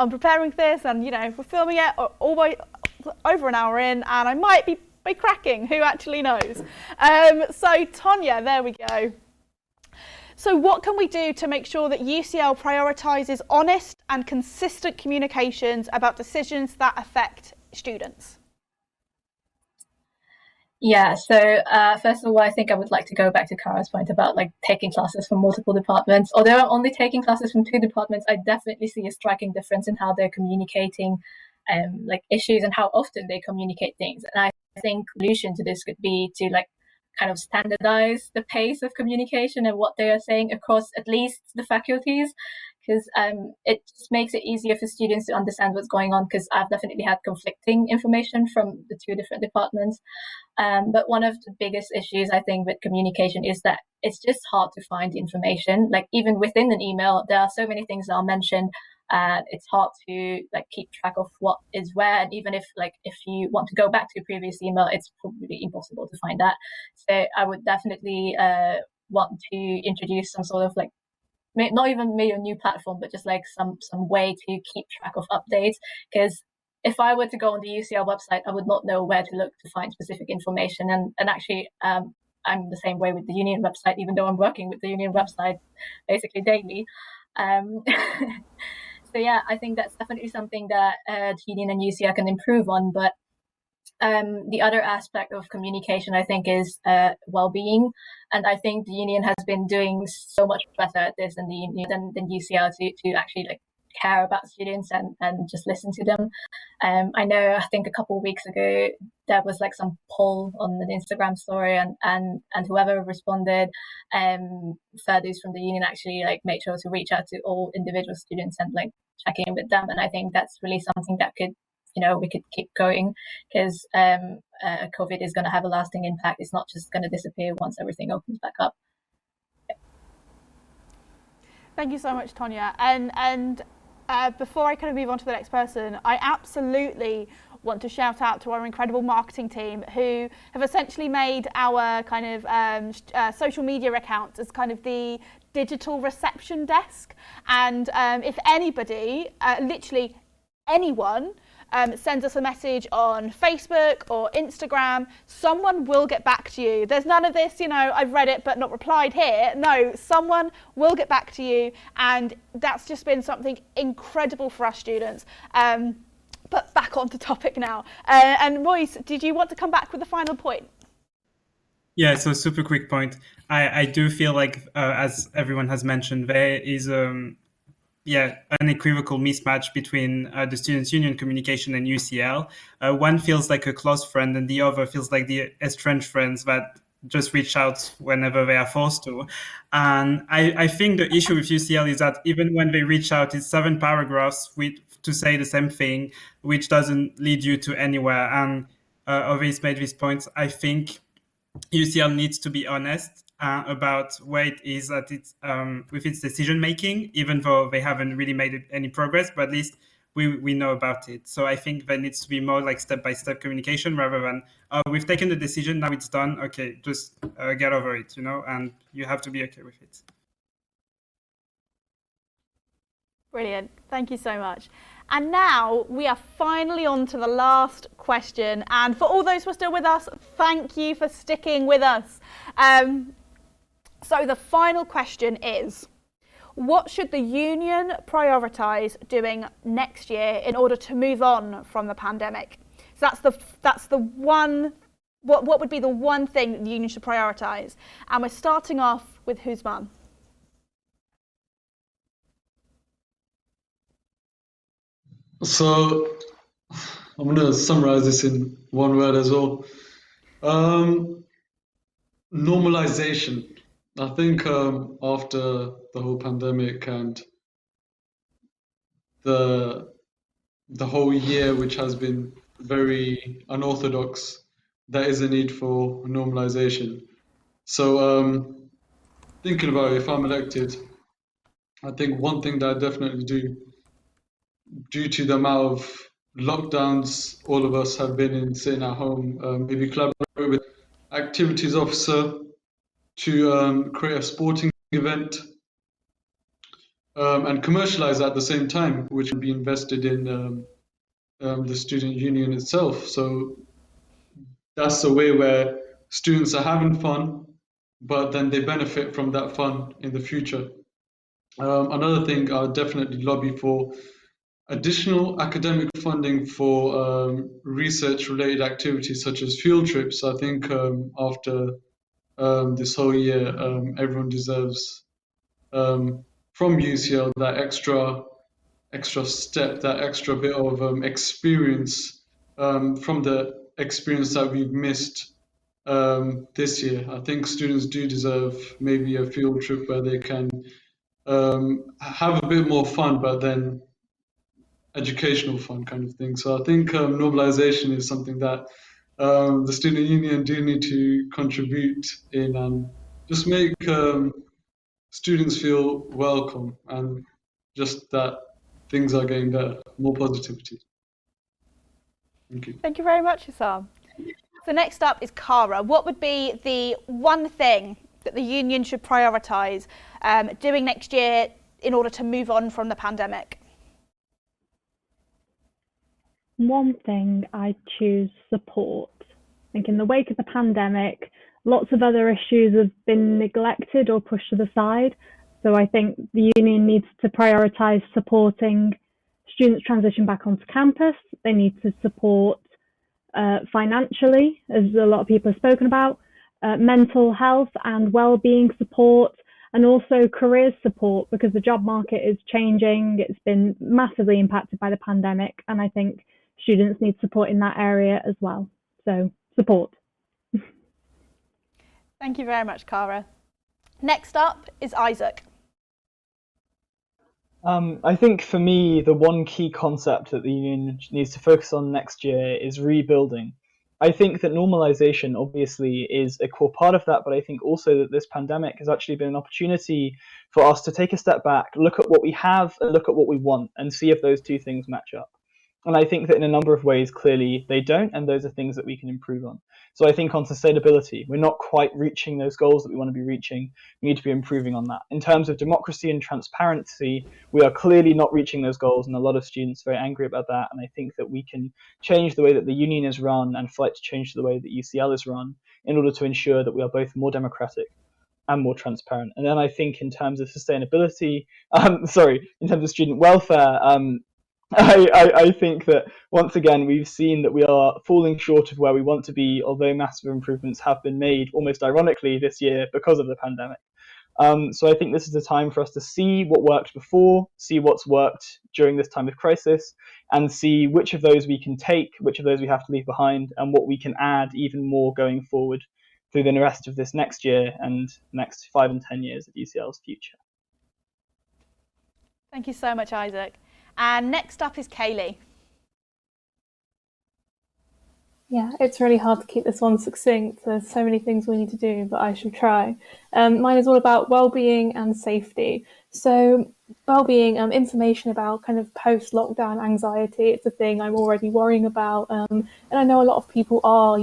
A: preparing this, and we're filming it all the way over an hour in, and I might be cracking. Who actually knows? So Tonja, there we go. So what can we do to make sure that UCL prioritises honest and consistent communications about decisions that affect students?
H: Yeah, so first of all, I think I would like to go back to Kara's point about like taking classes from multiple departments. Although I'm only taking classes from 2 departments, I definitely see a striking difference in how they're communicating like issues and how often they communicate things. And I think the solution to this could be to like kind of standardize the pace of communication and what they are saying across at least the faculties, because it just makes it easier for students to understand what's going on, because I've definitely had conflicting information from the 2 different departments. But one of the biggest issues I think with communication is that it's just hard to find information. Like even within an email, there are so many things that are mentioned, and it's hard to like keep track of what is where. And even if you want to go back to a previous email, it's probably impossible to find that. So I would definitely want to introduce some sort of like not even maybe a new platform, but just like some way to keep track of updates. Because if I were to go on the UCL website, I would not know where to look to find specific information. And actually, I'm the same way with the union website, even though I'm working with the union website basically daily. So yeah, I think that's definitely something that the union and UCL can improve on. But the other aspect of communication, I think, is well-being, and I think the union has been doing so much better at this than the union than UCL to actually like care about students and just listen to them. I know, I think a couple of weeks ago there was like some poll on an Instagram story, and whoever responded, furthers from the union actually like made sure to reach out to all individual students and like check in with them. And I think that's really something that could, we could keep going, because COVID is going to have a lasting impact. It's not just going to disappear once everything opens back up.
A: Thank you so much, Tonja. And before I kind of move on to the next person, I absolutely want to shout out to our incredible marketing team who have essentially made our kind of social media accounts as kind of the digital reception desk. And if anybody, literally anyone, sends us a message on Facebook or Instagram, someone will get back to you. There's none of this, I've read it but not replied here. No, someone will get back to you, and that's just been something incredible for our students. But back onto topic now. And Moise, did you want to come back with the final point?
E: Yeah, so super quick point. I do feel like, as everyone has mentioned, there is unequivocal mismatch between the Students' Union communication and UCL. One feels like a close friend, and the other feels like the estranged friends that just reach out whenever they are forced to. And I think the issue with UCL is that even when they reach out, it's 7 paragraphs to say the same thing, which doesn't lead you to anywhere. And Oveis made these points. I think UCL needs to be honest about where it is at with its decision making, even though they haven't really made any progress, but at least we know about it. So I think there needs to be more like step-by-step communication rather than we've taken the decision, now it's done, okay, just get over it, and you have to be okay with it.
A: Brilliant, thank you so much. And now we are finally on to the last question. And for all those who are still with us, thank you for sticking with us. So the final question is, what should the union prioritise doing next year in order to move on from the pandemic? So that's the one, what would be the one thing that the union should prioritise? And we're starting off with Husam.
B: So I'm going to summarize this in one word as well. Normalization. I think after the whole pandemic and the whole year, which has been very unorthodox, there is a need for normalization. So thinking about it, if I'm elected, I think one thing that I definitely do, due to the amount of lockdowns all of us have been in, sitting at home, maybe collaborate with activities officer to create a sporting event and commercialize at the same time, which will be invested in the student union itself. So that's a way where students are having fun, but then they benefit from that fun in the future. Another thing I'll definitely lobby for additional academic funding for research-related activities such as field trips. I think after this whole year, everyone deserves from UCL that extra step, that extra bit of experience from the experience that we've missed this year. I think students do deserve maybe a field trip where they can have a bit more fun, but then educational fun kind of thing. So I think normalization is something that the student union do need to contribute in and just make students feel welcome and just that things are getting better, more positivity. Thank you.
A: Thank you very much, Husam. So next up is Cara. What would be the one thing that the union should prioritise doing next year in order to move on from the pandemic?
I: One thing, I'd choose support. I think in the wake of the pandemic, lots of other issues have been neglected or pushed to the side. So I think the union needs to prioritise supporting students transition back onto campus. They need to support financially, as a lot of people have spoken about, mental health and well-being support, and also careers support, because the job market is changing. It's been massively impacted by the pandemic, and I think students need support in that area as well. So support.
A: Thank you very much, Cara. Next up is Isaac.
C: I think for me, the one key concept that the union needs to focus on next year is rebuilding. I think that normalization obviously is a core part of that, but I think also that this pandemic has actually been an opportunity for us to take a step back, look at what we have and look at what we want, and see if those two things match up. And I think that in a number of ways, clearly they don't, and those are things that we can improve on. So I think on sustainability, we're not quite reaching those goals that we want to be reaching. We need to be improving on that. In terms of democracy and transparency, we are clearly not reaching those goals, and a lot of students are very angry about that. And I think that we can change the way that the union is run and fight to change the way that UCL is run in order to ensure that we are both more democratic and more transparent. And then I think in terms of sustainability, in terms of student welfare, I think that once again we've seen that we are falling short of where we want to be, although massive improvements have been made almost ironically this year because of the pandemic. So I think this is a time for us to see what worked before, see what's worked during this time of crisis, and see which of those we can take, which of those we have to leave behind, and what we can add even more going forward through the rest of this next year and next 5 and 10 years of UCL's future.
A: Thank you so much, Isaac. And next up is Kayleigh.
D: Yeah, it's really hard to keep this one succinct. There's so many things we need to do, but I shall try. Mine is all about well-being and safety. So well-being, information about kind of post-lockdown anxiety, it's a thing I'm already worrying about. And I know a lot of people are,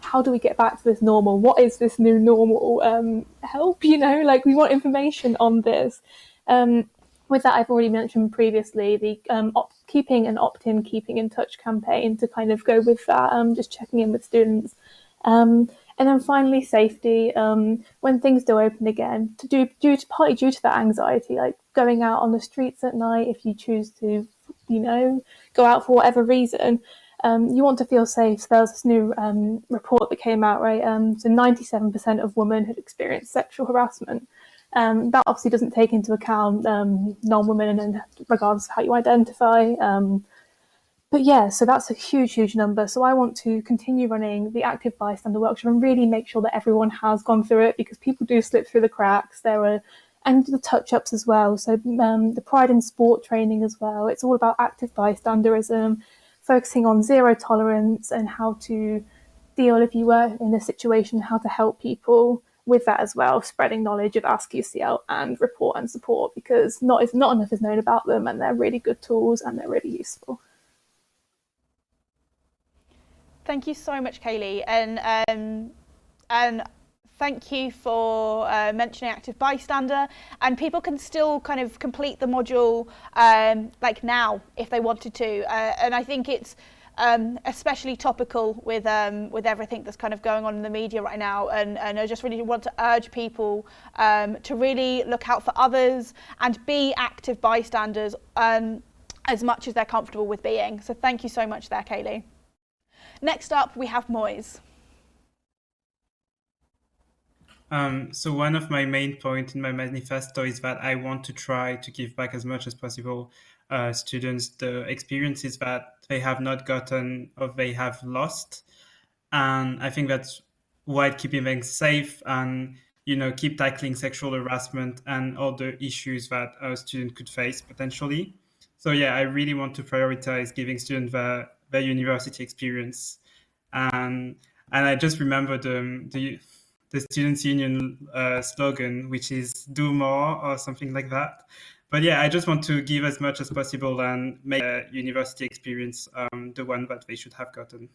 D: how do we get back to this normal? What is this new normal? Help, like we want information on this. With that, I've already mentioned previously the keeping an opt-in, keeping in touch campaign to kind of go with that, just checking in with students. And then finally, safety, when things do open again, partly due to that anxiety, like going out on the streets at night, if you choose to, go out for whatever reason, you want to feel safe. So there was this new report that came out, right? So 97% of women had experienced sexual harassment. That obviously doesn't take into account non-women and regardless of how you identify. But yeah, so that's a huge, huge number. So I want to continue running the active bystander workshop and really make sure that everyone has gone through it, because people do slip through the cracks. And the touch-ups as well. So the pride in sport training as well. It's all about active bystanderism, focusing on zero tolerance and how to deal if you were in a situation, how to help people with that as well, spreading knowledge of Ask UCL and Report and Support, because not enough is known about them, and they're really good tools and they're really useful.
A: Thank you so much, Kayleigh, and thank you for mentioning active bystander. And people can still kind of complete the module like now if they wanted to, and I think it's especially topical with everything that's kind of going on in the media right now, and I just really want to urge people to really look out for others and be active bystanders. as much as they're comfortable with being. So thank you so much there, Kayleigh. Next up, we have Moise.
E: So one of my main points in my manifesto is that I want to try to give back as much as possible students the experiences that they have not gotten or they have lost. And I think that's why keeping them safe and, keep tackling sexual harassment and other issues that a student could face potentially. So yeah, I really want to prioritize giving students their university experience. And I just remember the Students' Union slogan, which is "Do more" or something like that. But yeah, I just want to give as much as possible and make a university experience the one that they should have gotten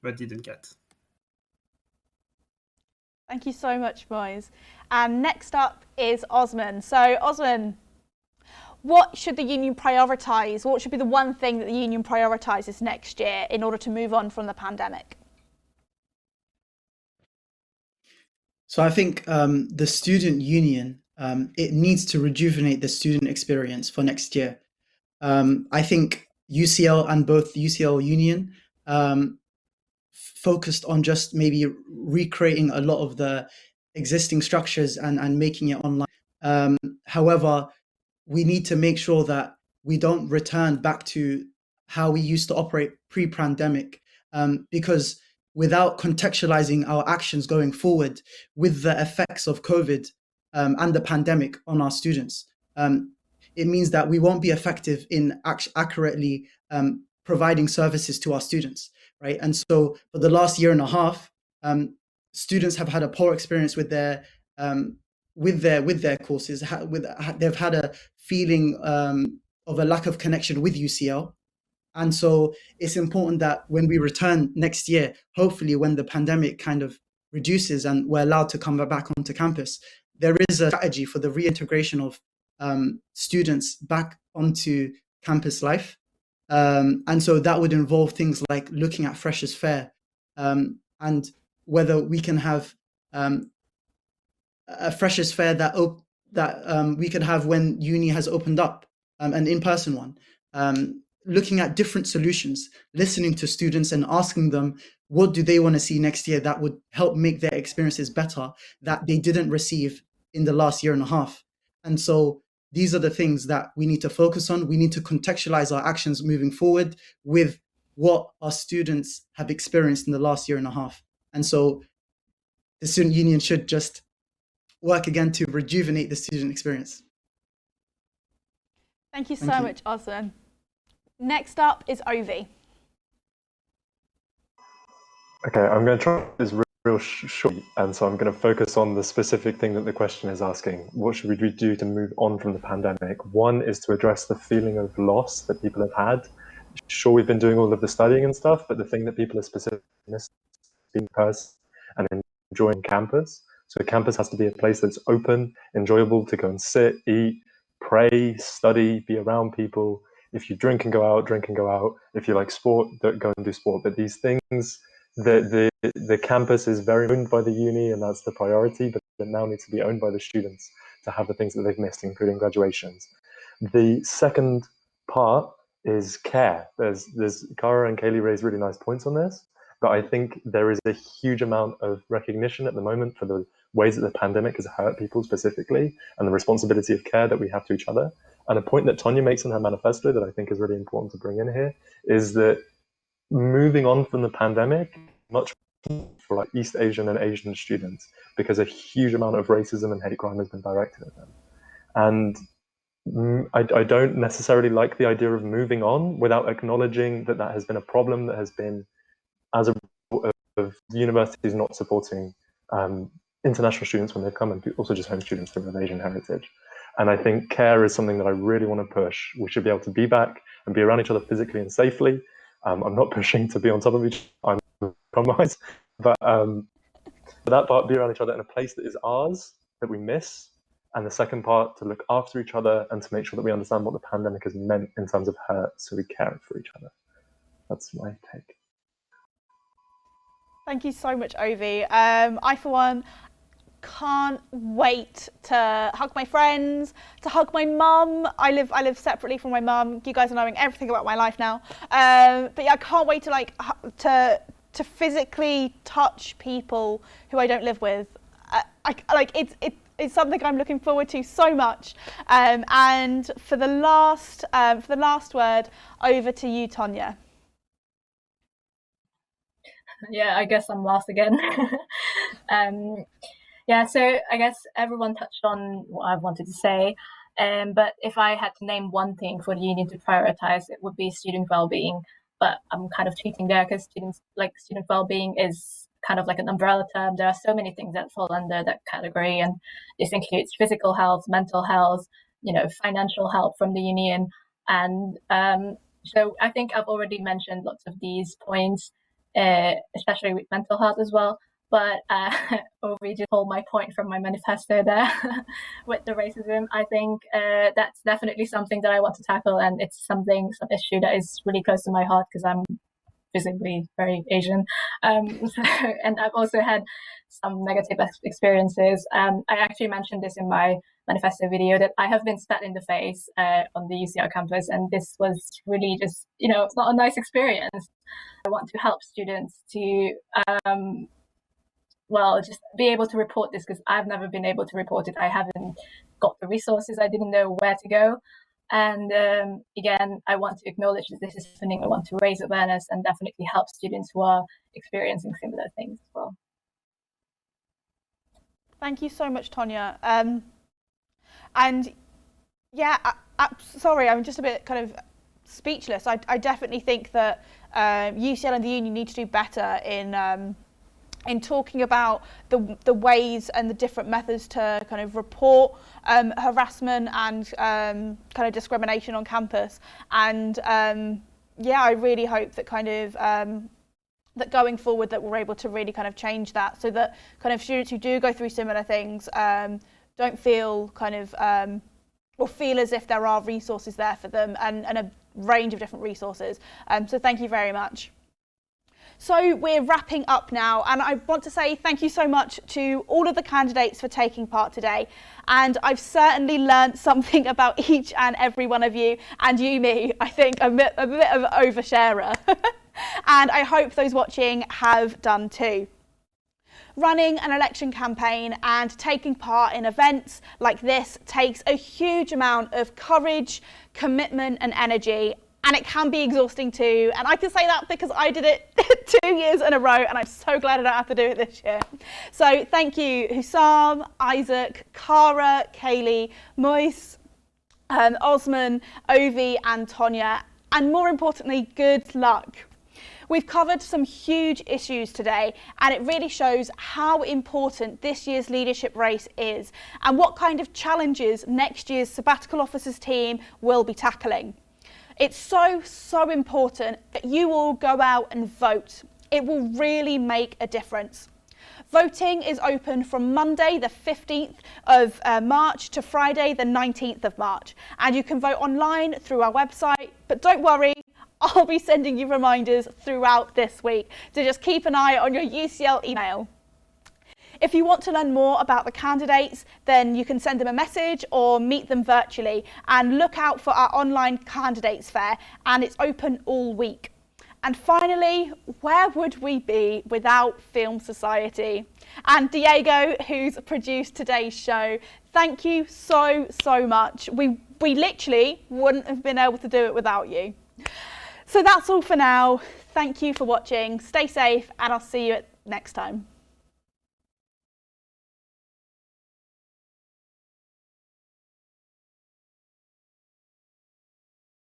E: but didn't get.
A: Thank you so much, Moise. And next up is Osman. So Osman, what should the union prioritise? What should be the one thing that the union prioritises next year in order to move on from the pandemic?
F: So I think the student union, it needs to rejuvenate the student experience for next year. I think UCL and both UCL Union focused on just maybe recreating a lot of the existing structures and making it online. However, we need to make sure that we don't return back to how we used to operate pre-pandemic, because without contextualizing our actions going forward with the effects of COVID and the pandemic on our students, it means that we won't be effective in accurately providing services to our students, right? And so for the last year and a half, students have had a poor experience with their courses. They've had a feeling of a lack of connection with UCL. And so it's important that when we return next year, hopefully when the pandemic kind of reduces and we're allowed to come back onto campus, there is a strategy for the reintegration of students back onto campus life. And so that would involve things like looking at Freshers' Fair and whether we can have a Freshers' Fair that we could have when uni has opened up, an in-person one. Looking at different solutions, listening to students and asking them what do they want to see next year that would help make their experiences better that they didn't receive in the last year and a half. And so these are the things that we need to focus on. We need to contextualize our actions moving forward with what our students have experienced in the last year and a half. And so the student union should just work again to rejuvenate the student experience.
A: Thank you so much, Osman. Next up is Oveis.
G: Okay, I'm going to try this real short, and so I'm going to focus on the specific thing that the question is asking. What should we do to move on from the pandemic? One is to address the feeling of loss that people have had. Sure, we've been doing all of the studying and stuff, but the thing that people are specifically missing is being in person and enjoying campus. So campus has to be a place that's open, enjoyable to go and sit, eat, pray, study, be around people. If you drink and go out, drink and go out. If you like sport, go and do sport. But these things, the campus is very owned by the uni, and that's the priority, but it now needs to be owned by the students to have the things that they've missed, including graduations. The second part is care. There's Cara and Kayleigh raised really nice points on this, but I think there is a huge amount of recognition at the moment for the ways that the pandemic has hurt people specifically, and the responsibility of care that we have to each other. And a point that Tonja makes in her manifesto that I think is really important to bring in here is that moving on from the pandemic, much for like East Asian and Asian students, because a huge amount of racism and hate crime has been directed at them. And I don't necessarily like the idea of moving on without acknowledging that that has been a problem that has been as a result of universities not supporting international students when they've come, and also just home students who have Asian heritage. And I think care is something that I really want to push. We should be able to be back and be around each other physically and safely. I'm not pushing to be on top of each other, I'm compromised, but for that part, be around each other in a place that is ours, that we miss. And the second part, to look after each other and to make sure that we understand what the pandemic has meant in terms of hurt, so we care for each other. That's my take.
A: Thank you so much, Oveis. I, for one, can't wait to hug my friends, to hug my mum. I live separately from my mum. You guys are knowing everything about my life now. But yeah, I can't wait to to physically touch people who I don't live with. It's something I'm looking forward to so much. And for the last word, over to you, Tonja.
H: Yeah, I guess I'm last again. Yeah, so I guess everyone touched on what I wanted to say. But if I had to name one thing for the union to prioritize, it would be student well-being. But I'm kind of cheating there because student well-being is kind of like an umbrella term. There are so many things that fall under that category, and this includes physical health, mental health, financial help from the union. And so I think I've already mentioned lots of these points, especially with mental health as well. But Oveis just pulled my point from my manifesto there with the racism. I think that's definitely something that I want to tackle, and it's some issue that is really close to my heart because I'm visibly very Asian. And I've also had some negative experiences. I actually mentioned this in my manifesto video that I have been spat in the face on the UCL campus, and this was really just, it's not a nice experience. I want to help students to just be able to report this, because I've never been able to report it. I haven't got the resources. I didn't know where to go. And again, I want to acknowledge that this is happening. I want to raise awareness and definitely help students who are experiencing similar things as well.
A: Thank you so much, Tonja. And yeah, sorry, I'm just a bit kind of speechless. I definitely think that UCL and the union need to do better in talking about the ways and the different methods to kind of report harassment and kind of discrimination on campus. And I really hope that kind of that going forward that we're able to really kind of change that, so that kind of students who do go through similar things don't feel kind of or feel as if there are resources there for them, and a range of different resources. So thank you very much. So we're wrapping up now, and I want to say thank you so much to all of the candidates for taking part today. And I've certainly learned something about each and every one of you, and you, me, I think a bit of an oversharer. And I hope those watching have done too. Running an election campaign and taking part in events like this takes a huge amount of courage, commitment and energy. And it can be exhausting too. And I can say that because I did it 2 years in a row, and I'm so glad I don't have to do it this year. So thank you, Husam, Isaac, Cara, Kayleigh, Moise, Osman, Oveis and Tonja. And more importantly, good luck. We've covered some huge issues today, and it really shows how important this year's leadership race is and what kind of challenges next year's sabbatical officers team will be tackling. It's so important that you all go out and vote. It will really make a difference. Voting is open from Monday the 15th of March to Friday the 19th of March, and you can vote online through our website. But don't worry, I'll be sending you reminders throughout this week, so just keep an eye on your UCL email. If you want to learn more about the candidates, then you can send them a message or meet them virtually, and look out for our online candidates fair, and it's open all week. And finally, where would we be without Film Society? And Diego, who's produced today's show, thank you so much. We literally wouldn't have been able to do it without you. So that's all for now. Thank you for watching. Stay safe, and I'll see you next time.